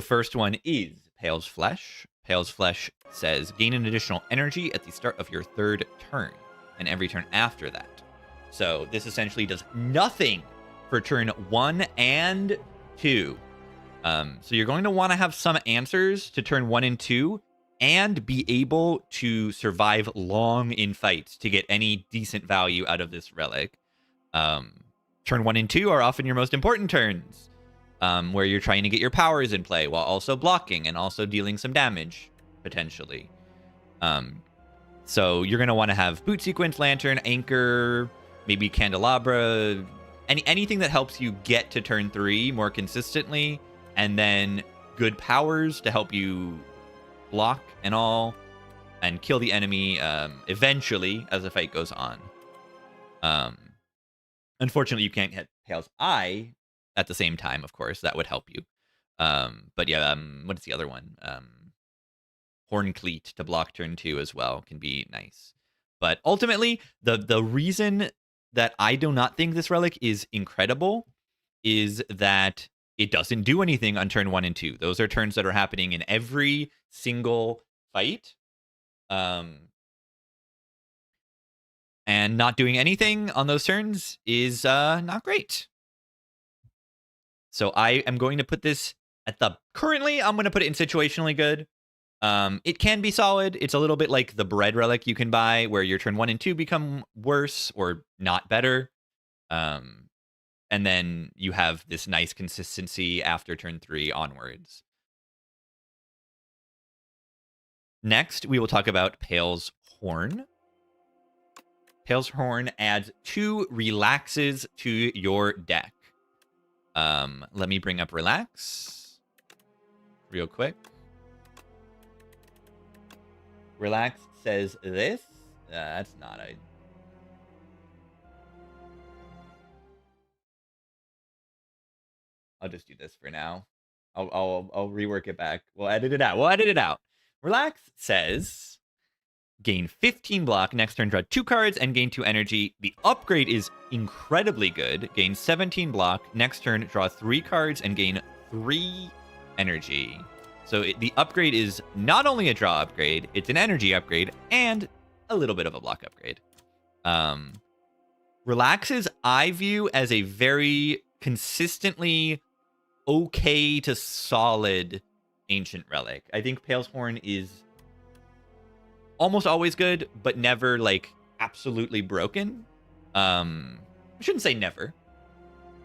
first one is Pale's Flesh. Pale's Flesh says, gain an additional energy at the start of your third turn, and every turn after that. So this essentially does nothing for turn 1 and 2. So you're going to want to have some answers to turn 1 and 2, and be able to survive long in fights to get any decent value out of this relic. Turn 1 and 2 are often your most important turns, where you're trying to get your powers in play while also blocking and also dealing some damage, potentially. So you're going to want to have Boot Sequence, Lantern, Anchor, maybe Candelabra, anything that helps you get to turn 3 more consistently, and then good powers to help you block and all, and kill the enemy eventually as the fight goes on. Unfortunately, you can't hit Pale's Eye at the same time, of course. That would help you. But yeah, what is the other one? Horn Cleat to block turn 2 as well can be nice. But ultimately, the reason that I do not think this relic is incredible is that it doesn't do anything on turn 1 and 2. Those are turns that are happening in every single fight. And not doing anything on those turns is not great. So I am going to put this at the... Currently, I'm going to put it in situationally good. It can be solid. It's a little bit like the bread relic you can buy, where your turn 1 and 2 become worse or not better. And then you have this nice consistency after turn 3 onwards. Next, we will talk about Pale's Horn. Pale's Horn adds 2 relaxes to your deck. Let me bring up Relax real quick. Relax says this. That's not a... I'll just do this for now. I'll rework it back. We'll edit it out. Relax says, gain 15 block. Next turn, draw 2 cards and gain 2 energy. The upgrade is incredibly good. Gain 17 block. Next turn, draw 3 cards and gain 3 energy. So the upgrade is not only a draw upgrade, it's an energy upgrade and a little bit of a block upgrade. Relaxes I view as a very consistently okay to solid ancient relic. I think Pale's Horn is almost always good, but never like absolutely broken. I shouldn't say never,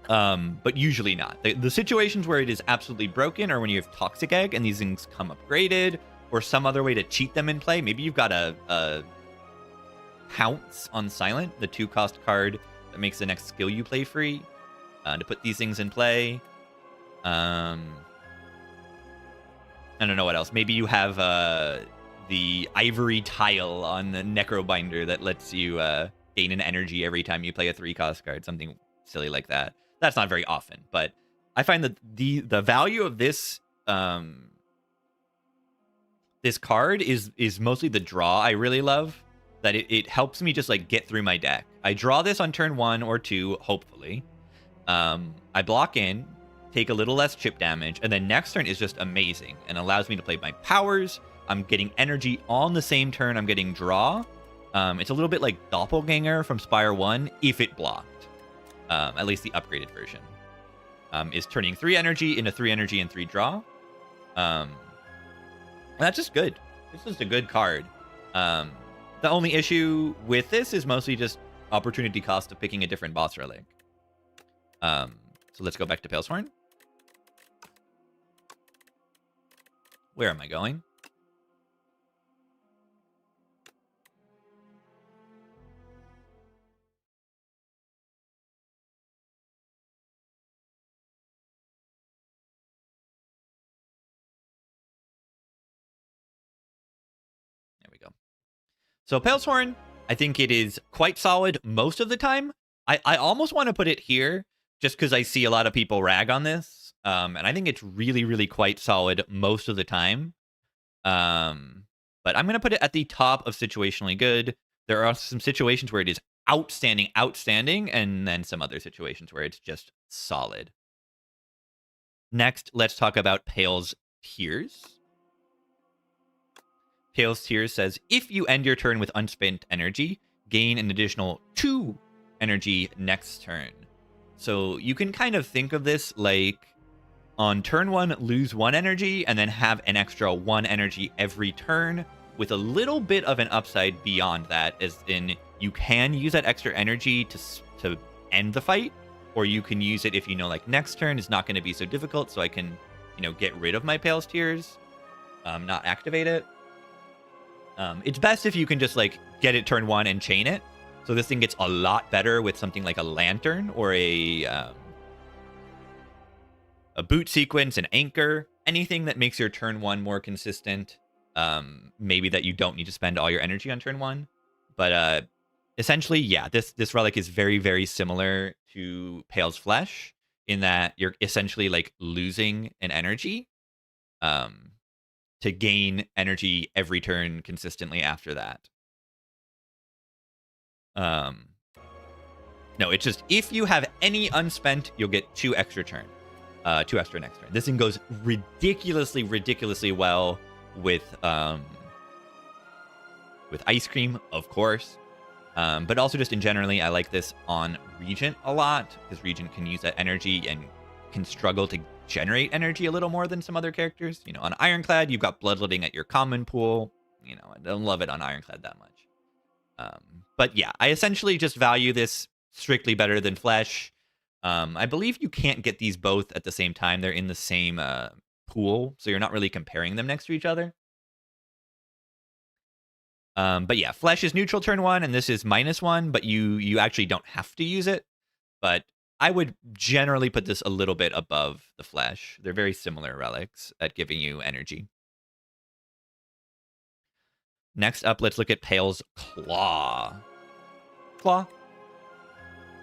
but usually not. The situations where it is absolutely broken are when you have Toxic Egg and these things come upgraded, or some other way to cheat them in play. Maybe you've got a Pounce on Silent, the 2-cost card that makes the next skill you play free, to put these things in play. I don't know what else. Maybe you have the Ivory Tile on the Necrobinder that lets you gain an energy every time you play a 3-cost card, something silly like that. That's not very often, but I find that the value of this this card is mostly the draw. I really love that it helps me just like get through my deck. I draw this on turn 1 or 2, hopefully. I block in, take a little less chip damage, and then next turn is just amazing and allows me to play my powers. I'm getting energy on the same turn I'm getting draw. It's a little bit like Doppelganger from Spire 1 if it blocked. At least the upgraded version. Is turning 3 energy into 3 energy and 3 draw. And that's just good. This is a good card. The only issue with this is mostly just opportunity cost of picking a different boss relic. So let's go back to Pale's Horn. Where am I going? There we go. So Pale's Horn, I think it is quite solid most of the time. I almost want to put it here just because I see a lot of people rag on this. And I think it's really, really quite solid most of the time. But I'm going to put it at the top of situationally good. There are some situations where it is outstanding, and then some other situations where it's just solid. Next, let's talk about Pale's Tears. Pale's Tears says, if you end your turn with unspent energy, gain an additional 2 energy next turn. So you can kind of think of this like on turn 1, lose 1 energy, and then have an extra 1 energy every turn, with a little bit of an upside beyond that, as in you can use that extra energy to end the fight, or you can use it if you know, like, next turn is not going to be so difficult, so I can, get rid of my Pale's Tears, not activate it. It's best if you can just, like, get it turn 1 and chain it. So this thing gets a lot better with something like a Lantern or a boot sequence, an anchor, anything that makes your turn 1 more consistent. Maybe that you don't need to spend all your energy on turn 1. But essentially, yeah, this relic is very, very similar to Pale's Flesh in that you're essentially like losing an energy to gain energy every turn consistently after that. No, it's just if you have any unspent, you'll get 2 extra turn. 2 extra next turn. This thing goes ridiculously well with Ice Cream, of course. But also just in generally, I like this on Regent a lot, because Regent can use that energy and can struggle to generate energy a little more than some other characters. On Ironclad, you've got Bloodletting at your common pool. I don't love it on Ironclad that much. But yeah, I essentially just value this strictly better than Flesh. I believe you can't get these both at the same time. They're in the same pool, so you're not really comparing them next to each other. But yeah, Flesh is neutral turn 1, and this is -1, but you actually don't have to use it. But I would generally put this a little bit above the Flesh. They're very similar relics at giving you energy. Next up, let's look at Pale's Claw.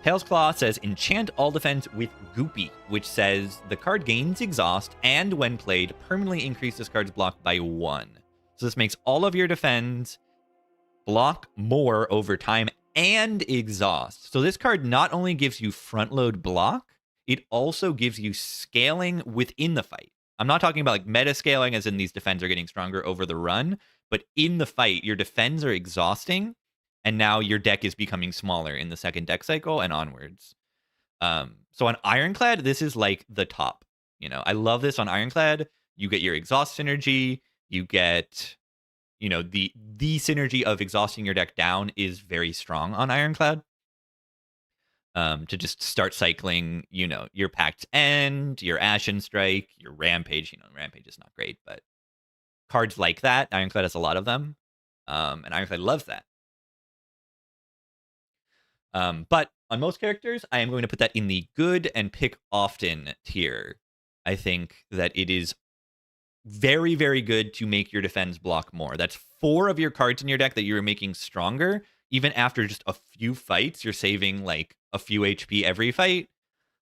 Pale's Claw says, enchant all defense with Goopy, which says the card gains exhaust and, when played, permanently increase this card's block by 1. So this makes all of your defense block more over time and exhaust. So this card not only gives you front load block, it also gives you scaling within the fight. I'm not talking about like meta scaling as in these defends are getting stronger over the run, but in the fight, your defends are exhausting, and now your deck is becoming smaller in the second deck cycle and onwards. So on Ironclad, this is like the top. I love this on Ironclad. You get your exhaust synergy, you get the synergy of exhausting your deck down is very strong on Ironclad. To just start cycling, your Pact End, your Ashen Strike, your Rampage. Rampage is not great, but cards like that, Ironclad has a lot of them. And Ironclad loves that. But on most characters, I am going to put that in the good and pick often tier. I think that it is very, very good to make your defense block more. That's 4 of your cards in your deck that you're making stronger. Even after just a few fights, you're saving like a few HP every fight.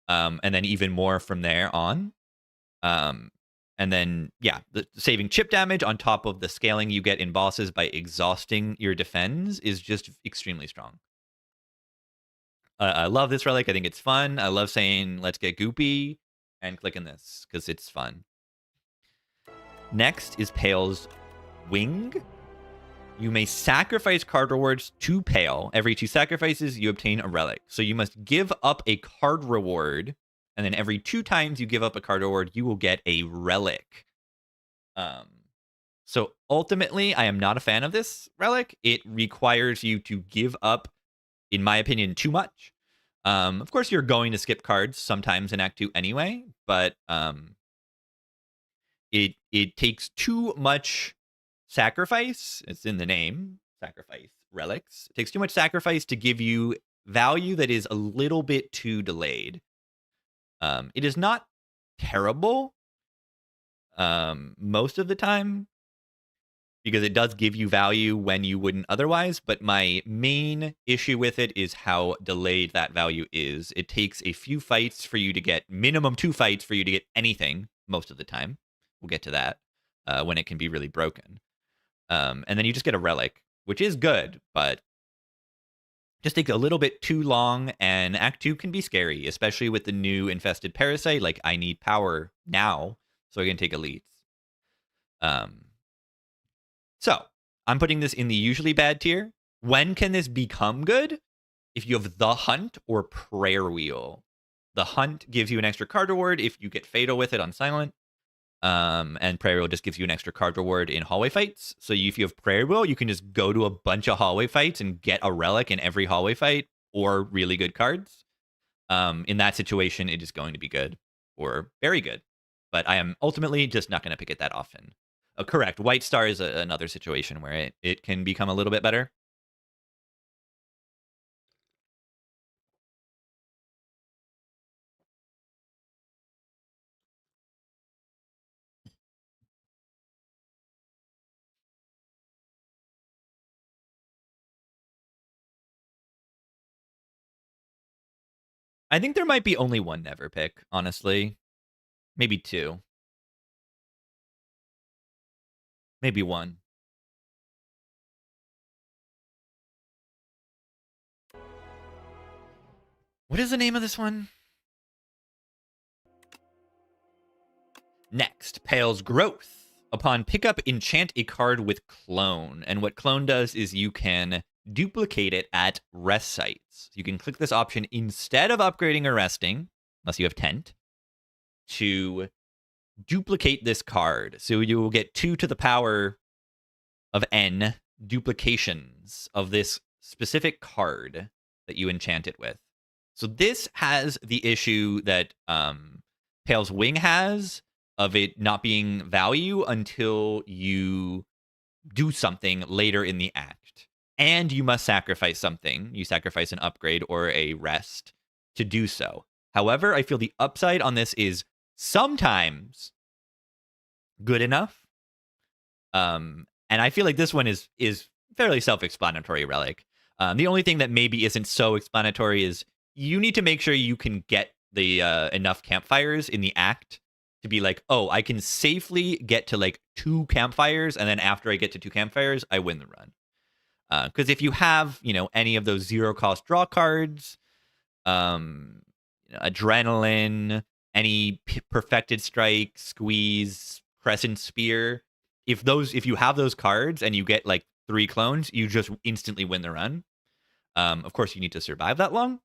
And then even more from there on. And then, yeah, saving chip damage on top of the scaling you get in bosses by exhausting your defense is just extremely strong. I love this relic. I think it's fun. I love saying, let's get Goopy and clicking this because it's fun. Next is Pale's Wing. You may sacrifice card rewards to Pale. Every 2 sacrifices, you obtain a relic. So you must give up a card reward, and then every 2 times you give up a card reward, you will get a relic. So ultimately, I am not a fan of this relic. It requires you to give up, in my opinion, too much. Of course, you're going to skip cards sometimes in Act 2 anyway, but it takes too much sacrifice. It's in the name, sacrifice relics. It takes too much sacrifice to give you value that is a little bit too delayed. It is not terrible most of the time, because it does give you value when you wouldn't otherwise, but my main issue with it is how delayed that value is. It takes a few fights for you to get, minimum 2 fights for you to get anything most of the time. We'll get to that when it can be really broken. And then you just get a relic, which is good, but just takes a little bit too long, and Act 2 can be scary, especially with the new infested parasite. Like, I need power now so I can take elites. So, I'm putting this in the usually bad tier. When can this become good? If you have the Hunt or Prayer Wheel. The Hunt gives you an extra card reward if you get Fatal with it on Silent. And Prayer Wheel just gives you an extra card reward in hallway fights. So if you have Prayer Wheel, you can just go to a bunch of hallway fights and get a relic in every hallway fight, or really good cards. In that situation, it is going to be good or very good. But I am ultimately just not going to pick it that often. Correct. White Star is another situation where it can become a little bit better. I think there might be only one never pick, honestly. Maybe 2. Maybe 1. What is the name of this one? Next, Pale's Growth. Upon pickup, enchant a card with Clone. And what Clone does is you can duplicate it at rest sites. You can click this option instead of upgrading or resting, unless you have Tent, to duplicate this card. So you will get 2 to the power of n duplications of this specific card that you enchant it with. So this has the issue that Pale's Wing has, of it not being value until you do something later in the act. And you must sacrifice something. You sacrifice an upgrade or a rest to do so. However, I feel the upside on this is sometimes good enough. And I feel like this one is fairly self-explanatory, Relic. The only thing that maybe isn't so explanatory is you need to make sure you can get the enough campfires in the act to be like, oh, I can safely get to like 2 campfires, and then after I get to 2 campfires, I win the run. Because if you have, any of those 0-cost draw cards, Adrenaline, any Perfected Strike, Squeeze, Crescent Spear, if you have those cards and you get like 3 clones, you just instantly win the run. Of course, you need to survive that long.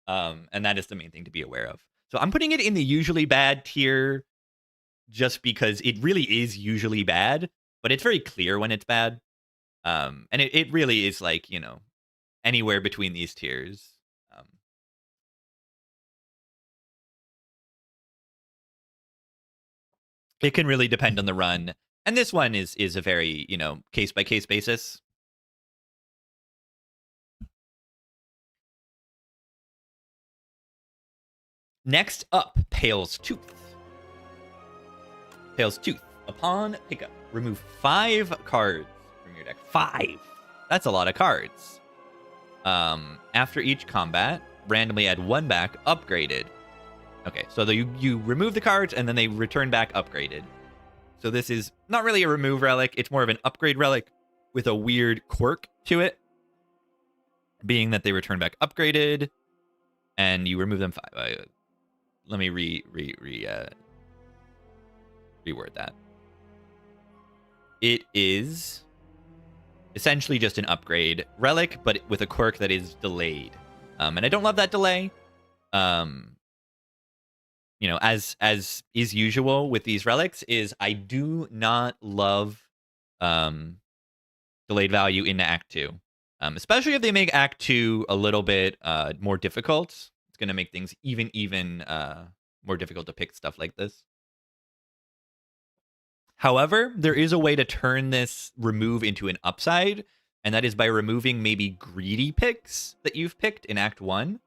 And that is the main thing to be aware of. So I'm putting it in the usually bad tier just because it really is usually bad, but it's very clear when it's bad. And it really is like, anywhere between these tiers. It can really depend on the run. And this one is a very, case-by-case basis. Next up, Pale's Tooth. Pale's Tooth. Upon pickup, remove 5 cards from your deck. 5! That's a lot of cards. After each combat, randomly add 1 back, upgraded. Okay, so you remove the cards, and then they return back upgraded. So this is not really a remove relic. It's more of an upgrade relic with a weird quirk to it, being that they return back upgraded, and you remove them 5. Let me reword that. It is essentially just an upgrade relic, but with a quirk that is delayed. And I don't love that delay. As is usual with these relics, is I do not love delayed value into Act 2. Especially if they make Act 2 a little bit more difficult. It's going to make things even more difficult to pick stuff like this. However, there is a way to turn this remove into an upside, and that is by removing maybe greedy picks that you've picked in Act 1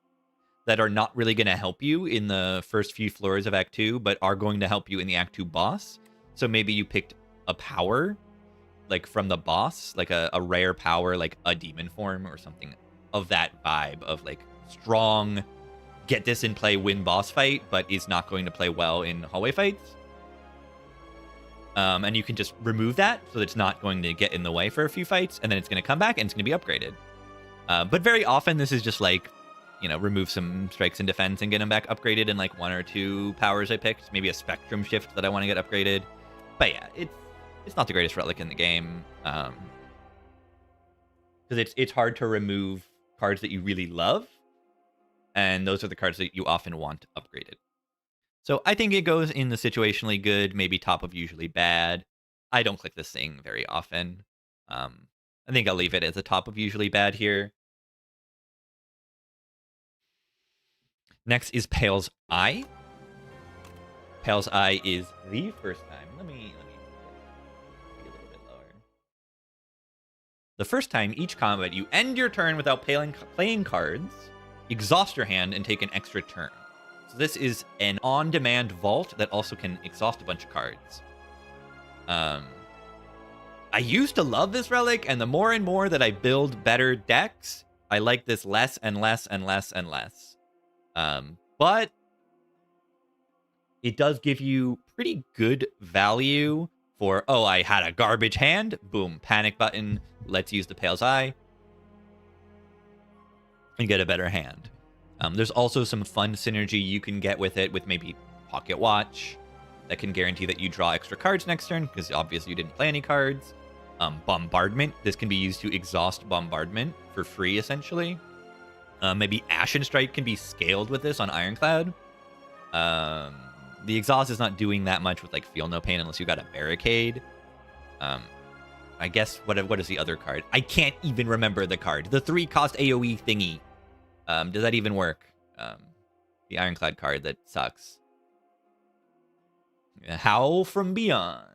that are not really going to help you in the first few floors of Act 2, but are going to help you in the Act 2 boss. So maybe you picked a power, like from the boss, like a rare power, like a demon form or something of that vibe of like strong, get this in play, win boss fight, but is not going to play well in hallway fights. And you can just remove that so that it's not going to get in the way for a few fights, and then it's going to come back and it's going to be upgraded. But very often this is just like, remove some strikes in defense and get them back upgraded in like 1 or 2 powers I picked. Maybe a spectrum shift that I want to get upgraded. But yeah, it's not the greatest relic in the game. Because it's hard to remove cards that you really love. And those are the cards that you often want upgraded. So I think it goes in the situationally good, maybe top of usually bad. I don't click this thing very often. I think I'll leave it as a top of usually bad here. Next is Pale's Eye. Pale's Eye is the first time. Let me be a little bit lower. The first time each combat you end your turn without playing cards, exhaust your hand and take an extra turn. So this is an on-demand vault that also can exhaust a bunch of cards. I used to love this relic, and the more and more that I build better decks, I like this less and less and less and less. But it does give you pretty good value for, oh, I had a garbage hand. Boom, panic button. Let's use the Pale's Eye and get a better hand. There's also some fun synergy you can get with it with maybe Pocket Watch that can guarantee that you draw extra cards next turn because obviously you didn't play any cards. Bombardment. This can be used to exhaust Bombardment for free, essentially. Maybe Ashen Strike can be scaled with this on Ironclad. The exhaust is not doing that much with like Feel No Pain unless you got a Barricade. I guess what is the other card? I can't even remember the card. The 3-cost AoE thingy. Does that even work? The Ironclad card that sucks. Howl from Beyond.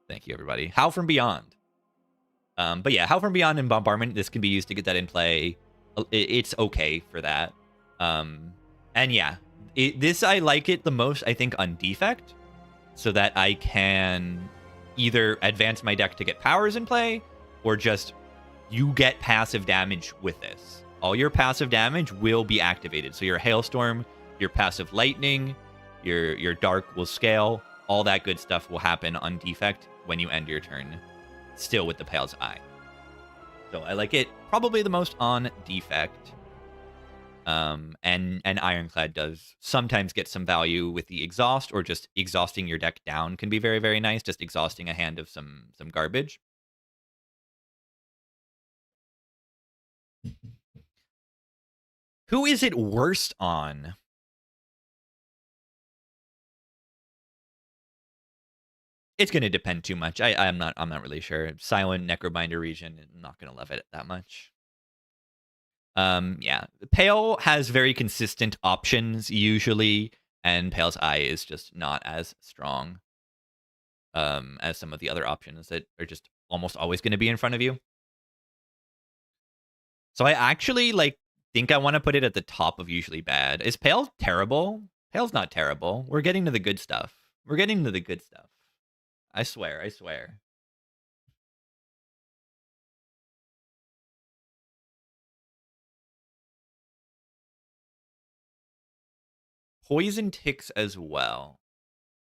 Thank you, everybody. Howl from Beyond. But yeah, Howl from Beyond and Bombardment. This can be used to get that in play. It's okay for that. And yeah, this I like it the most, I think, on defect, so that I can either advance my deck to get powers in play, or just you get passive damage with this. All your passive damage will be activated. So your Hailstorm, your passive Lightning, your Dark will scale. All that good stuff will happen on defect when you end your turn, still with the Pale's Eye. So I like it probably the most on defect. And Ironclad does sometimes get some value with the exhaust, or just exhausting your deck down can be very, very nice. Just exhausting a hand of some garbage. Who is it worst on? It's going to depend too much. I'm not really sure. Silent Necrobinder region, I'm not going to love it that much. Yeah, Pale has very consistent options usually, and Pale's Eye is just not as strong as some of the other options that are just almost always going to be in front of you. So I actually think I want to put it at the top of usually bad. Is Pale terrible? Pale's not terrible. We're getting to the good stuff. We're getting to the good stuff. I swear, I swear. Poison ticks as well.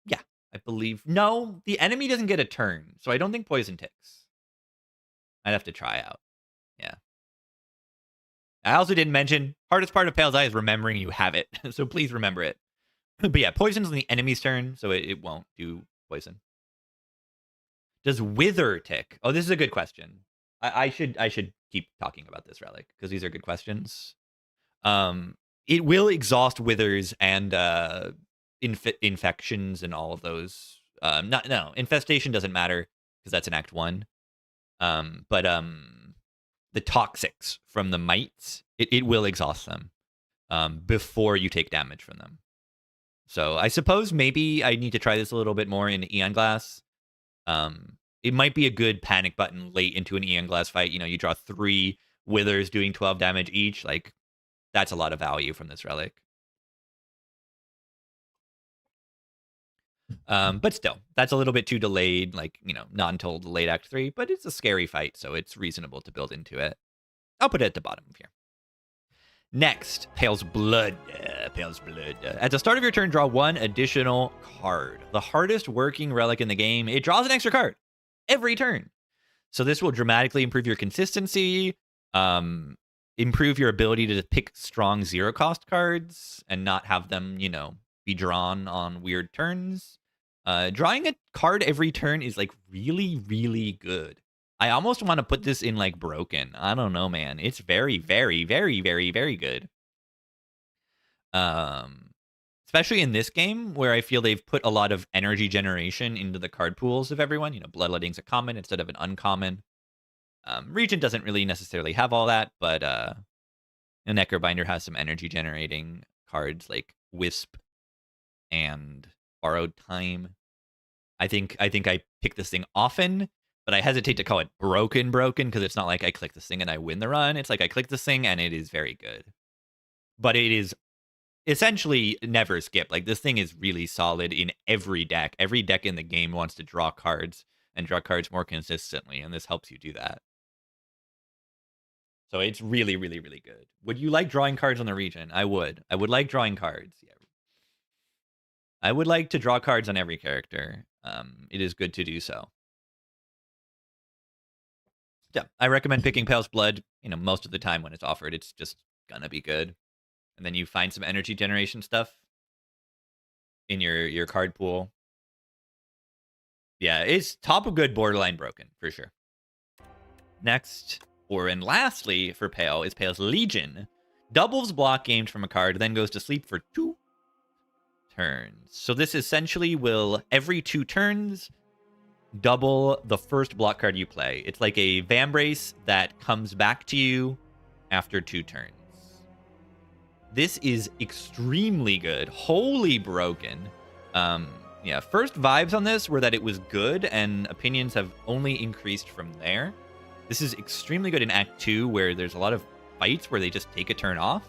Yeah, I believe. No, the enemy doesn't get a turn, so I don't think poison ticks. I'd have to try out. Yeah. I also didn't mention, hardest part of Pale's Eye is remembering you have it, so please remember it. But yeah, poison's on the enemy's turn, so it won't do poison. Does Wither tick? Oh, this is a good question. I should keep talking about this relic, because these are good questions. It will exhaust Withers and infections and all of those. No, infestation doesn't matter, because that's in Act 1. But the toxics from the mites, it will exhaust them before you take damage from them. So I suppose maybe I need to try this a little bit more in Eon Glass. It might be a good panic button late into an Eon Glass fight. You draw 3 Withers doing 12 damage each. Like, that's a lot of value from this relic. But still, that's a little bit too delayed. Like, not until the late Act 3. But it's a scary fight, so it's reasonable to build into it. I'll put it at the bottom of here. Next, Pale's Blood. Pale's Blood. At the start of your turn, draw 1 additional card. The hardest working relic in the game. It draws an extra card every turn. So this will dramatically improve your consistency, improve your ability to pick strong 0-cost cards and not have them, be drawn on weird turns. Drawing a card every turn is like really, really good. I almost want to put this in like broken. I don't know, man. It's very, very, very, very, very good. Especially in this game where I feel they've put a lot of energy generation into the card pools of everyone. Bloodletting's a common instead of an uncommon. Regent doesn't really necessarily have all that, but a Necrobinder has some energy generating cards like Wisp and Borrowed Time. I think I pick this thing often, but I hesitate to call it broken because it's not like I click this thing and I win the run. It's like I click this thing and it is very good. But it is essentially never skip. Like, this thing is really solid in every deck. Every deck in the game wants to draw cards and draw cards more consistently, and this helps you do that. So it's really, really, really good. Would you like drawing cards on the region? I would. I would like drawing cards. Yeah. I would like to draw cards on every character. It is good to do so. Yeah, I recommend picking Pale's Blood, most of the time when it's offered. It's just gonna be good. And then you find some energy generation stuff in your card pool. Yeah, it's top of good, borderline broken, for sure. Next, and lastly, for Pale, is Pale's Legion. Doubles block gained from a card, then goes to sleep for 2 turns. So this essentially will, every 2 turns, double the first block card you play. It's like a Vambrace that comes back to you after 2 turns. This is extremely good. Wholly broken. Yeah, first vibes on this were that it was good, and opinions have only increased from there. This is extremely good in Act 2, where there's a lot of fights where they just take a turn off.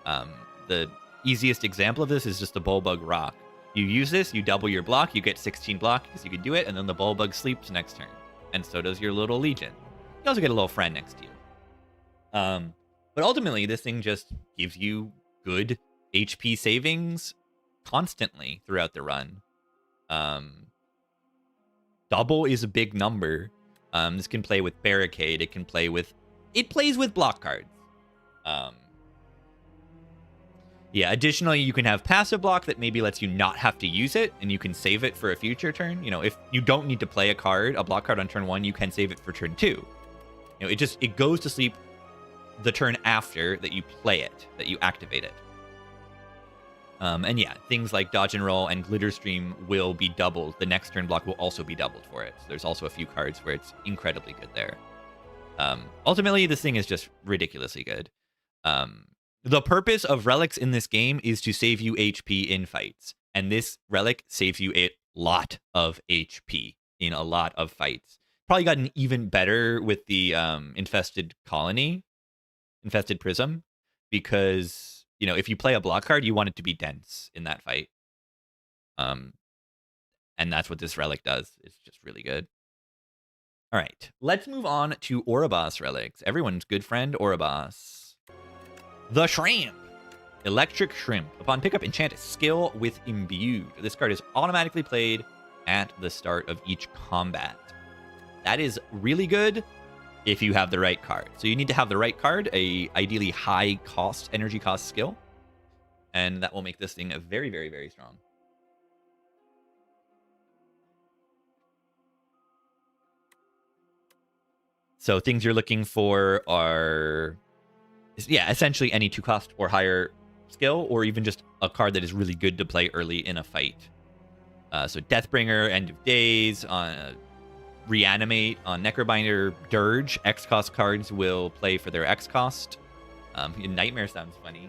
The easiest example of this is just the Bullbug Rock. You use this, you double your block, you get 16 block because you can do it, and then the Bullbug sleeps next turn. And so does your little Legion. You also get a little friend next to you. But ultimately, this thing just gives you good HP savings constantly throughout the run. Double is a big number. This can play with Barricade. It plays with block cards. Yeah, additionally, you can have passive block that maybe lets you not have to use it, and you can save it for a future turn. If you don't need to play a block card on turn 1, you can save it for turn 2. It goes to sleep the turn after that you play it, that you activate it. And yeah, things like Dodge and Roll and Glitter Stream will be doubled. The next turn block will also be doubled for it. So there's also a few cards where it's incredibly good there. Ultimately, this thing is just ridiculously good. The purpose of relics in this game is to save you HP in fights. And this relic saves you a lot of HP in a lot of fights. Probably gotten even better with the Infested Prism, because if you play a block card, you want it to be dense in that fight. And that's what this relic does. It's just really good. All right, let's move on to Oribos relics. Everyone's good friend, Oribos. The Shrimp. Electric Shrimp. Upon pickup, enchant skill with Imbued. This card is automatically played at the start of each combat. That is really good if you have the right card. So you need to have the right card, a ideally high cost, energy cost skill. And that will make this thing very, very, very strong. So things you're looking for are, essentially any 2 cost or higher skill, or even just a card that is really good to play early in a fight. So Deathbringer, End of Days, Reanimate on Necrobinder, Dirge. X cost cards will play for their X cost. Nightmare sounds funny.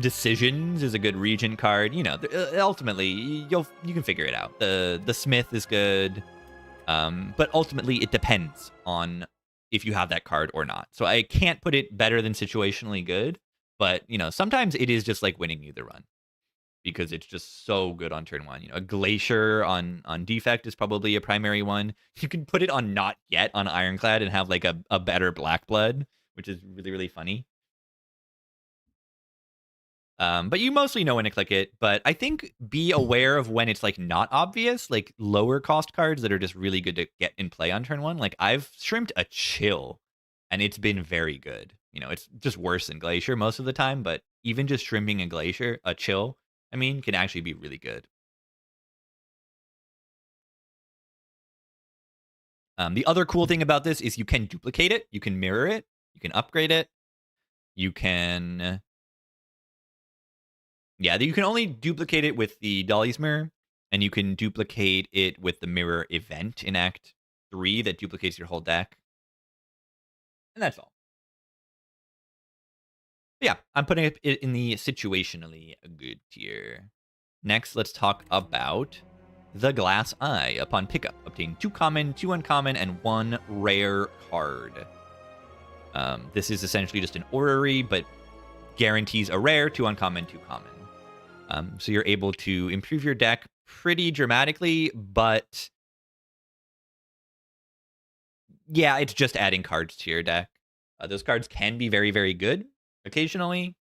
Decisions is a good Regent card. You know, ultimately you can figure it out. The Smith is good, but ultimately it depends on if you have that card or not. So I can't put it better than situationally good, but you know, sometimes it is just like winning you the run because it's just so good on turn one. You know, a Glacier on defect is probably a primary one. You can put it on not yet on Ironclad and have like a better Black Blood, which is really, really funny. But you mostly know when to click it. But I think be aware of when it's like not obvious, like lower cost cards that are just really good to get in play on turn one. Like I've shrimped a Chill, and it's been very good. You know, it's just worse than Glacier most of the time, but even just shrimping a Chill, I mean, can actually be really good. The other cool thing about this is you can duplicate it, you can mirror it, you can upgrade it, you can yeah, you can only duplicate it with the Dolly's Mirror, and you can duplicate it with the Mirror event in Act 3 that duplicates your whole deck. And that's all. But yeah, I'm putting it in the situationally good tier. Next, let's talk about the Glass Eye. Upon pickup, obtain 2 common, 2 uncommon, and 1 rare card. This is essentially just an orrery, but guarantees a rare, 2 uncommon, 2 common. So you're able to improve your deck pretty dramatically, but yeah, it's just adding cards to your deck. Those cards can be very, very good occasionally,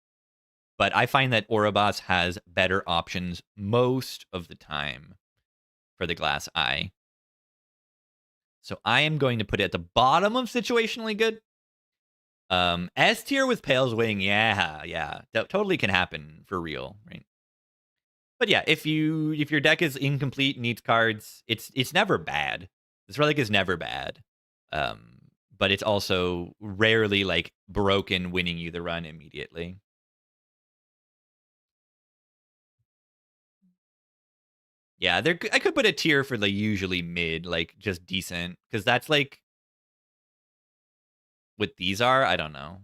but I find that Ouroboros has better options most of the time for the Glass Eye. So I am going to put it at the bottom of situationally good. S tier with Pale's Wing, yeah, that totally can happen for real, right? But yeah, if your deck is incomplete, needs cards, it's never bad. This relic is never bad. But it's also rarely like broken, winning you the run immediately. Yeah, I could put a tier for the usually mid, like just decent, because that's like what these are. I don't know.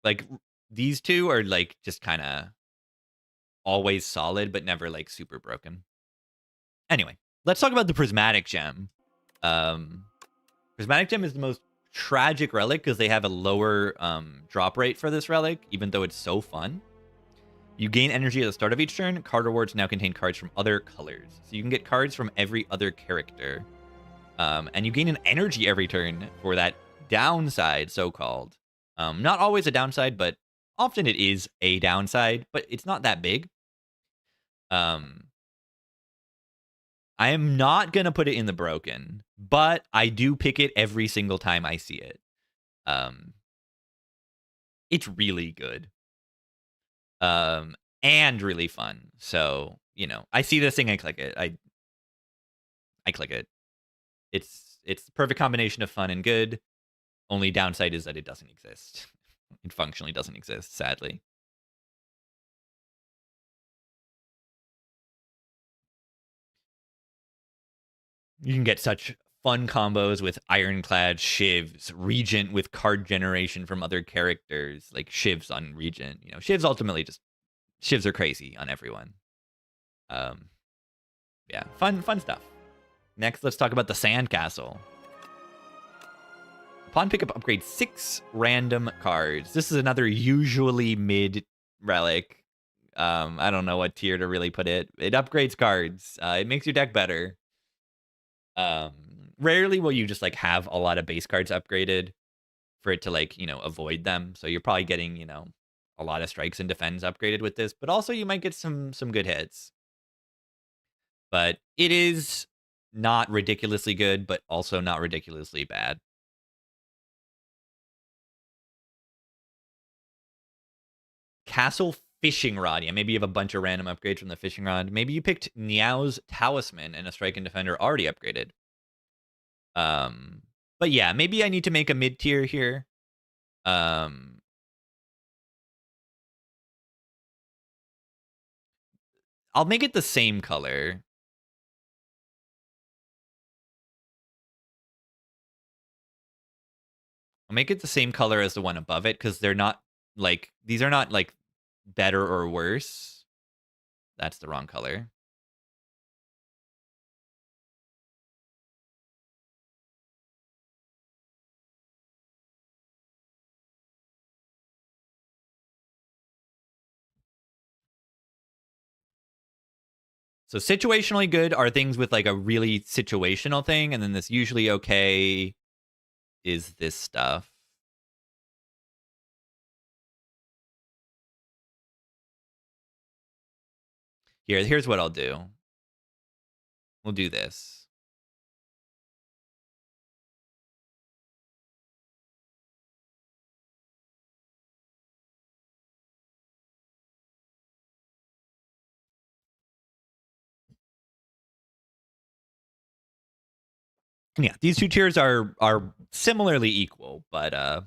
Like these two are like just kind of always solid, but never like super broken. Anyway, let's talk about the Prismatic Gem. Um, Prismatic Gem is the most tragic relic because they have a lower drop rate for this relic, even though it's so fun. You gain energy at the start of each turn. Card rewards now contain cards from other colors. So you can get cards from every other character. And you gain an energy every turn for that downside, so-called. Not always a downside, but often it is a downside, but it's not that big. I am not going to put it in the broken, but I do pick it every single time I see it. It's really good. And really fun. So, you know, I see this thing, I click it. I click it. It's the perfect combination of fun and good. Only downside is that it doesn't exist. It functionally doesn't exist, sadly. You can get such fun combos with Ironclad, Shivs, Regent with card generation from other characters, like Shivs on Regent. You know, Shivs ultimately just Shivs are crazy on everyone. Um, yeah, fun stuff. Next, let's talk about the Sandcastle. Upon pickup, upgrade 6 random cards. This is another usually mid relic. I don't know what tier to really put it. It upgrades cards. It makes your deck better. Um, Rarely will you just like have a lot of base cards upgraded for it to like, you know, avoid them. So you're probably getting, you know, a lot of strikes and defends upgraded with this, but also you might get some good hits. But it is not ridiculously good, but also not ridiculously bad. Castle Fishing Rod. Yeah, maybe you have a bunch of random upgrades from the Fishing Rod. Maybe you picked Niao's Talisman and a Strike and Defender already upgraded. But yeah, maybe I need to make a mid tier here. I'll make it the same color. I'll make it the same color as the one above it because they're not like these are not like better or worse. That's the wrong color. So situationally good are things with like a really situational thing, and then this usually okay is this stuff. Here's what I'll do. We'll do this. Yeah, these two tiers are similarly equal, but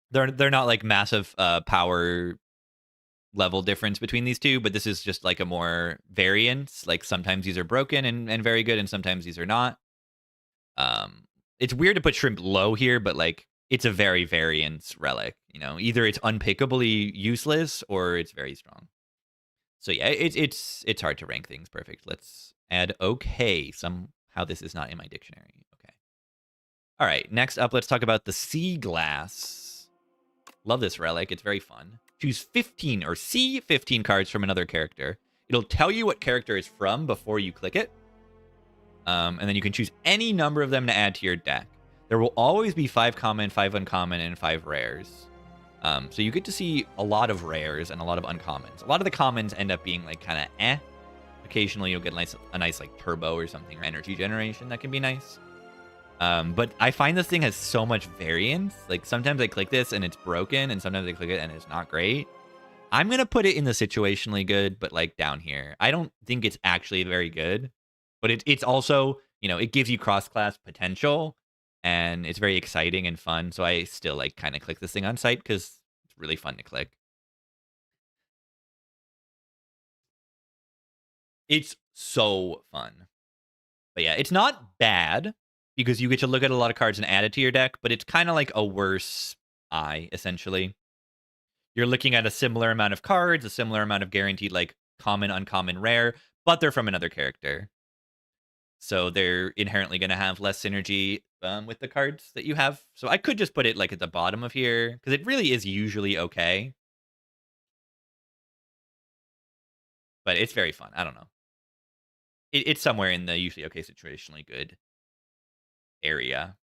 they're not like massive power level difference between these two, but this is just like a more variance. Like sometimes these are broken and very good, and sometimes these are not. It's weird to put shrimp low here, but like it's a very variance relic. You know, either it's unpickably useless or it's very strong. So yeah, it's hard to rank things perfect. Let's add okay. Somehow this is not in my dictionary. Okay. All right. Next up, let's talk about the sea glass. Love this relic. It's very fun. Choose 15 or see 15 cards from another character. It'll tell you what character is from before you click it. And then you can choose any number of them to add to your deck. There will always be 5 common, 5 uncommon, and 5 rares. So you get to see a lot of rares and a lot of uncommons. A lot of the commons end up being like kind of eh. Occasionally you'll get a nice like turbo or something, or energy generation that can be nice. But I find this thing has so much variance. Like sometimes I click this and it's broken, and sometimes I click it and it's not great. I'm going to put it in the situationally good, but like down here. I don't think it's actually very good, but it's also, you know, it gives you cross-class potential, and it's very exciting and fun. So I still like kind of click this thing on site because it's really fun to click. It's so fun. But yeah, it's not bad because you get to look at a lot of cards and add it to your deck, but it's kind of like a worse eye, essentially. You're looking at a similar amount of cards, a similar amount of guaranteed like common, uncommon, rare, but they're from another character. So they're inherently going to have less synergy with the cards that you have. So I could just put it like at the bottom of here because it really is usually okay. But it's very fun. I don't know. It's somewhere in the usually okay, situationally good area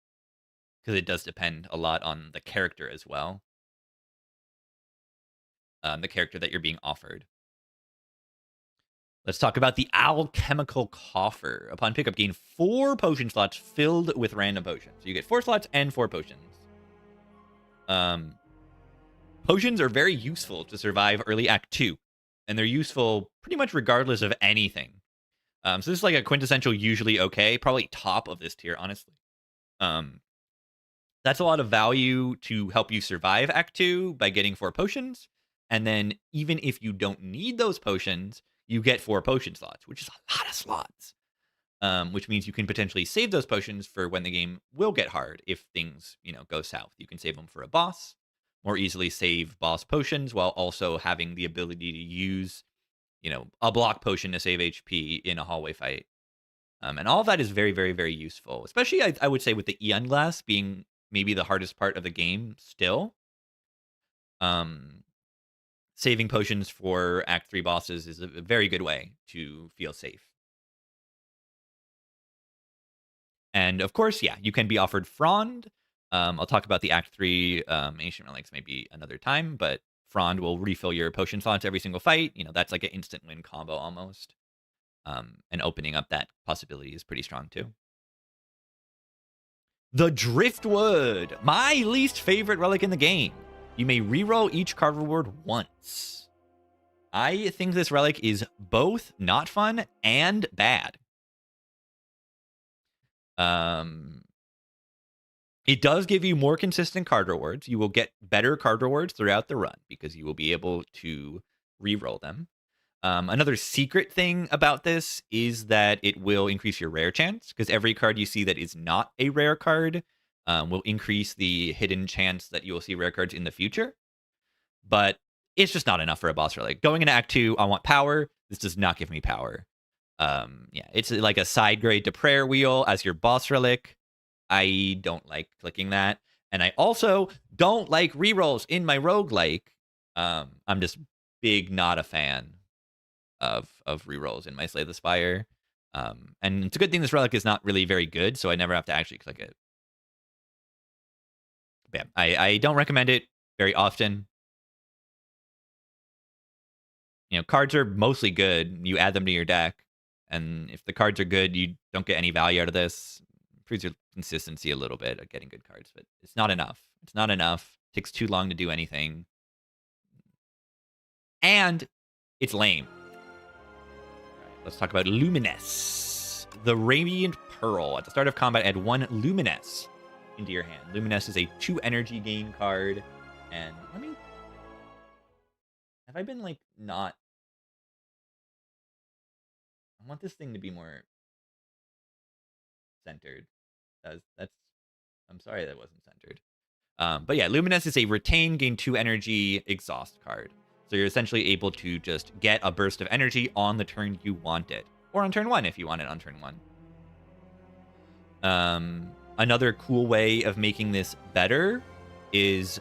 because it does depend a lot on the character as well. The character that you're being offered. Let's talk about the alchemical coffer. Upon pickup, gain 4 potion slots filled with random potions. So you get 4 slots and 4 potions. Potions are very useful to survive early Act 2, and they're useful pretty much regardless of anything. So this is like a quintessential usually okay, probably top of this tier, honestly. That's a lot of value to help you survive Act 2 by getting 4 potions. And then even if you don't need those potions, you get 4 potion slots, which is a lot of slots. Which means you can potentially save those potions for when the game will get hard if things, you know, go south. You can save them for a boss, more easily save boss potions while also having the ability to use, you know, a block potion to save HP in a hallway fight. And all of that is very, very, very useful, especially I would say with the Eon Glass being maybe the hardest part of the game still. Saving potions for Act 3 bosses is a very good way to feel safe. And of course, yeah, you can be offered Frond. I'll talk about the Act 3 Ancient Relics maybe another time, but Frond will refill your potion slots every single fight. You know, that's like an instant win combo almost. And opening up that possibility is pretty strong too. The Driftwood, my least favorite relic in the game. You may reroll each card reward once. I think this relic is both not fun and bad. It does give you more consistent card rewards. You will get better card rewards throughout the run because you will be able to reroll them. Another secret thing about this is that it will increase your rare chance, because every card you see that is not a rare card will increase the hidden chance that you will see rare cards in the future. But it's just not enough for a boss relic. Going into Act 2, I want power. This does not give me power. Yeah, it's like a side grade to prayer wheel as your boss relic. I don't like clicking that. And I also don't like rerolls in my roguelike. I'm just big not a fan of rerolls in my Slay the Spire. And it's a good thing this relic is not really very good, so I never have to actually click it. But yeah, I don't recommend it very often. You know, cards are mostly good. You add them to your deck, and if the cards are good, you don't get any value out of this. Improves your consistency a little bit of getting good cards, but it's not enough. It's not enough. It takes too long to do anything, and it's lame. Let's talk about Luminous. The Radiant Pearl. At the start of combat, add 1 Luminous into your hand. Luminous is a 2 energy gain card. And let me... Have I been, like, not... I want this thing to be more centered. That's... I'm sorry that wasn't centered. But yeah, Luminous is a retain, gain 2 energy exhaust card. So you're essentially able to just get a burst of energy on the turn you want it. Or on turn 1 if you want it on turn 1. Another cool way of making this better is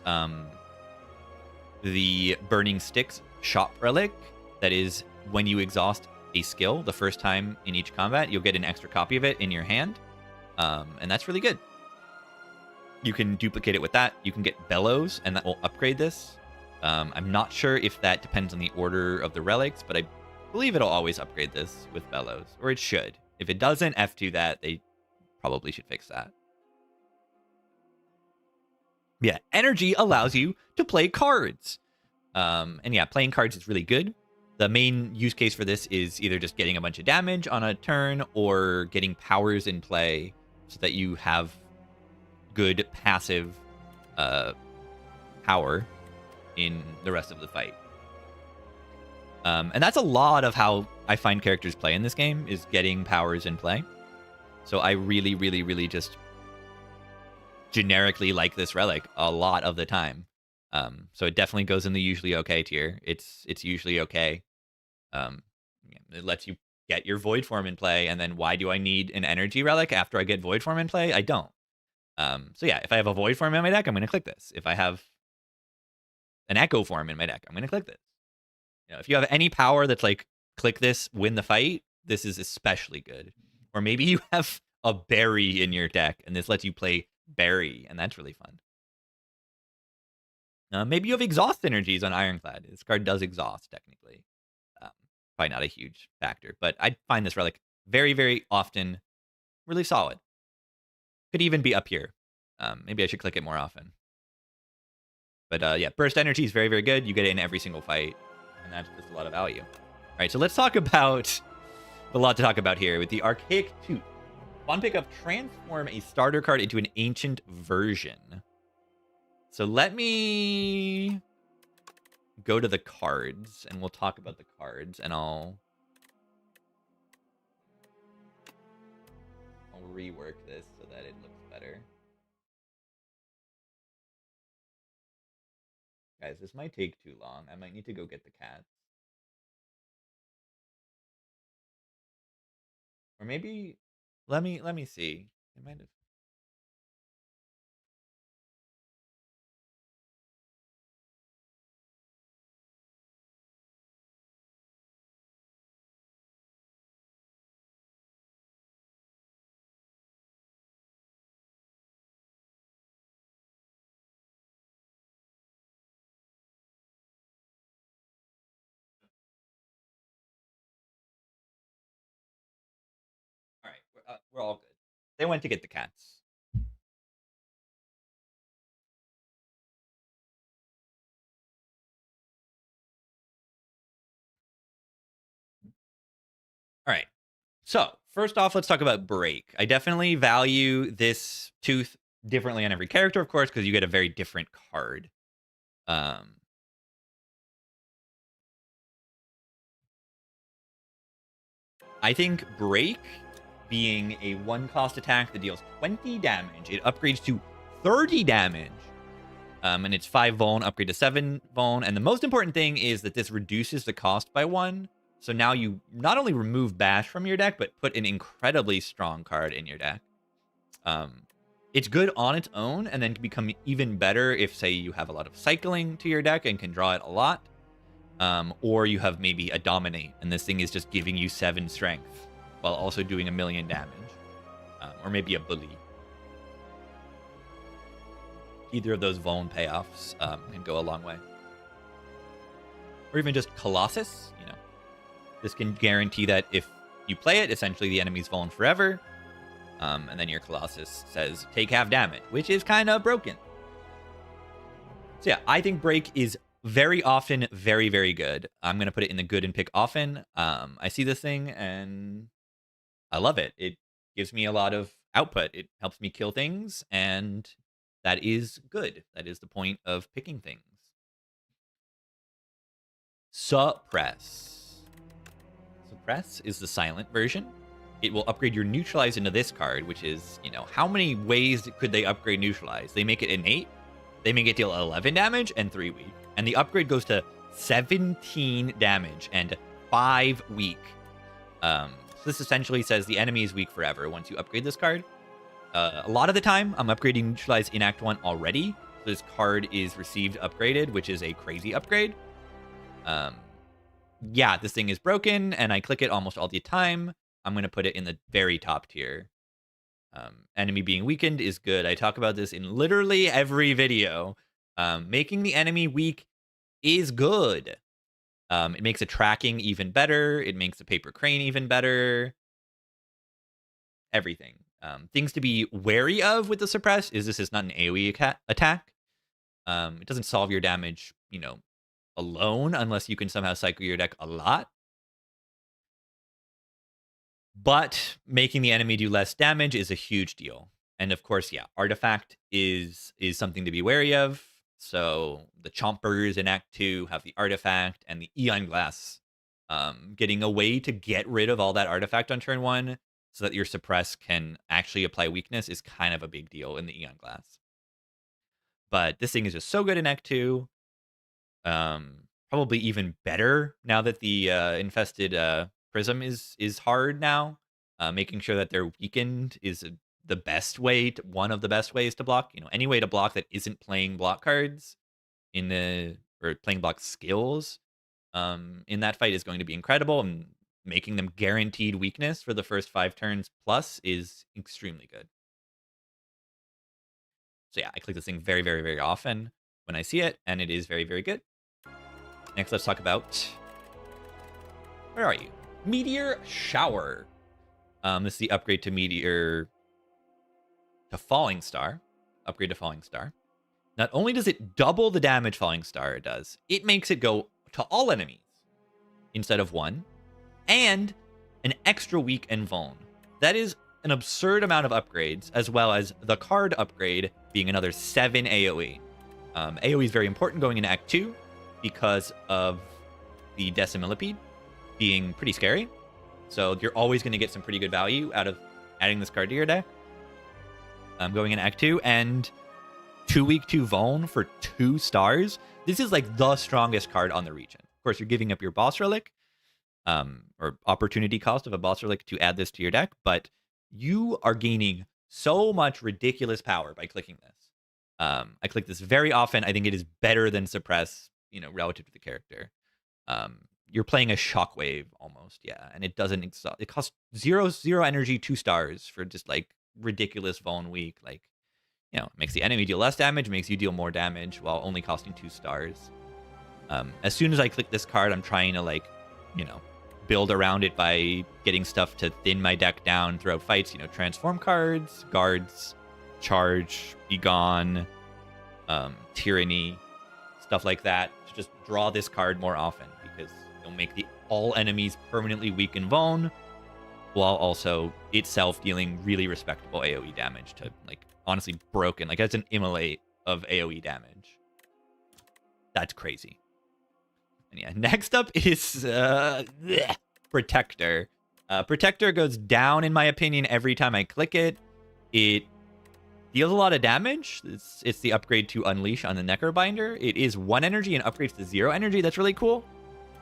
the Burning Sticks Shop Relic. That is, when you exhaust a skill the first time in each combat, you'll get an extra copy of it in your hand. And that's really good. You can duplicate it with that. You can get Bellows, and that will upgrade this. I'm not sure if that depends on the order of the relics, but I believe it'll always upgrade this with Bellows, or it should. If it doesn't, F2 that. They probably should fix that. Yeah, energy allows you to play cards. And yeah, playing cards is really good. The main use case for this is either just getting a bunch of damage on a turn or getting powers in play so that you have good passive power in the rest of the fight. And that's a lot of how I find characters play in this game, is getting powers in play. So I really, really, really just generically like this relic a lot of the time. So it definitely goes in the usually okay tier. It's usually okay. It lets you get your Void Form in play, and then why do I need an energy relic after I get Void Form in play? I don't. So yeah, if I have a Void Form in my deck, I'm going to click this. If I have an Echo Form in my deck, I'm going to click this. You know, if you have any power that's like, click this, win the fight, this is especially good. Or maybe you have a Berry in your deck, and this lets you play Berry, and that's really fun. Maybe you have exhaust energies on Ironclad. This card does exhaust, technically. Probably not a huge factor, but I find this relic very, very often really solid. Could even be up here. Maybe I should click it more often. But yeah, burst energy is very, very good. You get it in every single fight, and that's just a lot of value. All right, so let's talk about a lot to talk about here with the Archaic Tooth. Upon pickup, transform a starter card into an ancient version. So let me go to the cards, and we'll talk about the cards, and I'll rework this so that it looks better. Guys, this might take too long. I might need to go get the cats. Or maybe let me see. It might have. All right, we're all good. They went to get the cats. All right. So, first off, let's talk about Break. I definitely value this tooth differently on every character, of course, because you get a very different card. Um, I think Break, being a 1-cost attack that deals 20 damage, it upgrades to 30 damage. And it's 5 Vuln, upgrade to 7 Vuln. And the most important thing is that this reduces the cost by 1. So now you not only remove Bash from your deck, but put an incredibly strong card in your deck. It's good on its own, and then can become even better if, say, you have a lot of cycling to your deck and can draw it a lot. Or you have maybe a Dominate, and this thing is just giving you 7 strength, while also doing 1,000,000 damage. Or maybe a Bully. Either of those Vuln payoffs can go a long way. Or even just Colossus, you know. This can guarantee that if you play it, essentially the enemy's Vuln forever. And then your Colossus says, take half damage, which is kind of broken. So yeah, I think Break is very often very, very good. I'm going to put it in the good and pick often. I see this thing, and I love it. It gives me a lot of output. It helps me kill things, and that is good. That is the point of picking things. Suppress. Suppress is the silent version. It will upgrade your Neutralize into this card, which is, you know, how many ways could they upgrade Neutralize? They make it innate, they make it deal 11 damage and 3 weak. And the upgrade goes to 17 damage and 5 weak. So this essentially says the enemy is weak forever once you upgrade this card. A lot of the time, I'm upgrading Neutralize in Act 1 already. So this card is received upgraded, which is a crazy upgrade. Yeah, this thing is broken, and I click it almost all the time. I'm going to put it in the very top tier. Enemy being weakened is good. I talk about this in literally every video. Making the enemy weak is good. It makes a tracking even better. It makes the paper crane even better. Everything. Things to be wary of with the suppress is this is not an AoE attack. It doesn't solve your damage, you know, alone unless you can somehow cycle your deck a lot. But making the enemy do less damage is a huge deal. And of course, yeah, Artifact is something to be wary of. So the Chompers in Act 2 have the Artifact, and the Eon Glass getting a way to get rid of all that Artifact on turn 1 so that your Suppress can actually apply weakness is kind of a big deal in the Eon Glass. But this thing is just so good in Act 2. Probably even better now that the Infested Prism is hard now. Making sure that they're weakened is the best way, one of the best ways to block. You know, any way to block that isn't playing block cards or playing block skills in that fight is going to be incredible. And making them guaranteed weakness for the first 5 turns plus is extremely good. So yeah, I click this thing very, very, very often when I see it, and it is very, very good. Next, let's talk about, where are you? Meteor Shower. This is the upgrade to Meteor to Falling Star. Upgrade to Falling Star. Not only does it double the damage Falling Star does, it makes it go to all enemies instead of 1, and an extra weak and vuln. That is an absurd amount of upgrades, as well as the card upgrade being another 7 AoE. AoE is very important going into Act 2 because of the Decimillipede being pretty scary. So you're always going to get some pretty good value out of adding this card to your deck. Going in Act 2, and 2 weak, 2 vuln for 2 stars. This is like the strongest card on the region. Of course, you're giving up your boss relic, or opportunity cost of a boss relic to add this to your deck, but you are gaining so much ridiculous power by clicking this. I click this very often. I think it is better than Suppress, you know, relative to the character. You're playing a Shockwave almost, yeah, and it doesn't exhaust. It costs 0 energy, 2 stars for just like ridiculous vuln weak. Like, you know, it makes the enemy deal less damage, makes you deal more damage while only costing 2 stars. As soon as I click this card, I'm trying to, like, you know, build around it by getting stuff to thin my deck down throughout fights. You know, transform cards, guards, charge, be gone, tyranny, stuff like that, to just draw this card more often, because you'll make all enemies permanently weak and vuln, while also itself dealing really respectable AoE damage to, like, honestly broken. Like, that's an immolate of AoE damage. That's crazy. And yeah, next up is Protector. Protector goes down, in my opinion, every time I click it. It deals a lot of damage. It's the upgrade to Unleash on the Necrobinder. It is 1 energy and upgrades to 0 energy. That's really cool.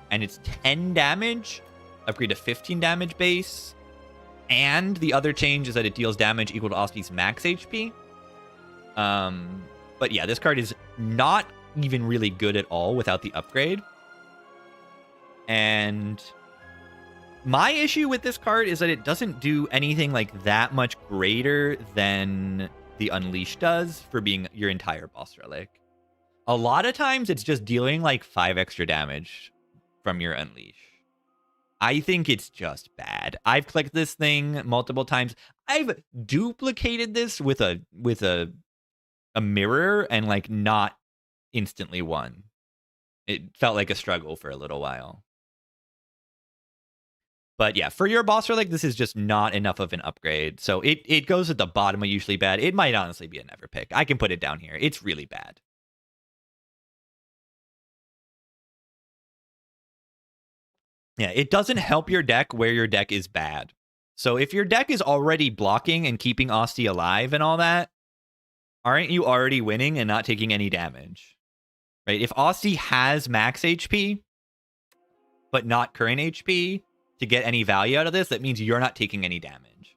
And it's 10 damage. Upgrade to 15 damage base. And the other change is that it deals damage equal to Osti's max HP. But yeah, this card is not even really good at all without the upgrade. And my issue with this card is that it doesn't do anything like that much greater than the Unleash does for being your entire boss relic. A lot of times it's just dealing like 5 extra damage from your Unleash. I think it's just bad. I've clicked this thing multiple times. I've duplicated this with a mirror and like not instantly won. It felt like a struggle for a little while. But yeah, for your boss relic, this is just not enough of an upgrade. So it goes at the bottom of usually bad. It might honestly be a never pick. I can put it down here. It's really bad. Yeah, it doesn't help your deck where your deck is bad. So if your deck is already blocking and keeping Osti alive and all that, aren't you already winning and not taking any damage? Right? If Osti has max HP, but not current HP, to get any value out of this, that means you're not taking any damage.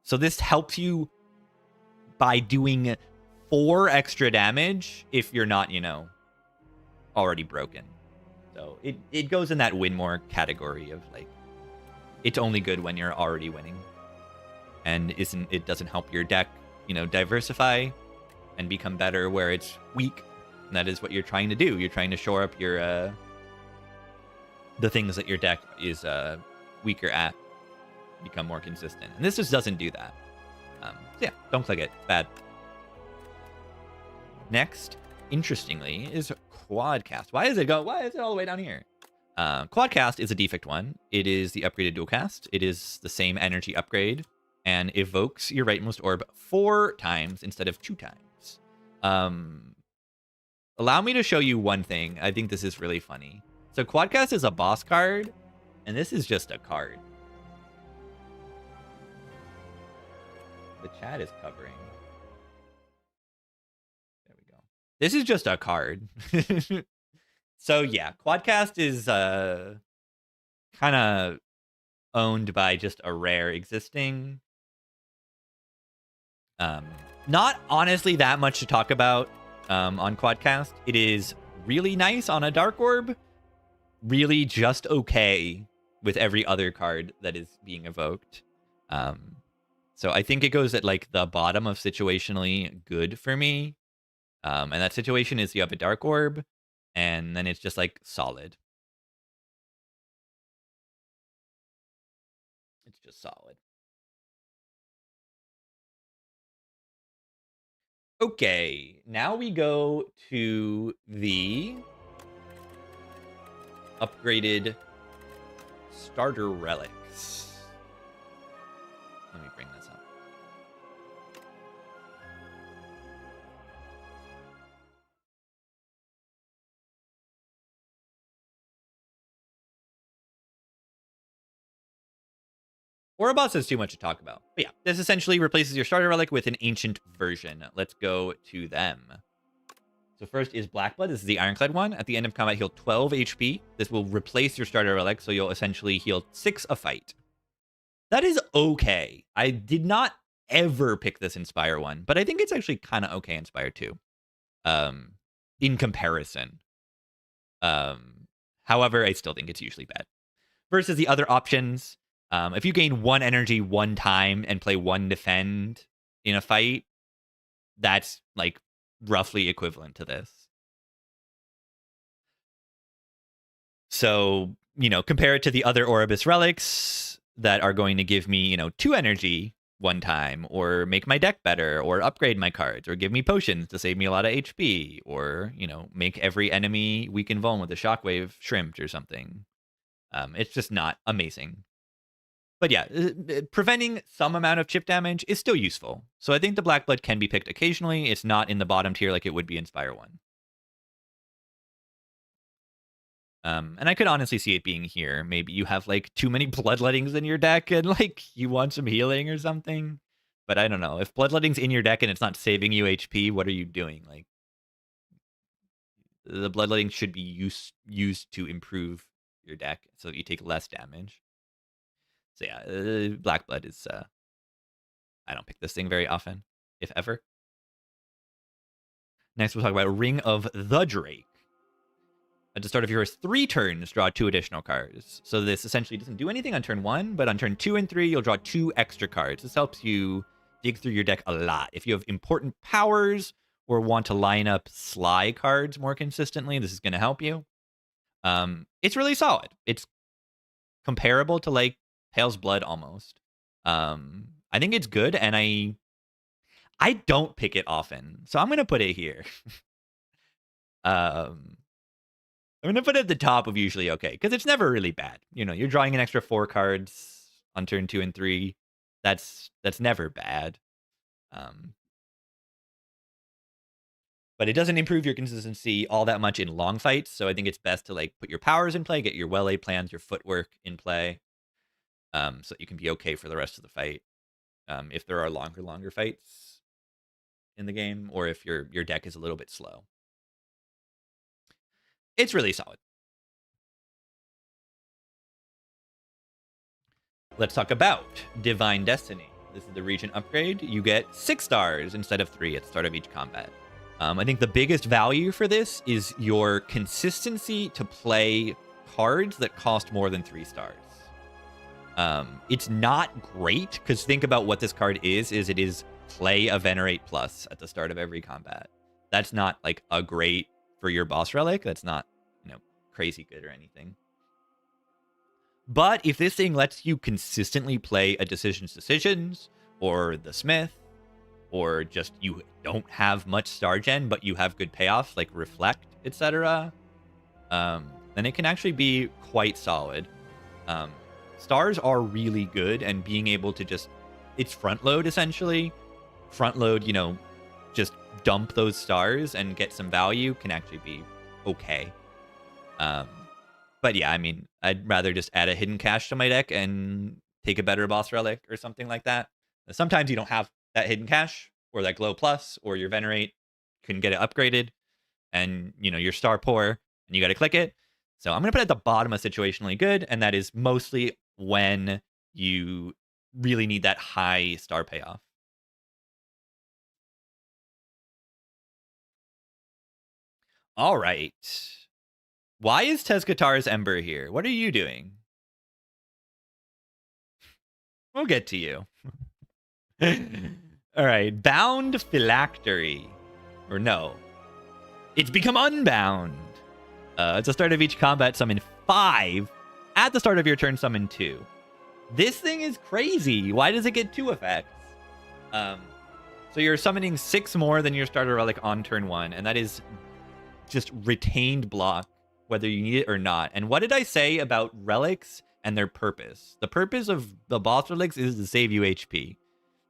So this helps you by doing 4 extra damage if you're not, already broken. So it goes in that win more category of like, it's only good when you're already winning. And it doesn't help your deck, diversify and become better where it's weak. And that is what you're trying to do. You're trying to shore up your the things that your deck is weaker at, become more consistent. And this just doesn't do that. So yeah, don't click it. Bad. Next, interestingly, is Quadcast. Why is it all the way down here? Quadcast is a defect one. It is the upgraded dual cast. It is the same energy upgrade and evokes your rightmost orb 4 times instead of 2 times. Allow me to show you one thing. I think this is really funny. So Quadcast is a boss card, and this is just a card. The chat is covering. There we go. This is just a card. So yeah, Quadcast is kind of owned by just a rare existing. Not honestly that much to talk about on Quadcast. It is really nice on a Dark Orb. Really just okay with every other card that is being evoked. So I think it goes at like the bottom of situationally good for me. And that situation is you have a Dark Orb, and then it's just like solid. It's just solid. Okay, now we go to the upgraded starter relics. Let me bring this up. Ouroboros is too much to talk about. But yeah, this essentially replaces your starter relic with an ancient version. Let's go to them. So first is Blackblood. This is the Ironclad one. At the end of combat, heal 12 HP. This will replace your starter relic, so you'll essentially heal 6 a fight. That is okay. I did not ever pick this Inspire one, but I think it's actually kind of okay Inspire 2. In comparison. However, I still think it's usually bad. Versus the other options, if you gain 1 energy 1 time and play 1 defend in a fight, that's like roughly equivalent to this. So, compare it to the other Ouroboros relics that are going to give me, 2 energy 1 time, or make my deck better, or upgrade my cards, or give me potions to save me a lot of HP, or, make every enemy weak and vulnerable with a shockwave shrimped or something. It's just not amazing. But yeah, preventing some amount of chip damage is still useful. So I think the Blackblood can be picked occasionally. It's not in the bottom tier like it would be Inspire 1. And I could honestly see it being here. Maybe you have like too many bloodlettings in your deck and like you want some healing or something. But I don't know. If bloodletting's in your deck and it's not saving you HP, what are you doing? Like the bloodletting should be used to improve your deck so that you take less damage. So yeah, black blood is I don't pick this thing very often, if ever. Next we'll talk about Ring of the Drake. At the start of your 3 turns, draw 2 additional cards. So this essentially doesn't do anything on turn 1, but on turn 2 and 3, you'll draw 2 extra cards. This helps you dig through your deck a lot. If you have important powers or want to line up Sly cards more consistently, this is going to help you. It's really solid. It's comparable to like Pale's Blood almost. I think it's good, and I don't pick it often, so I'm going to put it here. I'm going to put it at the top of usually okay, because it's never really bad. You know, you're drawing an extra 4 cards on turn 2 and 3. That's never bad. But it doesn't improve your consistency all that much in long fights, so I think it's best to like put your powers in play, get your well-laid plans, your footwork in play, so you can be okay for the rest of the fight. If there are longer fights in the game, or if your deck is a little bit slow. It's really solid. Let's talk about Divine Destiny. This is the Regent upgrade. You get 6 stars instead of 3 at the start of each combat. I think the biggest value for this is your consistency to play cards that cost more than 3 stars. It's not great, because think about what this card is it is play a Venerate Plus at the start of every combat. That's not like a great for your boss relic. That's not, crazy good or anything. But if this thing lets you consistently play a Decisions, or the Smith, or just you don't have much star gen, but you have good payoffs like Reflect, etc., then it can actually be quite solid. Stars are really good, and being able to it's front load essentially. Front load, just dump those stars and get some value can actually be okay. But yeah, I mean, I'd rather just add a hidden cache to my deck and take a better boss relic or something like that. Sometimes you don't have that hidden cache or that glow plus, or your Venerate can get it upgraded, and you're star poor and you got to click it. So I'm going to put it at the bottom of situationally good, and that is mostly when you really need that high star payoff. All right. Why is Tezcatar's Ember here? What are you doing? We'll get to you. All right. Bound Phylactery. Or no. It's become unbound. At the start of each combat, summon 5. At the start of your turn, summon 2. This thing is crazy. Why does it get 2 effects? So you're summoning 6 more than your starter relic on turn 1, and that is just retained block, whether you need it or not. And what did I say about relics and their purpose? The purpose of the boss relics is to save you HP.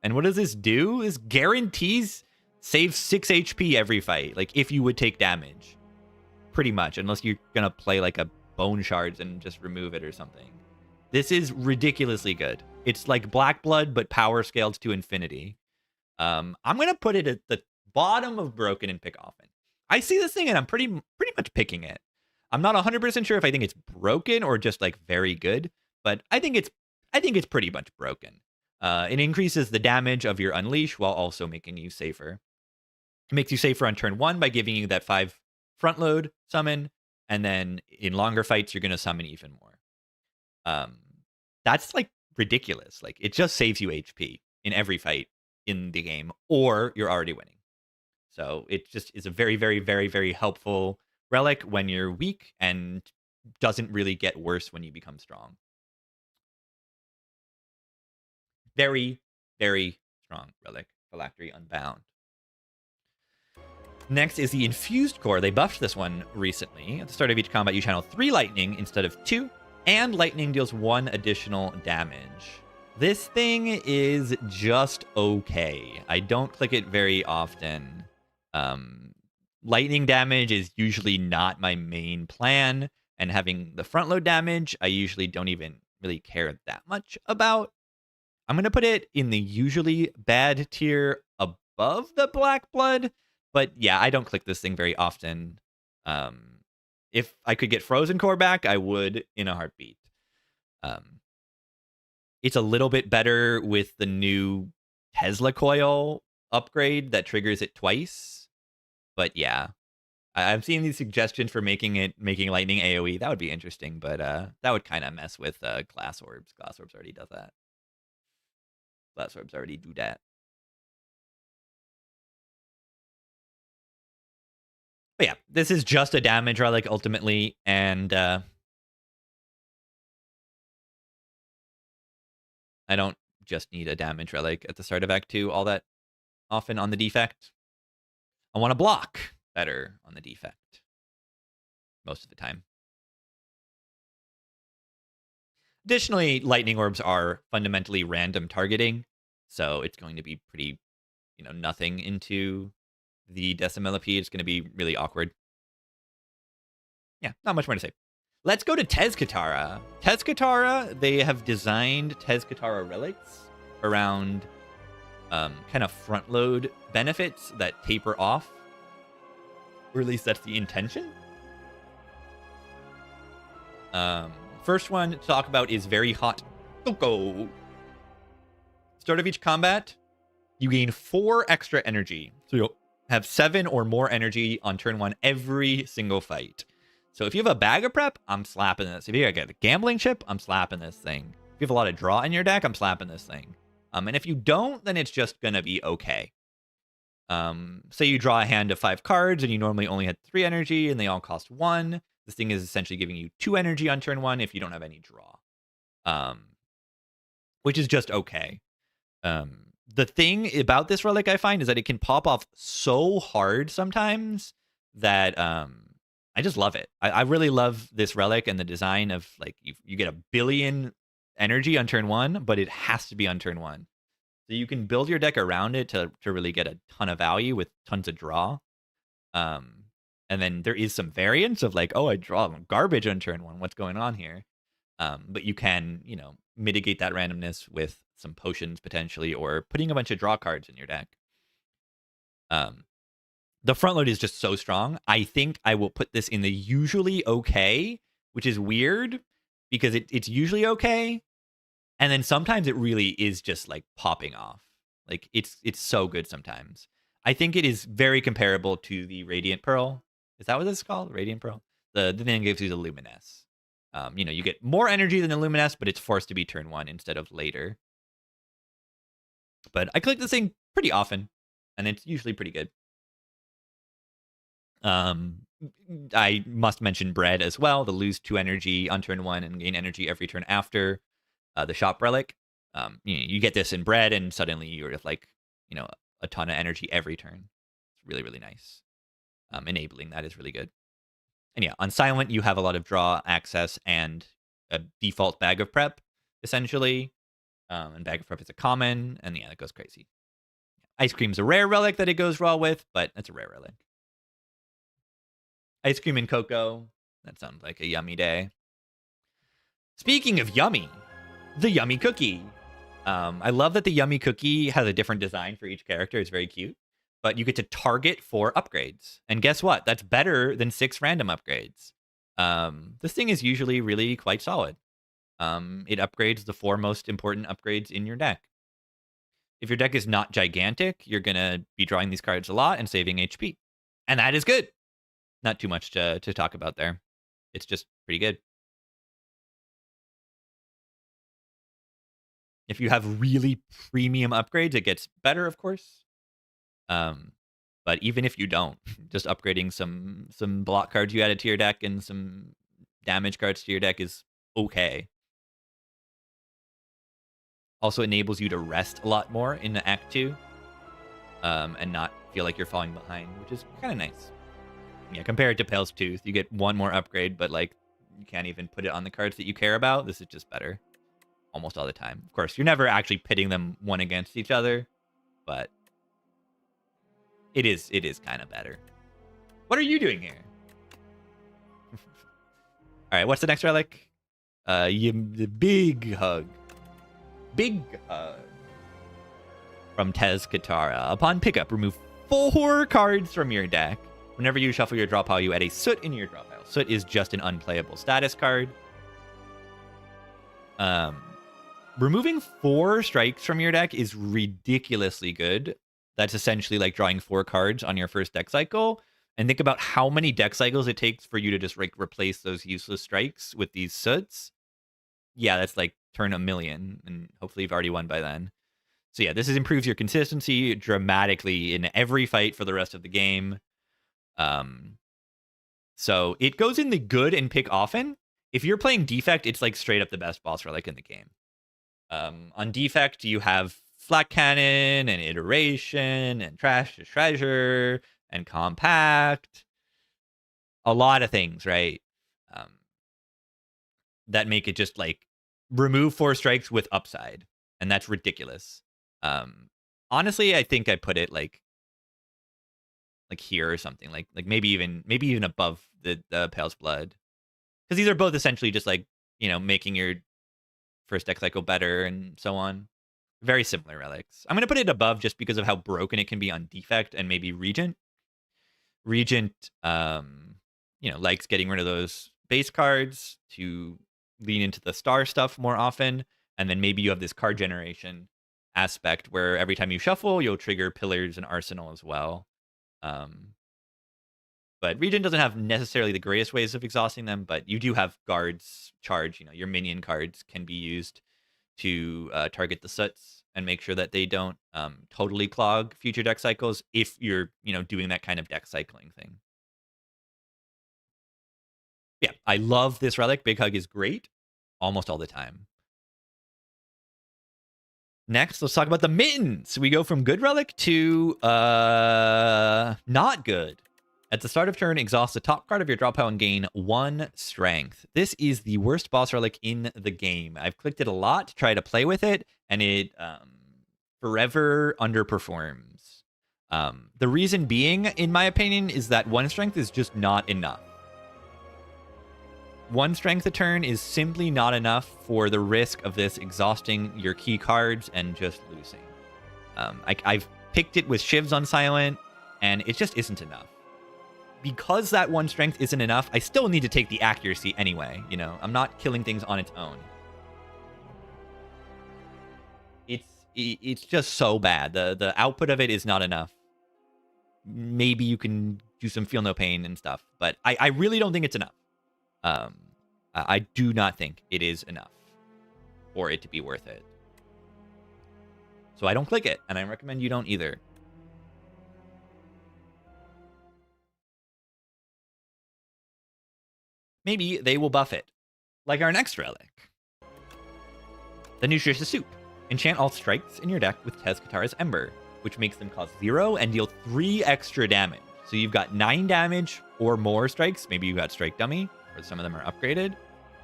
And what does this do? This guarantees save 6 HP every fight, like if you would take damage. Pretty much, unless you're going to play like a Bone Shards and just remove it or something. This is ridiculously good. It's like Black Blood, but power scaled to infinity. I'm going to put it at the bottom of broken and pick often. I see this thing and I'm pretty much picking it. I'm not 100% sure if I think it's broken or just like very good, but I think it's pretty much broken. It increases the damage of your Unleash while also making you safer. It makes you safer on turn 1 by giving you that 5 front load summon, and then in longer fights you're going to summon even more. That's like ridiculous. Like it just saves you HP in every fight in the game, or you're already winning. So it just is a very, very, very, very helpful relic when you're weak, and doesn't really get worse when you become strong. Very, very strong relic. Phylactery Unbound. Next is the Infused Core. They buffed this one recently. At the start of each combat, you channel 3 lightning instead of 2, and lightning deals 1 additional damage. This thing is just okay. I don't click it very often. Lightning damage is usually not my main plan, And having the front load damage, I usually don't even really care that much about. I'm going to put it in the usually bad tier above the Black Blood. But yeah, I don't click this thing very often. If I could get Frozen Core back, I would in a heartbeat. It's a little bit better with the new Tesla coil upgrade that triggers it twice. But yeah, I'm seeing these suggestions for making lightning AoE. That would be interesting, but that would kind of mess with glass orbs. Glass orbs already does that. Glass orbs already do that. But yeah, this is just a damage relic ultimately, and I don't just need a damage relic at the start of Act 2 all that often on the defect. I want to block better on the defect most of the time. Additionally, lightning orbs are fundamentally random targeting, so it's going to be pretty, nothing into the Decimillipede. It's going to be really awkward. Yeah, not much more to say. Let's go to Tezkatara. Tezkatara, they have designed Tezkatara relics around kind of front load benefits that taper off. Or at least that's the intention. First one to talk about is Very Hot Cocoa. Start of each combat, you gain 4 extra energy. So you'll have 7 or more energy on turn 1 every single fight. So if you have a bag of prep, I'm slapping this. If you get a gambling chip, I'm slapping this thing. If you have a lot of draw in your deck, I'm slapping this thing. And if you don't, then it's just going to be okay. Say you draw a hand of 5 cards and you normally only had 3 energy and they all cost 1. This thing is essentially giving you 2 energy on turn 1 if you don't have any draw. Which is just okay. The thing about this relic I find is that it can pop off so hard sometimes that I just love it. I really love this relic and the design of, like, you get 1 billion energy on turn 1, but it has to be on turn 1. So you can build your deck around it to really get a ton of value with tons of draw. And then there is some variance of like, oh, I draw garbage on turn 1. What's going on here? But you can, mitigate that randomness with some potions potentially, or putting a bunch of draw cards in your deck. The front load is just so strong. I think I will put this in the usually okay, which is weird because it's usually okay. And then sometimes it really is just like popping off. Like it's so good sometimes. I think it is very comparable to the Radiant Pearl. Is that what this is called? Radiant Pearl? The thing that gives you the Luminous. You get more energy than the Luminous, but it's forced to be turn 1 instead of later. But I click this thing pretty often, and it's usually pretty good. I must mention Bread as well. The lose 2 energy on turn 1 and gain energy every turn after. The Shop Relic. You get this in Bread, and suddenly you're just like, a ton of energy every turn. It's really, really nice. Enabling that is really good. And yeah, on Silent, you have a lot of draw access and a default Bag of Prep, essentially. And Bag of Prep is a common, and yeah, it goes crazy. Ice Cream's a rare relic that it goes well with, but it's a rare relic. Ice Cream and Cocoa. That sounds like a yummy day. Speaking of yummy, the Yummy Cookie. I love that the Yummy Cookie has a different design for each character. It's very cute. But you get to target 4 upgrades. And guess what? That's better than 6 random upgrades. This thing is usually really quite solid. It upgrades the 4 most important upgrades in your deck. If your deck is not gigantic, you're going to be drawing these cards a lot and saving HP. And that is good. Not too much to talk about there. It's just pretty good. If you have really premium upgrades, it gets better, of course. But even if you don't, just upgrading some block cards you added to your deck and some damage cards to your deck is okay. Also enables you to rest a lot more in the Act 2. And not feel like you're falling behind, which is kind of nice. Yeah, compared to Pale's Tooth, you get 1 more upgrade, but like you can't even put it on the cards that you care about. This is just better. Almost all the time. Of course, you're never actually pitting them one against each other, but it is kind of better. What are you doing here? All right, what's the next relic? The Big Hug. Big Hug. From Tez Katara. Upon pickup, remove 4 cards from your deck. Whenever you shuffle your draw pile, you add a Soot in your draw pile. Soot is just an unplayable status card. Removing 4 strikes from your deck is ridiculously good. That's essentially like drawing 4 cards on your first deck cycle. And think about how many deck cycles it takes for you to just like replace those useless strikes with these Soots. Yeah, that's like turn 1,000,000, and hopefully you've already won by then. So yeah, this improves your consistency dramatically in every fight for the rest of the game. So it goes in the good and pick often. If you're playing Defect, it's like straight up the best boss relic in the game. On Defect, you have Flak Cannon and Iteration and Trash to Treasure and Compact. A lot of things, right? That make it just like remove 4 strikes with upside. And that's ridiculous. Honestly, I think I put it like here or something. Like maybe even above the Pale's Blood. Because these are both essentially just like, making your first deck cycle better and so on. Very similar relics. I'm going to put it above just because of how broken it can be on Defect and maybe Regent. Regent, likes getting rid of those base cards to lean into the star stuff more often. And then maybe you have this card generation aspect where every time you shuffle, you'll trigger Pillars and Arsenal as well. But Regent doesn't have necessarily the greatest ways of exhausting them, but you do have guards charge. Your minion cards can be used to target the Soots and make sure that they don't totally clog future deck cycles if you're, doing that kind of deck cycling thing. Yeah, I love this relic. Big Hug is great almost all the time. Next, let's talk about the Mittens. We go from good relic to not good. At the start of turn, exhaust the top card of your draw pile and gain 1 strength. This is the worst boss relic in the game. I've clicked it a lot to try to play with it, and it forever underperforms. The reason being, in my opinion, is that 1 strength is just not enough. 1 strength a turn is simply not enough for the risk of this exhausting your key cards and just losing. I've picked it with Shivs on Silent, and it just isn't enough. Because that 1 strength isn't enough, I still need to take the accuracy anyway. I'm not killing things on its own. It's just so bad. The output of it is not enough. Maybe you can do some Feel No Pain and stuff, but I really don't think it's enough. I do not think it is enough for it to be worth it. So I don't click it, and I recommend you don't either. Maybe they will buff it, like our next relic. The Nutritious Soup. Enchant all strikes in your deck with Tez Katara's Ember, which makes them cost 0 and deal 3 extra damage. So you've got 9 damage or more strikes. Maybe you got Strike Dummy, or some of them are upgraded.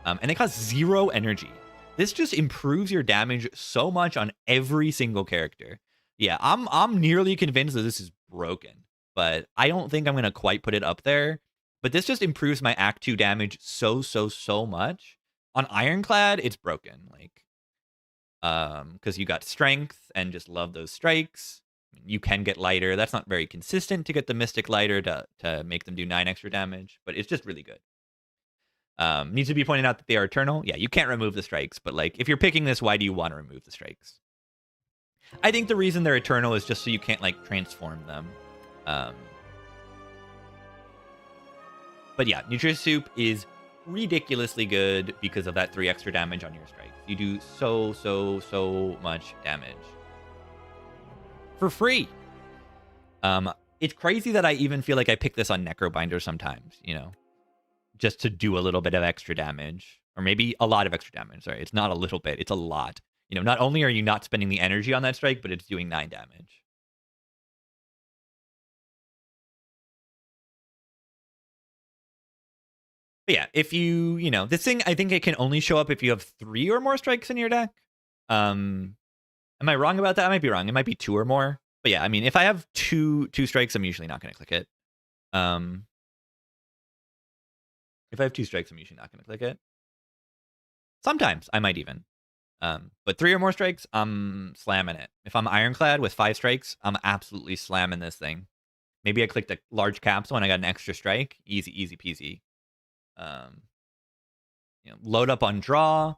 And they cost 0 energy. This just improves your damage so much on every single character. Yeah, I'm nearly convinced that this is broken, but I don't think I'm going to quite put it up there. But this just improves my Act 2 damage so much. On Ironclad, it's broken. Because you got Strength and just love those strikes. You can get lighter. That's not very consistent to get the Mystic lighter to make them do 9 extra damage, but it's just really good. Needs to be pointed out that they are eternal. Yeah, you can't remove the strikes, but if you're picking this, why do you want to remove the strikes? I think the reason they're eternal is just so you can't transform them. But yeah, Nutritious Soup is ridiculously good because of that 3 extra damage on your strikes. You do so much damage for free. It's crazy that I even feel like I pick this on Necrobinder sometimes, just to do a little bit of extra damage, or maybe a lot of extra damage. Sorry, it's not a little bit, it's a lot. Not only are you not spending the energy on that strike, but it's doing 9 damage. But yeah, if this thing, I think it can only show up if you have 3 or more strikes in your deck. Am I wrong about that? I might be wrong. It might be 2 or more. But yeah, I mean, if I have two strikes, I'm usually not going to click it. If I have 2 strikes, I'm usually not going to click it. Sometimes I might even. But 3 or more strikes, I'm slamming it. If I'm ironclad with 5 strikes, I'm absolutely slamming this thing. Maybe I clicked a large capsule and I got an extra strike. Easy, easy peasy. Load up on draw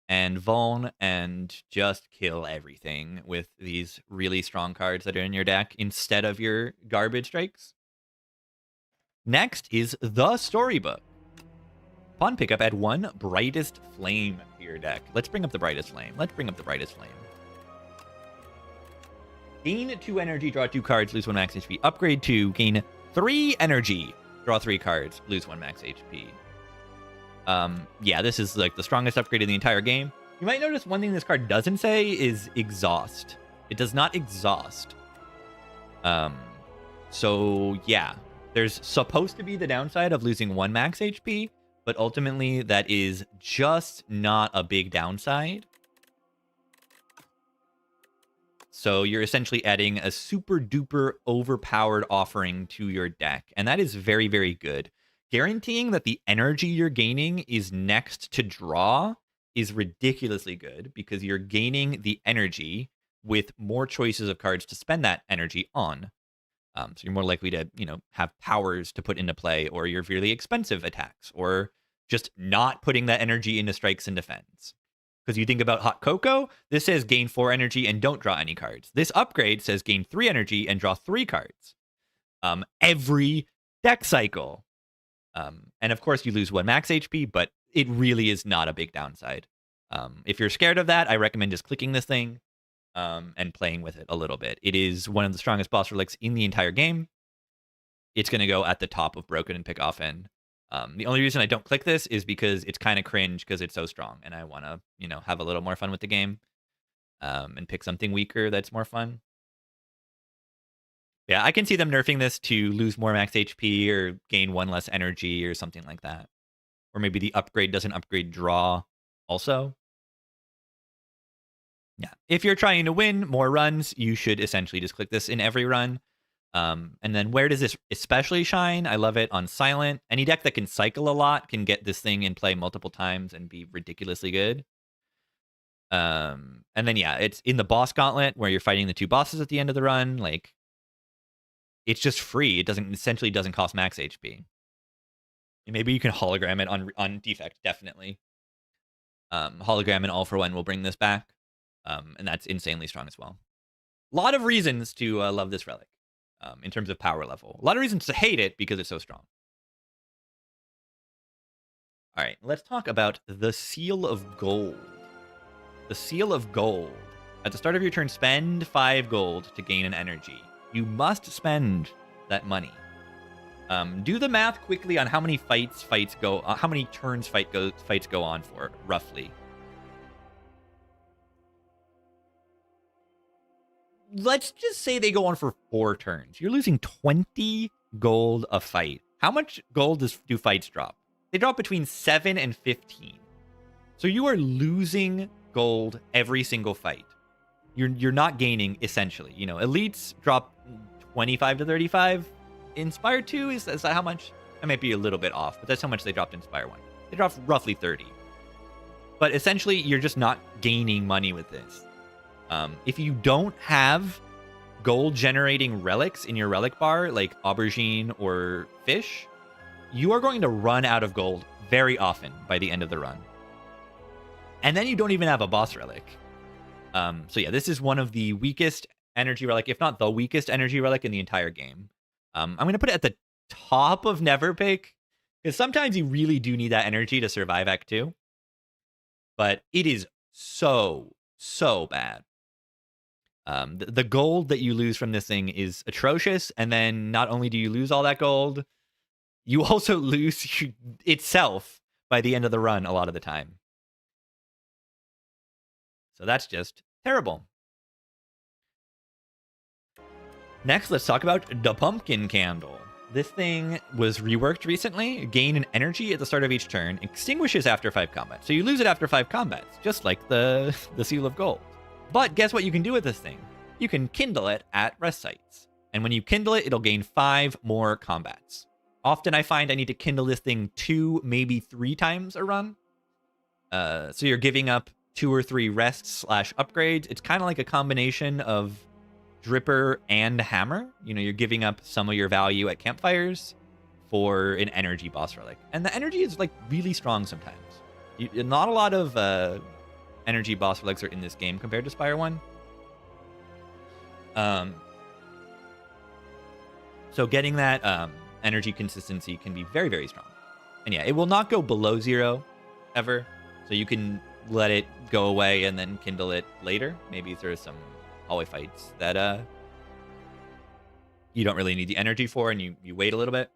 and Vuln and just kill everything with these really strong cards that are in your deck instead of your garbage strikes. Next is the Storybook. Upon pickup, add 1 Brightest Flame to your deck. Let's bring up the Brightest Flame. Gain 2 energy, draw 2 cards, lose 1 max HP. Upgrade 2, gain 3 energy, draw 3 cards, lose 1 max HP. Yeah, this is like the strongest upgrade in the entire game. You might notice one thing this card doesn't say is exhaust. It does not exhaust. So yeah, there's supposed to be the downside of losing 1 max HP, but ultimately that is just not a big downside. So you're essentially adding a super duper overpowered offering to your deck, and that is very, very good. Guaranteeing that the energy you're gaining is next to draw is ridiculously good because you're gaining the energy with more choices of cards to spend that energy on. So you're more likely to, have powers to put into play, or your really expensive attacks, or just not putting that energy into strikes and defense. Because you think about Hot Cocoa, this says gain 4 energy and don't draw any cards. This upgrade says gain 3 energy and draw 3 cards. Every deck cycle. And of course, you lose 1 max HP, but it really is not a big downside. If you're scared of that, I recommend just clicking this thing and playing with it a little bit. It is one of the strongest boss relics in the entire game. It's going to go at the top of Broken and Pick Often. The only reason I don't click this is because it's kind of cringe because it's so strong, and I want to, have a little more fun with the game and pick something weaker that's more fun. Yeah, I can see them nerfing this to lose more max HP or gain 1 less energy or something like that. Or maybe the upgrade doesn't upgrade draw also. Yeah, if you're trying to win more runs, you should essentially just click this in every run. And then where does this especially shine? I love it on Silent. Any deck that can cycle a lot can get this thing in play multiple times and be ridiculously good. And then, yeah, it's in the boss gauntlet where you're fighting the 2 bosses at the end of the run. Like, it's just free. It essentially doesn't cost max HP. And maybe you can hologram it on defect, definitely. Hologram and All for One will bring this back. And that's insanely strong as well. A lot of reasons to love this relic in terms of power level. A lot of reasons to hate it because it's so strong. All right, let's talk about the Seal of Gold. The Seal of Gold. At the start of your turn, spend 5 gold to gain an energy. You must spend that money. Do the math quickly on how many fights go, how many turns fights go on for, roughly. Let's just say they go on for 4 turns. You're losing 20 gold a fight. How much gold do fights drop? They drop between 7 and 15. So you are losing gold every single fight. You're not gaining, essentially. Elites drop 25 to 35. Inspire 2, is that how much? I might be a little bit off, but that's how much they dropped Inspire 1. They dropped roughly 30. But essentially, you're just not gaining money with this. If you don't have gold-generating relics in your relic bar, like Aubergine or Fish, you are going to run out of gold very often by the end of the run. And then you don't even have a boss relic. So yeah, this is one of the weakest energy relic, if not the weakest energy relic in the entire game. I'm going to put it at the top of Never Pick, because sometimes you really do need that energy to survive Act 2. But it is so bad. The gold that you lose from this thing is atrocious, and then not only do you lose all that gold, you also lose itself by the end of the run a lot of the time. So that's just terrible. Next, let's talk about the Pumpkin Candle. This thing was reworked recently. Gain an energy at the start of each turn. Extinguishes after 5 combats. So you lose it after 5 combats, just like the Seal of Gold. But guess what you can do with this thing? You can kindle it at rest sites. And when you kindle it, it'll gain 5 more combats. Often I find I need to kindle this thing 2, maybe 3 times a run. So you're giving up 2 or 3 rests / upgrades. It's kind of like a combination of Dripper and Hammer. You know, you're giving up some of your value at campfires for an energy boss relic. And the energy is like really strong sometimes. Not a lot of energy boss relics are in this game compared to Spire 1. So getting that energy consistency can be very, very strong. And yeah, it will not go below 0 ever. So you can let it go away and then kindle it later. Maybe there's some hallway fights that you don't really need the energy for, and you wait a little bit.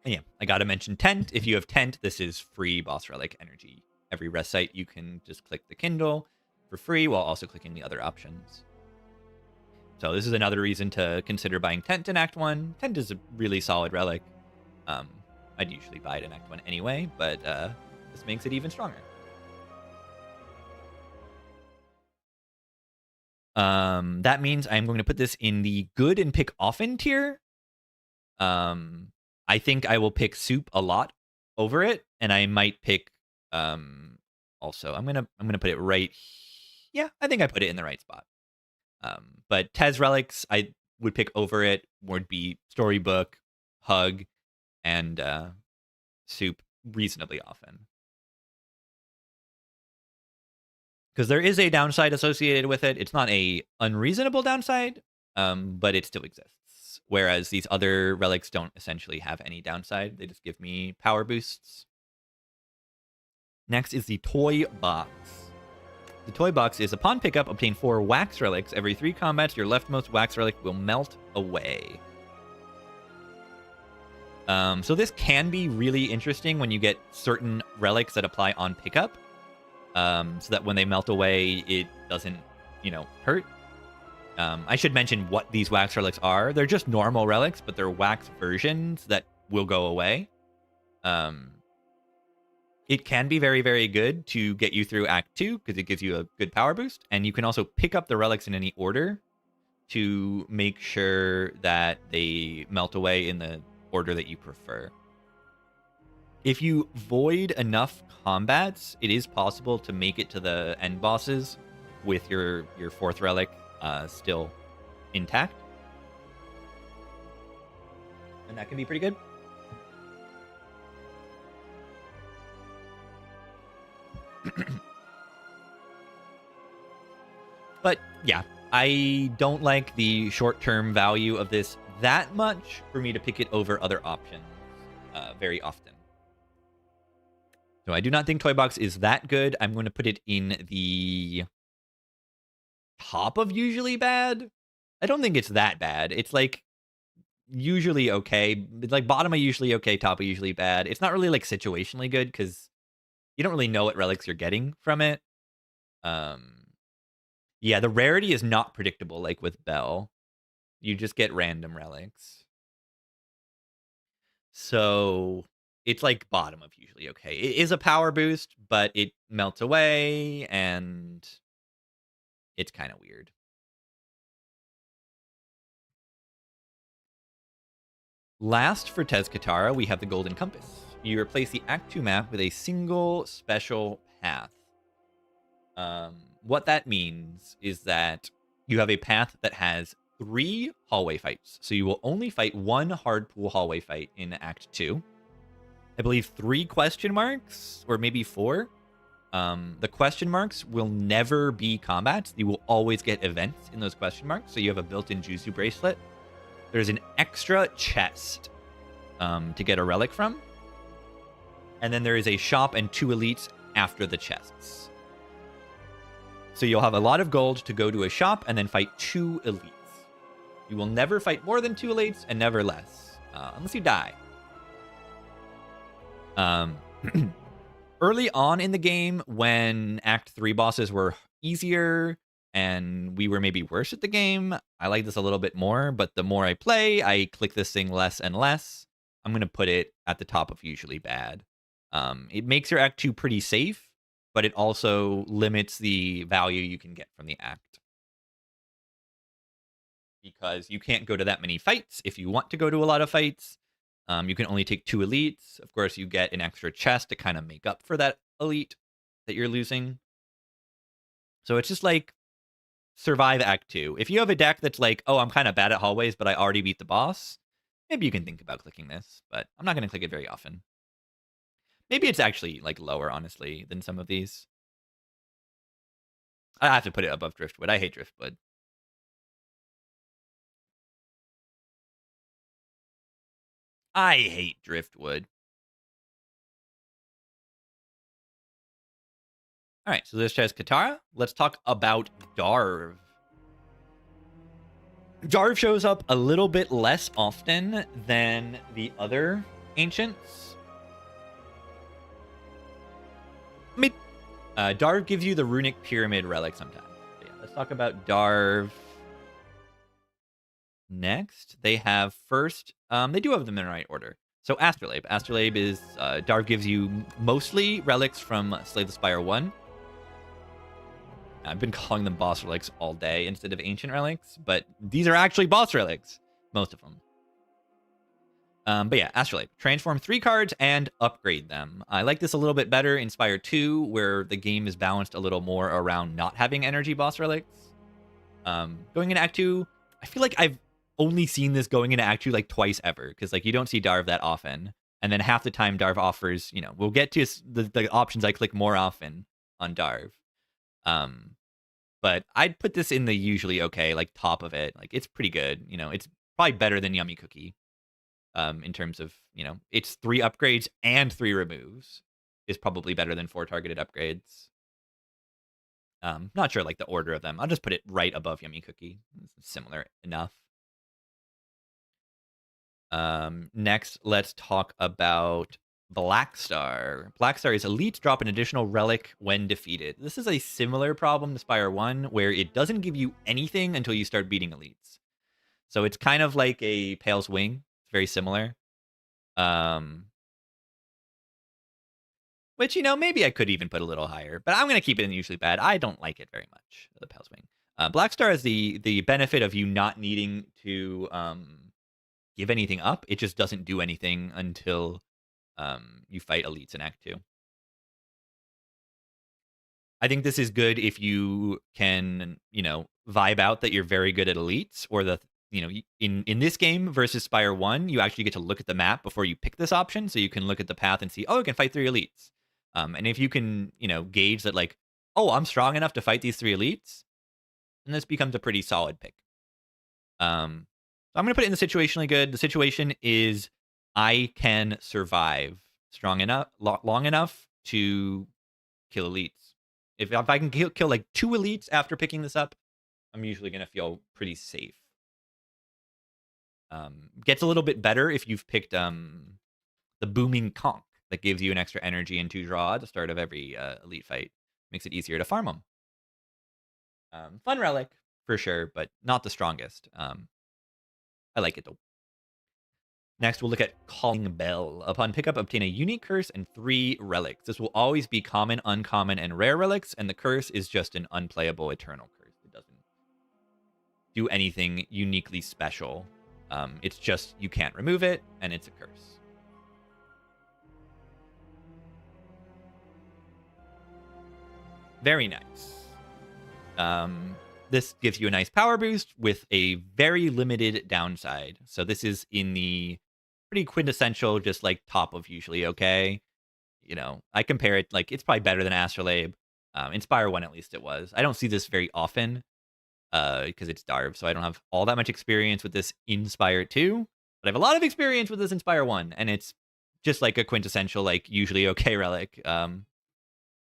And yeah, I gotta mention Tent. If you have Tent, this is free boss relic energy. Every rest site, you can just click the kindle for free while also clicking the other options. So this is another reason to consider buying Tent in Act 1. Tent is a really solid relic. I'd usually buy it in Act 1 anyway, but this makes it even stronger. That means I'm going to put this in the good and pick often tier. I think I will pick Soup a lot over it, and I might pick also I'm gonna put it right. Yeah, I think I put it in the right spot. But Tez relics I would pick over it would be Storybook, Hug, and Soup reasonably often. Because there is a downside associated with it. It's not a unreasonable downside, but it still exists. Whereas these other relics don't essentially have any downside. They just give me power boosts. Next is the Toy Box. The Toy Box is, upon pickup, obtain 4 wax relics. Every 3 combats, your leftmost wax relic will melt away. So this can be really interesting when you get certain relics that apply on pickup. So that when they melt away, it doesn't, hurt. I should mention what these wax relics are. They're just normal relics, but they're wax versions that will go away. It can be very, very good to get you through Act 2 because it gives you a good power boost. And you can also pick up the relics in any order to make sure that they melt away in the order that you prefer. If you void enough combats, it is possible to make it to the end bosses with your 4th relic still intact. And that can be pretty good. But yeah, I don't like the short-term value of this that much for me to pick it over other options very often. So I do not think Toy Box is that good. I'm going to put it in the top of usually bad. I don't think it's that bad. It's like usually okay. It's like bottom of usually okay, top of usually bad. It's not really like situationally good because you don't really know what relics you're getting from it. Yeah, the rarity is not predictable like with Bell. You just get random relics. So it's like bottom of usually okay. It is a power boost, but it melts away, and it's kind of weird. Last for Tez Katara, we have the Golden Compass. You replace the Act 2 map with a single special path. What that means is that you have a path that has 3 hallway fights. So you will only fight 1 hardpool hallway fight in Act 2. I believe 3 question marks, or maybe 4. The question marks will never be combats. You will always get events in those question marks. So you have a built-in Jutsu bracelet. There's an extra chest to get a relic from. And then there is a shop and 2 elites after the chests. So you'll have a lot of gold to go to a shop and then fight 2 elites. You will never fight more than 2 elites and never less, unless you die. Early on in the game, when Act 3 bosses were easier and we were maybe worse at the game, I like this a little bit more, but the more I play, I click this thing less and less. I'm going to put it at the top of usually bad. It makes your Act 2 pretty safe, but it also limits the value you can get from the Act. because you can't go to that many fights. If you want to go to a lot of fights, you can only take 2 elites. Of course, you get an extra chest to kind of make up for that elite that you're losing. So it's just like survive Act 2. If you have a deck that's like, oh, I'm kind of bad at hallways, but I already beat the boss, maybe you can think about clicking this, but I'm not going to click it very often. Maybe it's actually like lower, honestly, than some of these. I have to put it above Driftwood. I hate Driftwood. I hate Driftwood. All right, so this has Katara. Let's talk about Darv. Darv shows up a little bit less often than the other ancients. I mean, Darv gives you the runic pyramid relic sometimes. So yeah, let's talk about Darv. Next, they have first, they do have them in the right order. So Astrolabe. Astrolabe is, Darv gives you mostly relics from Slay the Spire 1. I've been calling them boss relics all day instead of ancient relics, but these are actually boss relics, most of them. But yeah, Astrolabe. Transform 3 cards and upgrade them. I like this a little bit better in Spire 2, where the game is balanced a little more around not having energy boss relics. Going into Act 2, I feel like I've only seen this going into Act 2 like twice ever, because like you don't see Darv that often. And then half the time Darv offers, you know, we'll get to the options I click more often on Darv. But I'd put this in the usually okay, like top of it. Like it's pretty good. You know, it's probably better than Yummy Cookie. In terms of, you know, it's 3 upgrades and 3 removes is probably better than 4 targeted upgrades. Not sure like the order of them. I'll just put it right above Yummy Cookie. It's similar enough. Next, let's talk about Blackstar. Blackstar is elites drop an additional relic when defeated. This is a similar problem to Spire 1, where it doesn't give you anything until you start beating elites. So it's kind of like a Pale's Wing. It's very similar. Which, you know, maybe I could even put a little higher, but I'm going to keep it in usually bad. I don't like it very much, the Pale's Wing. Blackstar has the benefit of you not needing to give anything up. It just doesn't do anything until you fight elites in Act 2. I think this is good if you can, you know, vibe out that you're very good at elites, or the, you know, in this game versus Spire 1, you actually get to look at the map before you pick this option, so you can look at the path and see, oh, I can fight 3 elites. And if you can, you know, gauge that like, oh, I'm strong enough to fight these 3 elites, then this becomes a pretty solid pick. So I'm going to put it in the situationally good. The situation is I can survive strong enough, long enough to kill elites. If I can kill like 2 elites after picking this up, I'm usually going to feel pretty safe. Gets a little bit better if you've picked the Booming Conch that gives you an extra energy and 2 draw at the start of every elite fight. Makes it easier to farm them. Fun relic for sure, but not the strongest. I like it though. Next, we'll look at Calling Bell. Upon pickup, obtain a unique curse and 3 relics. This will always be common, uncommon, and rare relics, and the curse is just an unplayable eternal curse. It doesn't do anything uniquely special. It's just you can't remove it, and it's a curse. Very nice. This gives you a nice power boost with a very limited downside. So this is in the pretty quintessential, just like top of usually okay. You know, I compare it, like, it's probably better than Astrolabe. In Spire 1, at least it was. I don't see this very often because it's Darv, so I don't have all that much experience with this in Spire 2. But I have a lot of experience with this in Spire 1, and it's just like a quintessential, like, usually okay relic.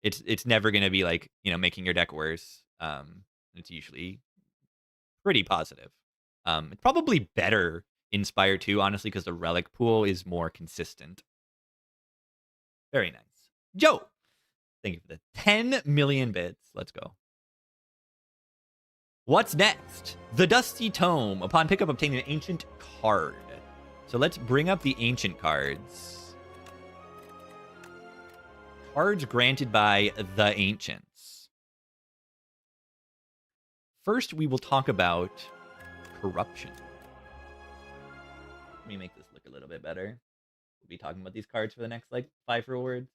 It's never going to be, like, you know, making your deck worse. It's usually pretty positive. It's probably better in Spire 2, honestly, because the relic pool is more consistent. Very nice. Joe, thank you for the 10 million bits. Let's go. What's next? The Dusty Tome. Upon pickup, obtain an ancient card. So let's bring up the ancient cards. Cards granted by the Ancients. First, we will talk about Corruption. Let me make this look a little bit better. We'll be talking about these cards for the next, like, 5 rewards.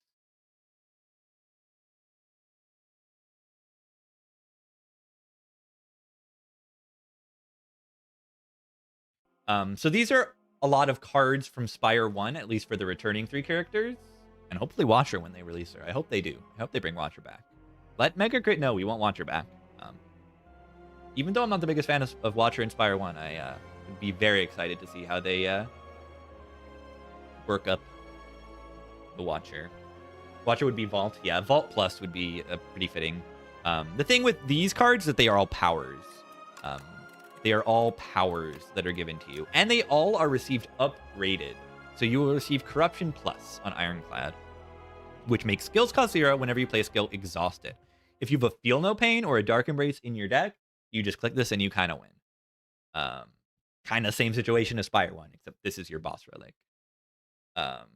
So these are a lot of cards from Spire 1, at least for the returning 3 characters. And hopefully Watcher when they release her. I hope they do. I hope they bring Watcher back. Let Mega Crit know we want Watcher back. Even though I'm not the biggest fan of Watcher in Spire 1, I would be very excited to see how they work up the Watcher. Watcher would be Vault. Yeah, Vault Plus would be pretty fitting. The thing with these cards is that they are all powers. They are all powers that are given to you. And they all are received upgraded. So you will receive Corruption Plus on Ironclad, which makes skills cost 0 whenever you play a skill exhausted. If you have a Feel No Pain or a Dark Embrace in your deck, you just click this and you kind of win. Kind of same situation as Spire 1, except this is your boss relic. But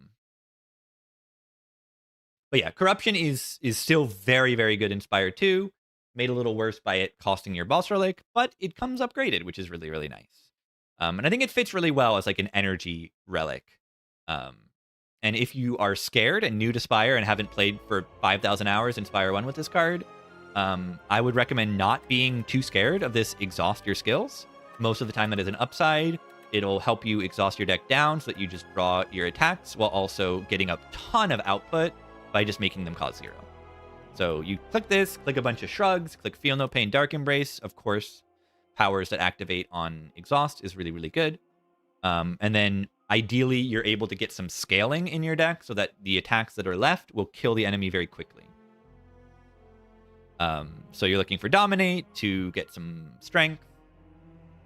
yeah, Corruption is still very, very good in Spire 2. Made a little worse by it costing your boss relic, but it comes upgraded, which is really, really nice. And I think it fits really well as like an energy relic. And if you are scared and new to Spire and haven't played for 5,000 hours in Spire 1 with this card, I would recommend not being too scared of this exhaust your skills. Most of the time that is an upside. It'll help you exhaust your deck down so that you just draw your attacks while also getting a ton of output by just making them cost 0. So you click this, click a bunch of shrugs, click Feel No Pain, Dark Embrace. Of course, powers that activate on exhaust is really, really good. And then ideally, you're able to get some scaling in your deck so that the attacks that are left will kill the enemy very quickly. So you're looking for Dominate to get some strength,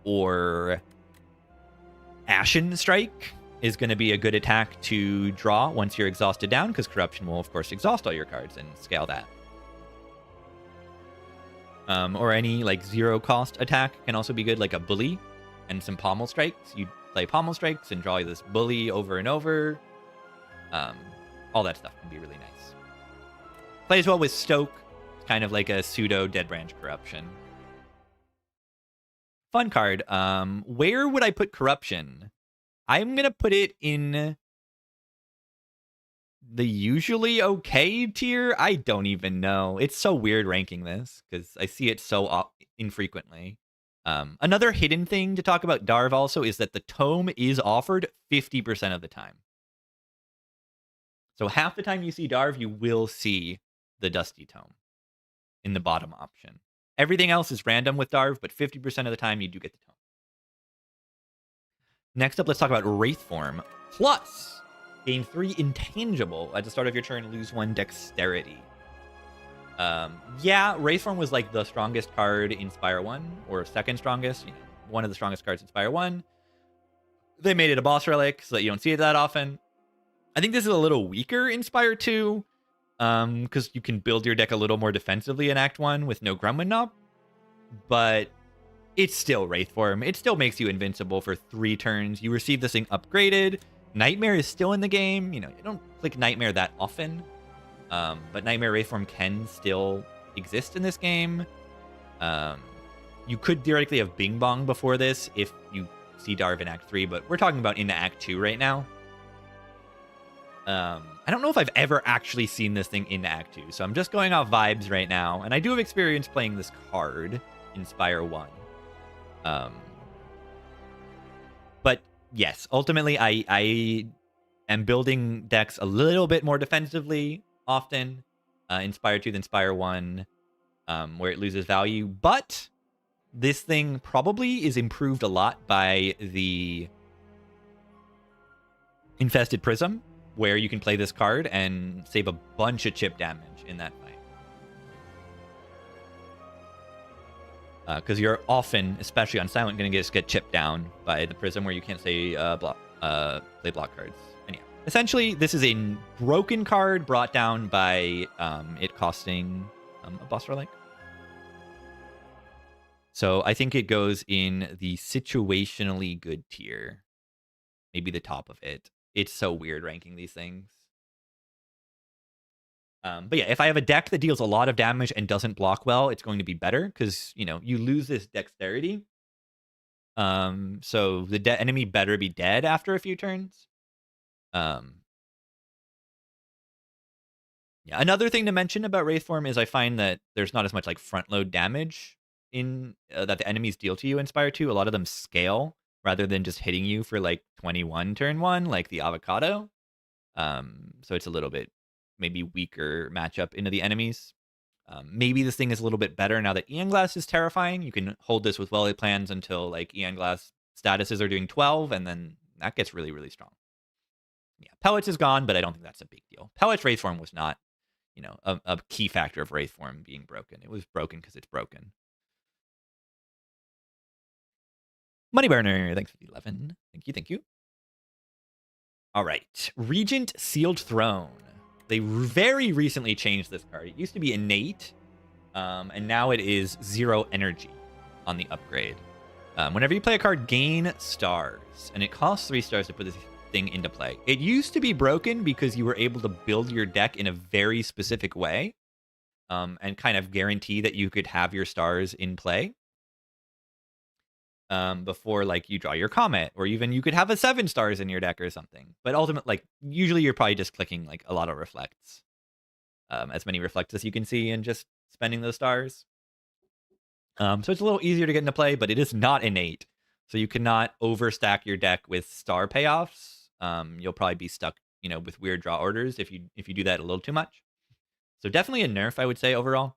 or Ashen Strike is going to be a good attack to draw once you're exhausted down, because Corruption will, of course, exhaust all your cards and scale that. Or any like 0 cost attack can also be good, like a Bully and some Pommel Strikes. You play Pommel Strikes and draw this Bully over and over. All that stuff can be really nice. Plays well with Stoke, kind of like a pseudo Dead Branch Corruption. Fun card. Where would I put Corruption? I'm going to put it in the usually okay tier. I don't even know. It's so weird ranking this because I see it so infrequently. Another hidden thing to talk about Darv also is that the tome is offered 50% of the time. So half the time you see Darv, you will see the Dusty Tome in the bottom option. Everything else is random with Darv, but 50% of the time you do get the tome. Next up, let's talk about Wraith Form. Plus, gain 3 intangible. At the start of your turn, lose 1 dexterity. Yeah, Wraith Form was like the strongest card in Spire 1, or second strongest, one of the strongest cards in Spire 1. They made it a boss relic so that you don't see it that often. I think this is a little weaker in Spire 2, because you can build your deck a little more defensively in Act 1 with no Grumman Knob, but it's still Wraith Form. It still makes you invincible for 3 turns. You receive this thing upgraded. Nightmare is still in the game. You don't click Nightmare that often, but Nightmare Wraith Form can still exist in this game. You could theoretically have Bing Bong before this if you see Darv in Act 3, but we're talking about into Act 2 right now. I don't know if I've ever actually seen this thing in Act 2, so I'm just going off vibes right now, and I do have experience playing this card in Spire 1. But yes, ultimately, I am building decks a little bit more defensively often in Spire 2 than Spire 1, where it loses value. But this thing probably is improved a lot by the Infested Prism, where you can play this card and save a bunch of chip damage in that fight. Because you're often, especially on Silent, going to just get chipped down by the Prism, where you can't say play block cards. And yeah, essentially, this is a broken card brought down by it costing a boss relic. So I think it goes in the situationally good tier, maybe the top of it. It's so weird ranking these things. But yeah, if I have a deck that deals a lot of damage and doesn't block well, it's going to be better because, you lose this dexterity. So the enemy better be dead after a few turns. Yeah. Another thing to mention about Wraithform is I find that there's not as much like front load damage in that the enemies deal to you in Spire 2. A lot of them scale rather than just hitting you for like 21 turn 1, like the Avocado. So it's a little bit maybe weaker matchup into the enemies. Maybe this thing is a little bit better now that Ian Glass is terrifying. You can hold this with well-laid plans until like Ian Glass statuses are doing 12, and then that gets really, really strong. Yeah, Pellets is gone, but I don't think that's a big deal. Pellets Wraithform was not, a key factor of Wraithform being broken. It was broken because it's broken. Moneyburner, thanks for the 11. Thank you. All right, Regent Sealed Throne. They very recently changed this card. It used to be innate, and now it is 0 energy on the upgrade. Whenever you play a card, gain stars, and it costs 3 stars to put this thing into play. It used to be broken because you were able to build your deck in a very specific way, and kind of guarantee that you could have your stars in play before like you draw your Comet, or even you could have a 7 stars in your deck or something. But ultimately, like usually you're probably just clicking like a lot of reflects, as many reflects as you can see, and just spending those stars. So it's a little easier to get into play, but it is not innate. So you cannot overstack your deck with star payoffs. You'll probably be stuck, with weird draw orders if you do that a little too much. So definitely a nerf, I would say, overall.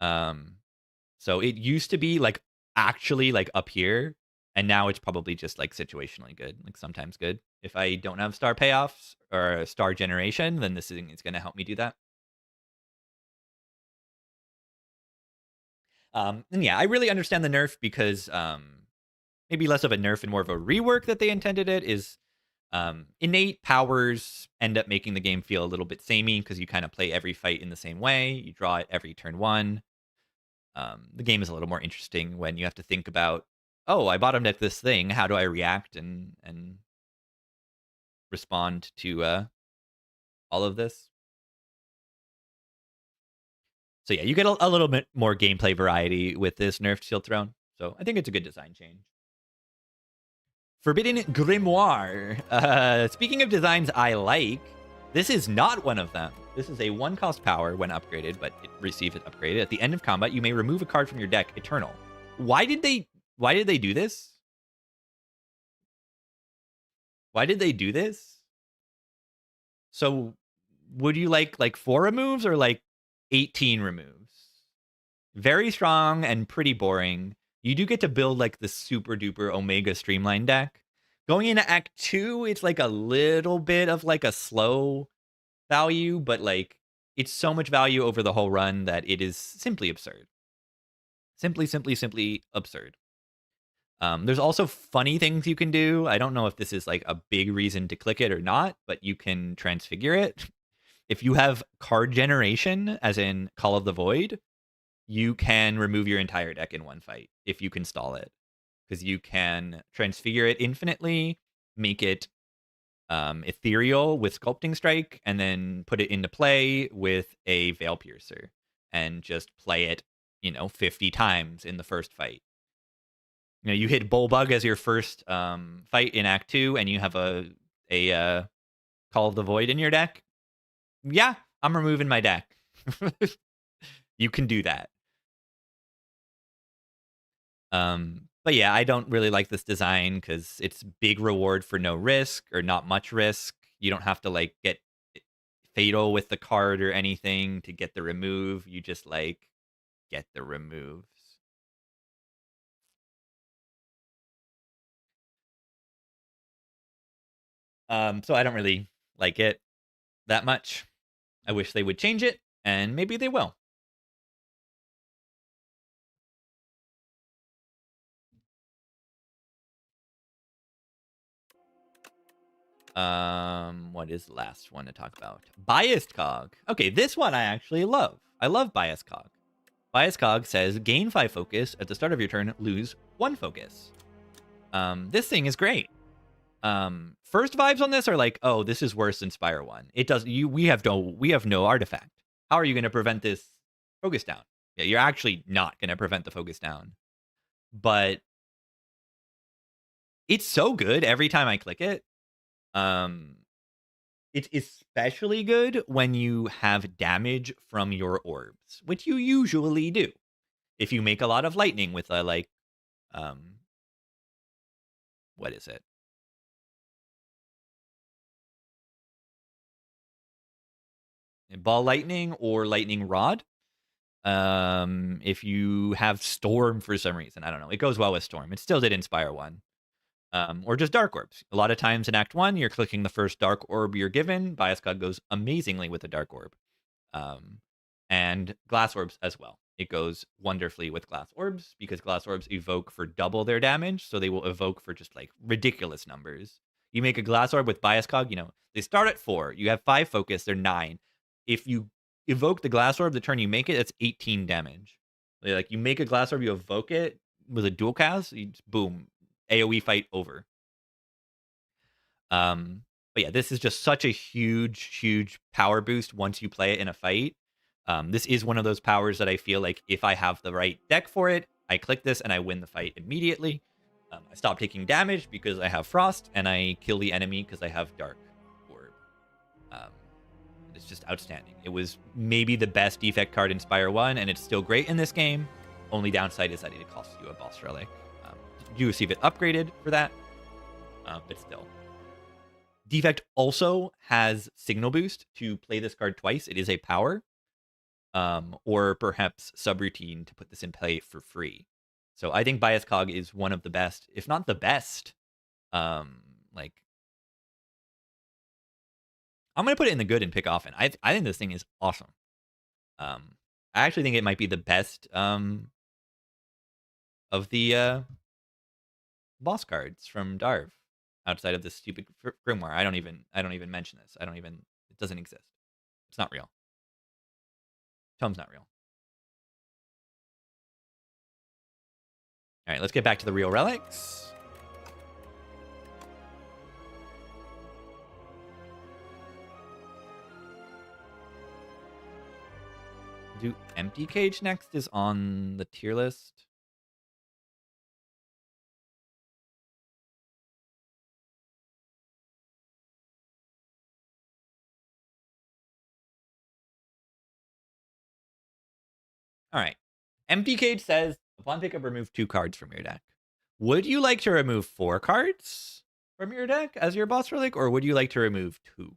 So it used to be like actually like up here, and now it's probably just like situationally good, like sometimes good. If I don't have star payoffs or star generation, then this thing is going to help me do that. And yeah, I really understand the nerf because maybe less of a nerf and more of a rework that they intended it is innate powers end up making the game feel a little bit samey because you kind of play every fight in the same way. You draw it every turn 1. The game is a little more interesting when you have to think about, oh, I bottomed at this thing. How do I react and respond to all of this? So yeah, you get a little bit more gameplay variety with this nerfed Sealed Throne. So I think it's a good design change. Forbidden Grimoire. Speaking of designs I like, this is not one of them. This is a 1-cost power when upgraded, but it receives it upgraded. At the end of combat, you may remove a card from your deck, Eternal. Why did they do this? Why did they do this? So would you like 4 removes or like 18 removes? Very strong and pretty boring. You do get to build like the super duper Omega Streamline deck. Going into Act 2, it's like a little bit of like a slow value, but like it's so much value over the whole run that it is simply absurd. Simply absurd. There's also funny things you can do. I don't know if this is like a big reason to click it or not, but you can transfigure it. If you have card generation, as in Call of the Void, you can remove your entire deck in one fight if you can stall it. Because you can transfigure it infinitely, make it ethereal with Sculpting Strike, and then put it into play with a Veil Piercer, and just play it, 50 times in the first fight. You hit Bullbug as your first fight in Act 2, and you have a Call of the Void in your deck. Yeah, I'm removing my deck. You can do that. But yeah, I don't really like this design because it's big reward for no risk or not much risk. You don't have to like get fatal with the card or anything to get the remove. You just like get the removes. So I don't really like it that much. I wish they would change it, and maybe they will. What is the last one to talk about? Biased Cog. Okay, this one I actually love. I love Biased Cog. Biased Cog says gain 5 focus at the start of your turn, lose 1 focus. This thing is great. First vibes on this are like, oh, this is worse than Spire 1. It does we have no artifact. How are you going to prevent this focus down? Yeah, you're actually not going to prevent the focus down. But It's so good every time I click it. It's especially good when you have damage from your orbs, which you usually do. If you make a lot of lightning with a, like, what is it? Ball lightning or lightning rod. If you have storm for some reason, I don't know. It goes well with storm. It still did Inspire 1. Or just dark orbs. A lot of times in Act 1, you're clicking the first dark orb you're given. Bias Cog goes amazingly with a dark orb. And glass orbs as well. It goes wonderfully with glass orbs because glass orbs evoke for double their damage, so they will evoke for just like ridiculous numbers. You make a glass orb with Bias Cog, they start at 4. You have 5 focus, they're 9. If you evoke the glass orb the turn you make it, that's 18 damage. Like, you make a glass orb, you evoke it with a dual cast, boom, AoE fight over. But yeah, this is just such a huge power boost once you play it in a fight. This is one of those powers that I feel like if I have the right deck for it, I click this and I win the fight immediately. I stop taking damage because I have Frost, and I kill the enemy because I have Dark Orb. It's just outstanding. It was maybe the best defect card in Spire 1, and it's still great in this game. Only downside is that it costs you a boss relic. You receive it upgraded for that, but still. Defect also has Signal Boost to play this card twice. It is a power, or perhaps subroutine to put this in play for free. So I think Bias Cog is one of the best, if not the best. Like, I'm gonna put it in the good and pick often. I think this thing is awesome. I actually think it might be the best of the boss cards from Darv, outside of this stupid grimoire. I don't even mention this. It doesn't exist. It's not real. Tome's not real. All right, let's get back to the real relics. Do Empty Cage next is on the tier list. All right. Empty Cage says, upon pickup, remove 2 cards from your deck. Would you like to remove 4 cards from your deck as your boss relic, or would you like to remove 2?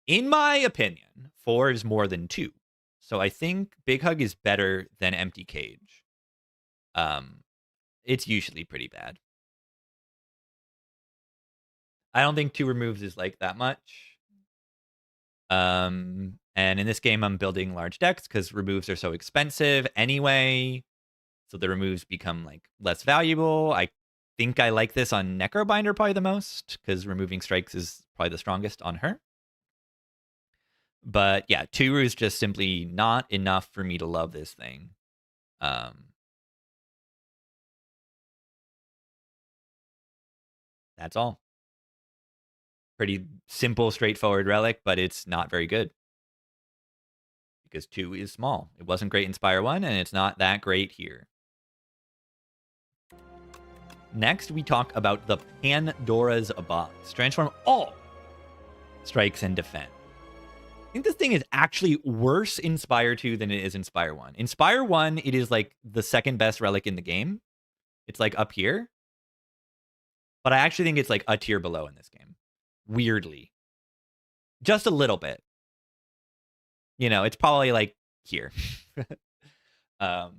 In my opinion, 4 is more than 2. So I think Big Hug is better than Empty Cage. It's usually pretty bad. I don't think 2 removes is like that much. And in this game, I'm building large decks because removes are so expensive anyway. So the removes become like less valuable. I think I like this on Necrobinder probably the most because removing strikes is probably the strongest on her. But yeah, 2 is just simply not enough for me to love this thing. That's all. Pretty simple, straightforward relic, but it's not very good. Because 2 is small. It wasn't great in Spire 1, and it's not that great here. Next, we talk about the Pandora's Box. Transform all strikes and defend. I think this thing is actually worse in Spire 2 than it is in Spire 1. In Spire 1, it is like the second best relic in the game. It's like up here. But I actually think it's like a tier below in this game. Weirdly. Just a little bit. It's probably like here. I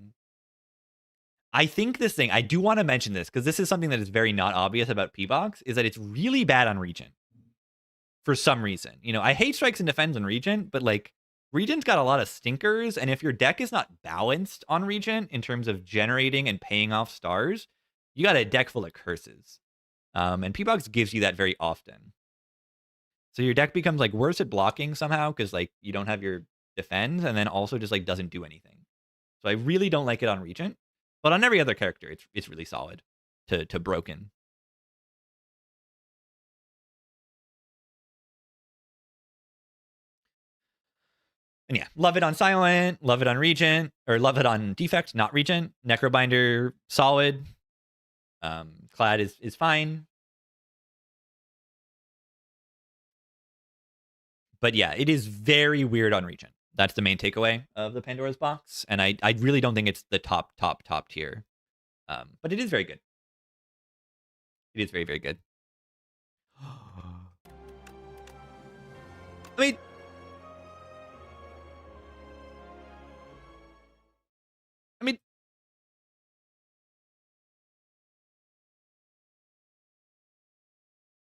think this thing, I do want to mention this because this is something that is very not obvious about P-Box, is that it's really bad on Regent. For some reason. I hate strikes and defends on Regent, but like Regent's got a lot of stinkers, and if your deck is not balanced on Regent in terms of generating and paying off stars, you got a deck full of curses. And P-Box gives you that very often. So your deck becomes like worse at blocking somehow because like you don't have your defends, and then also just like doesn't do anything. So I really don't like it on Regent, but on every other character, it's really solid to broken. And yeah, love it on Silent, love it on Regent, or love it on Defect, not Regent. Necrobinder, solid. Clad is fine. But yeah, it is very weird on region. That's the main takeaway of the Pandora's box. And I really don't think it's the top tier. But it is very good. It is very, very good. I mean,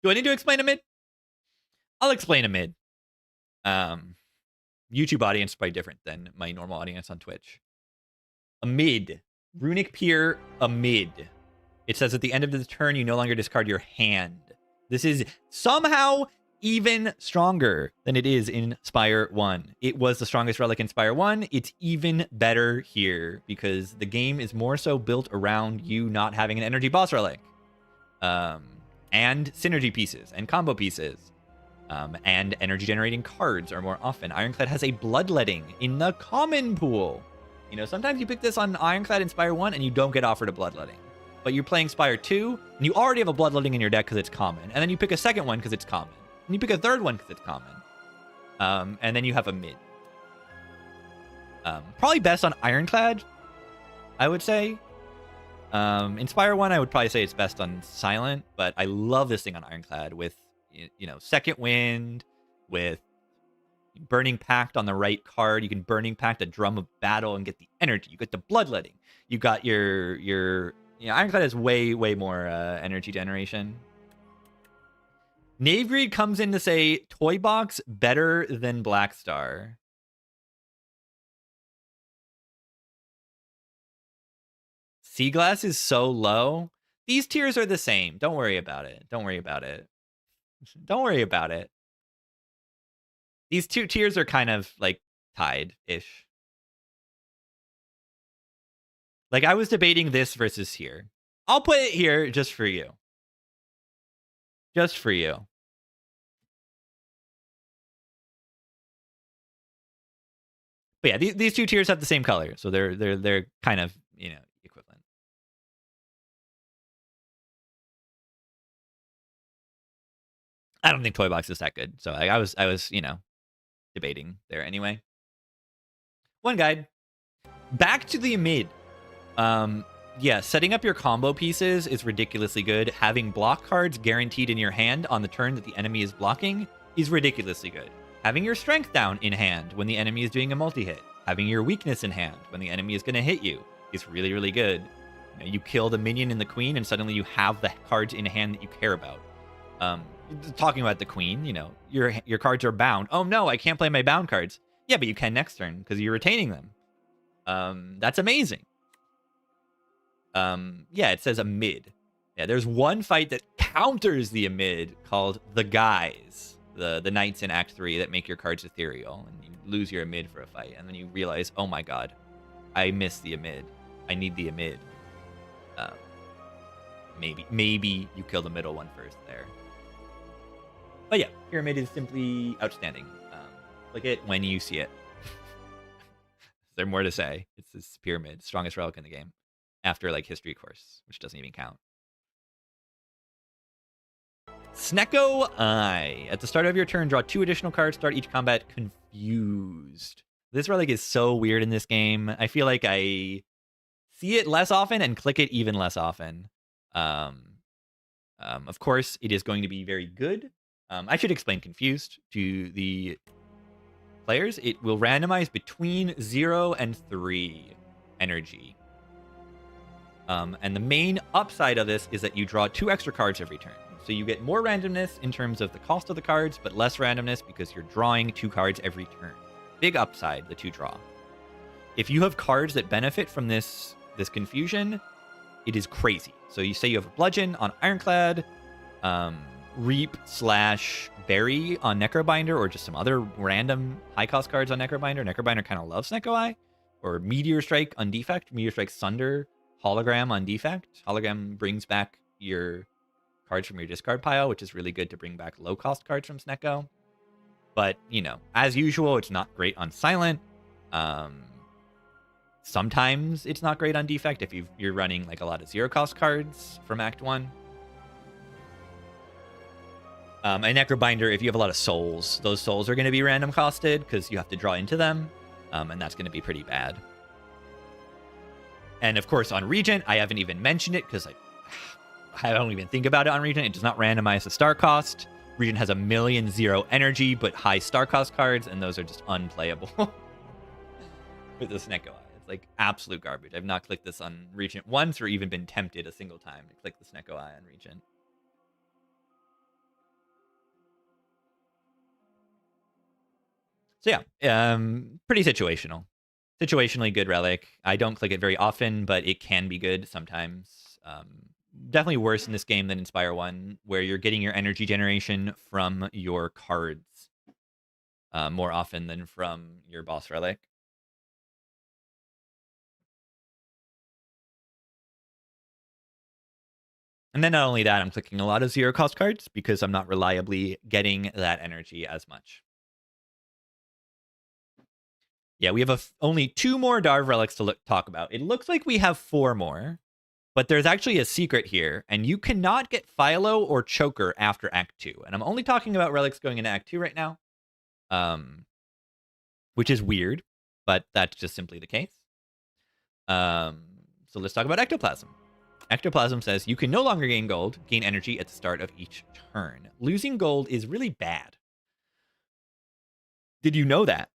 do I need to explain a mid? I'll explain a mid. YouTube audience is probably different than my normal audience on Twitch. A mid. Runic Pier, a mid. It says at the end of the turn, you no longer discard your hand. This is somehow even stronger than it is in Spire 1. It was the strongest relic in Spire 1. It's even better here because the game is more so built around you not having an energy boss relic. And synergy pieces and combo pieces. And energy generating cards are more often. Ironclad has a bloodletting in the common pool. You know, sometimes you pick this on Ironclad in Spire 1 and you don't get offered a bloodletting. But you're playing Spire 2 and you already have a bloodletting in your deck because it's common. And then you pick a second one because it's common. And you pick a third one because it's common. And then you have a mid. Probably best on Ironclad, I would say. In Spire 1, I would probably say it's best on Silent, but I love this thing on Ironclad with, you know, Second Wind, with Burning Pact on the right card. You can Burning Pact a Drum of Battle and get the energy. You get the Bloodletting. You got your you know, Ironclad has way more energy generation. Knavegreed comes in to say Toy Box better than Black Star. Seaglass is so low. These tiers are the same. Don't worry about it. Don't worry about it. Don't worry about it. These two tiers are kind of like tied-ish. Like I was debating this versus here. I'll put it here just for you. Just for you. But yeah, these two tiers have the same color, so they're kind of, you know, equivalent. I don't think Toy Box is that good, so I was you know, debating there anyway. One guide. Back to the mid. Yeah, setting up your combo pieces is ridiculously good. Having block cards guaranteed in your hand on the turn that the enemy is blocking is ridiculously good. Having your strength down in hand when the enemy is doing a multi-hit. Having your weakness in hand when the enemy is going to hit you is really, really good. You know, you kill the minion and the queen, and suddenly you have the cards in hand that you care about. Talking about the queen, you know, your cards are bound. Oh no, I can't play my bound cards. Yeah, but you can next turn because you're retaining them. That's amazing. Yeah, it says a mid. Yeah, there's one fight that counters the mid called the Guys. The knights in Act 3 that make your cards ethereal, and you lose your Amid for a fight, and then you realize, oh my god, I missed the Amid. I need the Amid. Maybe you kill the middle one first there. But yeah, Pyramid is simply outstanding. Click it when you see it. Is there more to say? It's this Pyramid, strongest relic in the game. After like History Course, which doesn't even count. Snecko Eye. At the start of your turn, draw 2 additional cards. Start each combat confused. This relic is so weird in this game. I feel like I see it less often and click it even less often. Of course, it is going to be very good. I should explain confused to the players. It will randomize between 0 and 3 energy. And the main upside of this is that you draw 2 extra cards every turn. So you get more randomness in terms of the cost of the cards, but less randomness because you're drawing 2 cards every turn. Big upside, the 2 draw. If you have cards that benefit from this confusion, it is crazy. So you say you have a Bludgeon on Ironclad, Reap/Bury on Necrobinder, or just some other random high-cost cards on Necrobinder. Necrobinder kind of loves Snecko Eye. Or Meteor Strike on Defect, Meteor Strike Sunder, Hologram on Defect. Hologram brings back your cards from your discard pile, which is really good to bring back low-cost cards from Snecko. But, you know, as usual, it's not great on Silent. Sometimes it's not great on defect if you're running like a lot of zero cost cards from Act 1. And Necrobinder, if you have a lot of souls, those souls are going to be random costed because you have to draw into them, and that's going to be pretty bad. And of course, on Regent, I haven't even mentioned it because I don't even think about it on Regent. It does not randomize the star cost. Regent has 1,000,000 energy, but high star cost cards, and those are just unplayable with this Neko Eye. It's like absolute garbage. I've not clicked this on Regent once or even been tempted a single time to click this Neko Eye on Regent. So yeah, pretty situational. Situationally good relic. I don't click it very often, but it can be good sometimes. Definitely worse in this game than Inspire 1, where you're getting your energy generation from your cards more often than from your boss relic. And then not only that, I'm clicking a lot of zero cost cards because I'm not reliably getting that energy as much. Yeah, we have only 2 more Darv relics to talk about. It looks like we have 4 more, but there's actually a secret here, and you cannot get Philo or Choker after Act 2. And I'm only talking about relics going into Act 2 right now, which is weird, but that's just simply the case. So let's talk about Ectoplasm. Ectoplasm says you can no longer gain gold, gain energy at the start of each turn. Losing gold is really bad. Did you know that?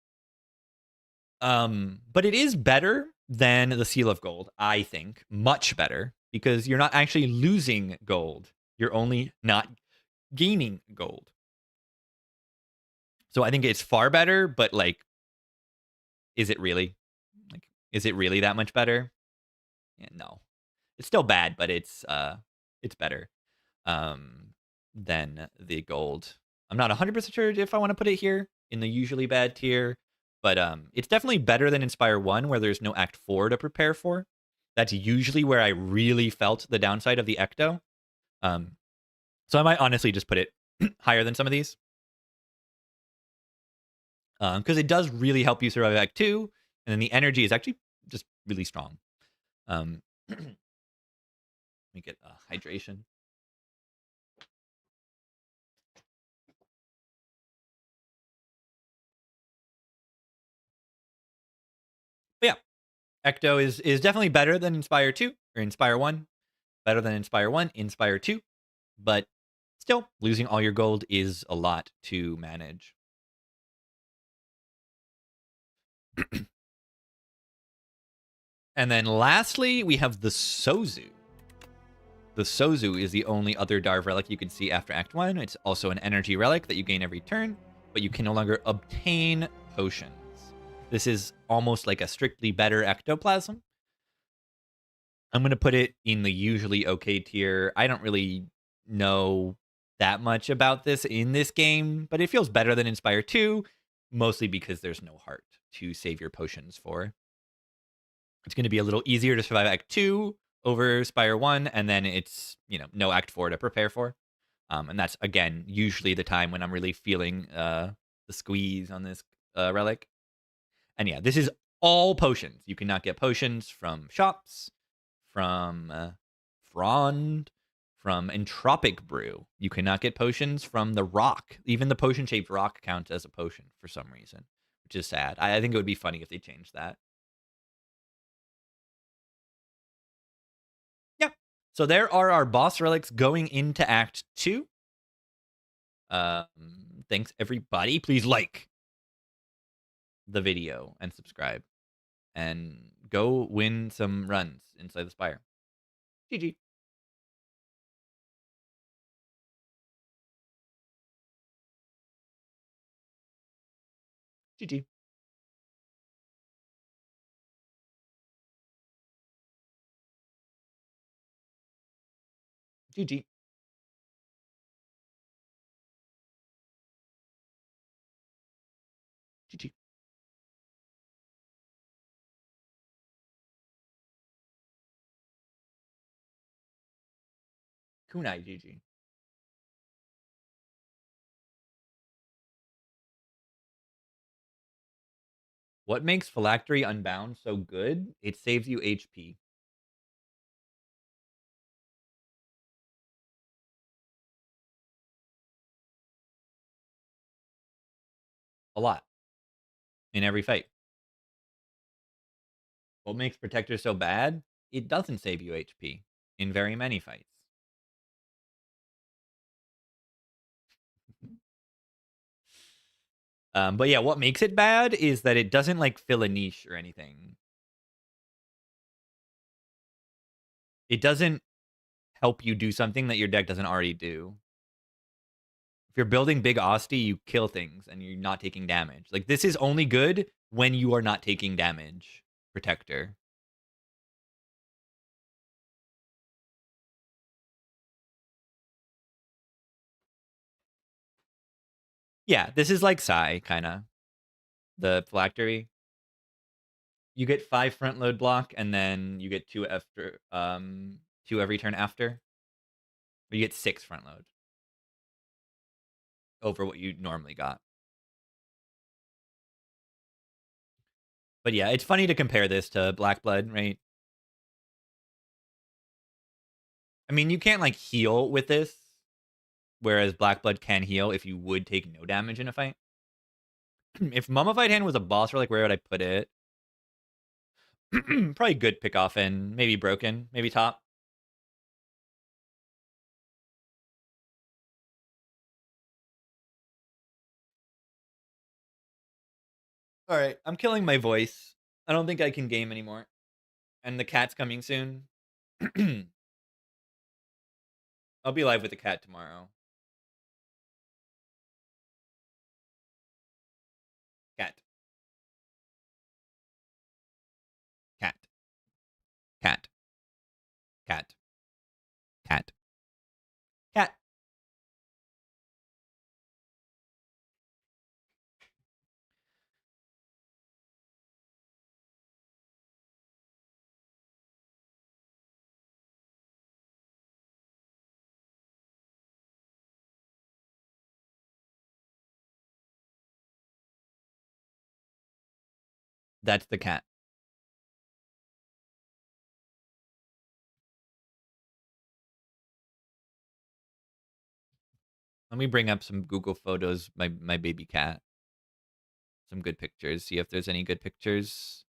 But it is better than the Seal of Gold, I think. Much better, because you're not actually losing gold. You're only not gaining gold. So I think it's far better, but like, is it really? Like, is it really that much better? Yeah, no. It's still bad, but it's better than the gold. I'm not 100% sure if I want to put it here in the usually bad tier, but it's definitely better than Inspire 1, where there's no Act 4 to prepare for. That's usually where I really felt the downside of the Ecto. So I might honestly just put it higher than some of these. Because it does really help you survive Act 2, and then the energy is actually just really strong. Let me get hydration. But yeah, Ecto is definitely better than Inspire 2 or Inspire 1. Better than Inspire 1, Inspire 2. But still, losing all your gold is a lot to manage. And then lastly, we have the Sozu. The Sozu is the only other Darv relic you can see after Act 1. It's also an energy relic that you gain every turn, but you can no longer obtain potions. This is almost like a strictly better ectoplasm. I'm going to put it in the usually okay tier. I don't really know that much about this in this game, but it feels better than Inspire 2, mostly because there's no heart to save your potions for. It's going to be a little easier to survive Act 2 over Spire 1, and then it's, no Act 4 to prepare for. And that's, again, usually the time when I'm really feeling the squeeze on this relic. And yeah, this is all potions. You cannot get potions from shops, from Frond, from Entropic Brew. You cannot get potions from the rock. Even the potion-shaped rock counts as a potion for some reason, which is sad. I think it would be funny if they changed that. Yeah. So there are our boss relics going into Act 2. Thanks, everybody. Please like the video and subscribe. And go win some runs inside the Spire. GG. GG. GG. GG. Kunai GG. What makes Phylactery Unbound so good? It saves you HP. A lot. In every fight. What makes Protector so bad? It doesn't save you HP. In very many fights. But yeah, what makes it bad is that it doesn't like fill a niche or anything. It doesn't help you do something that your deck doesn't already do. If you're building big Asti, you kill things and you're not taking damage. Like, this is only good when you are not taking damage. Protector. Yeah, this is like Psy, kind of. The Phylactery. You get 5 front load block, and then you get 2 after, 2 every turn after. Or you get 6 front load. Over what you normally got. But yeah, it's funny to compare this to Black Blood, right? I mean, you can't, like, heal with this. Whereas Black Blood can heal if you would take no damage in a fight. If Mummified Hand was a boss, like, where would I put it? Probably good pick off and maybe broken, maybe top. All right, I'm killing my voice. I don't think I can game anymore. And the cat's coming soon. I'll be live with the cat tomorrow. Cat. Cat. Cat. Cat. Cat. Cat. That's the cat. Let me bring up some Google photos, my baby cat. Some good pictures. See if there's any good pictures.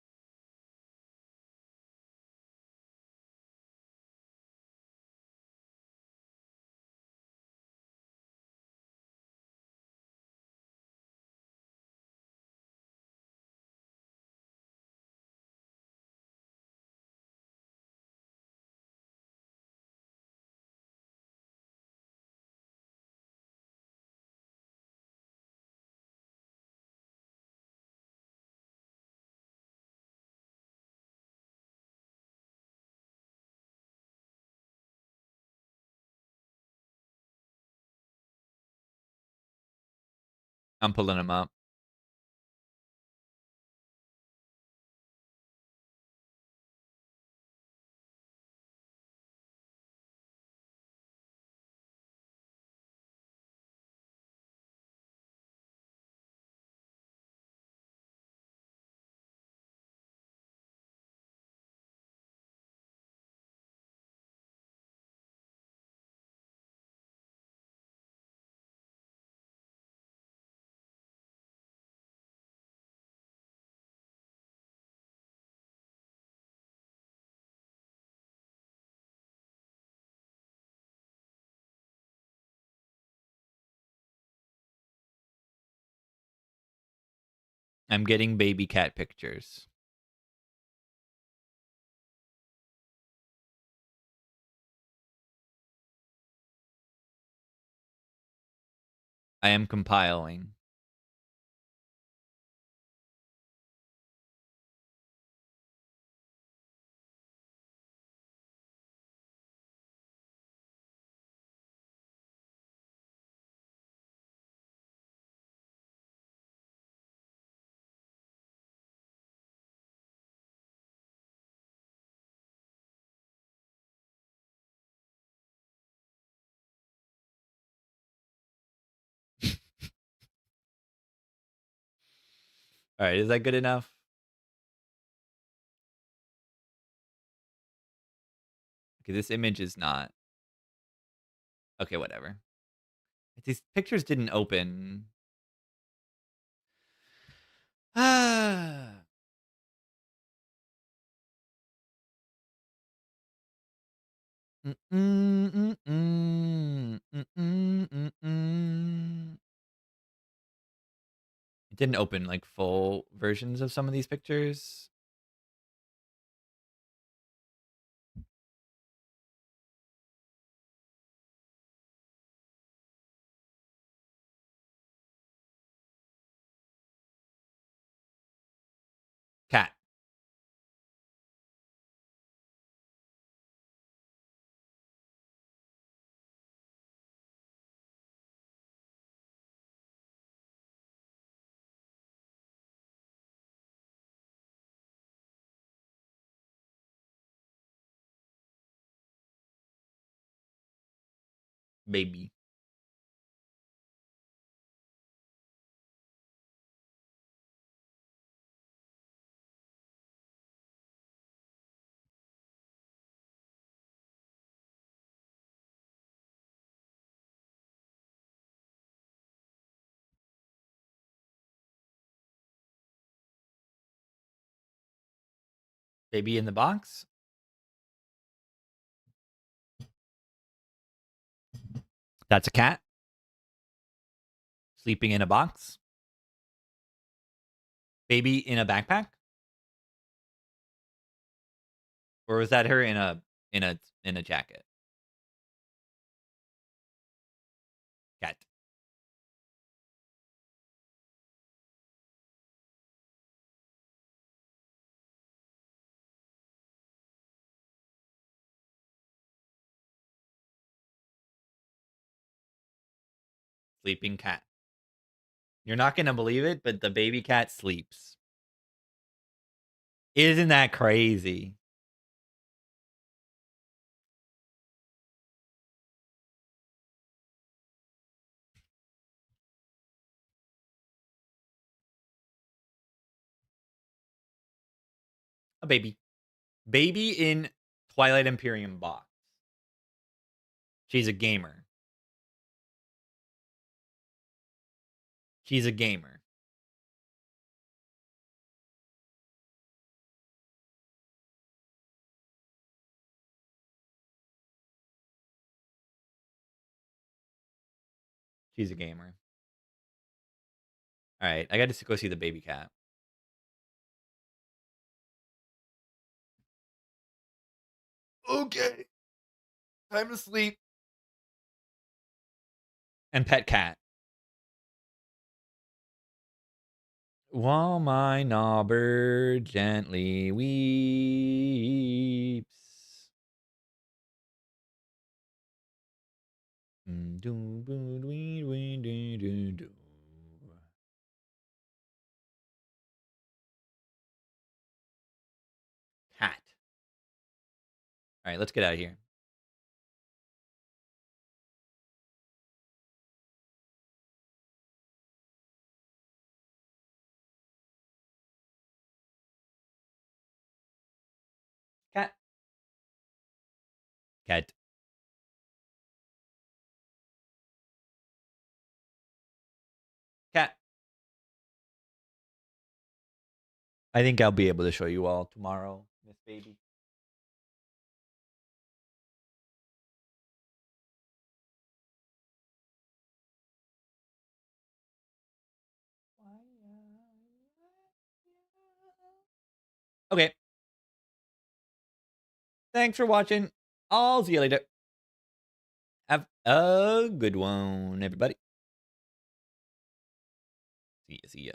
I'm pulling them up. I'm getting baby cat pictures. I am compiling. All right, is that good enough? Okay, this image is not. Okay, whatever. These pictures didn't open. Ah. It didn't open like full versions of some of these pictures. Cat. Baby. Baby in the box. That's a cat. Sleeping in a box. Baby in a backpack. Or was that her in a jacket? Cat. Sleeping cat. You're not gonna believe it, but the baby cat sleeps. Isn't that crazy? A baby. Baby in Twilight Imperium box. She's a gamer. She's a gamer. She's a gamer. All right, I got to go see the baby cat. Okay. Time to sleep. And pet cat. While my knobber gently weeps. Cat. All right, let's get out of here. Cat. Cat. Cat. I think I'll be able to show you all tomorrow, Miss Baby. Okay. Thanks for watching. I'll see you later. Have a good one, everybody. See ya.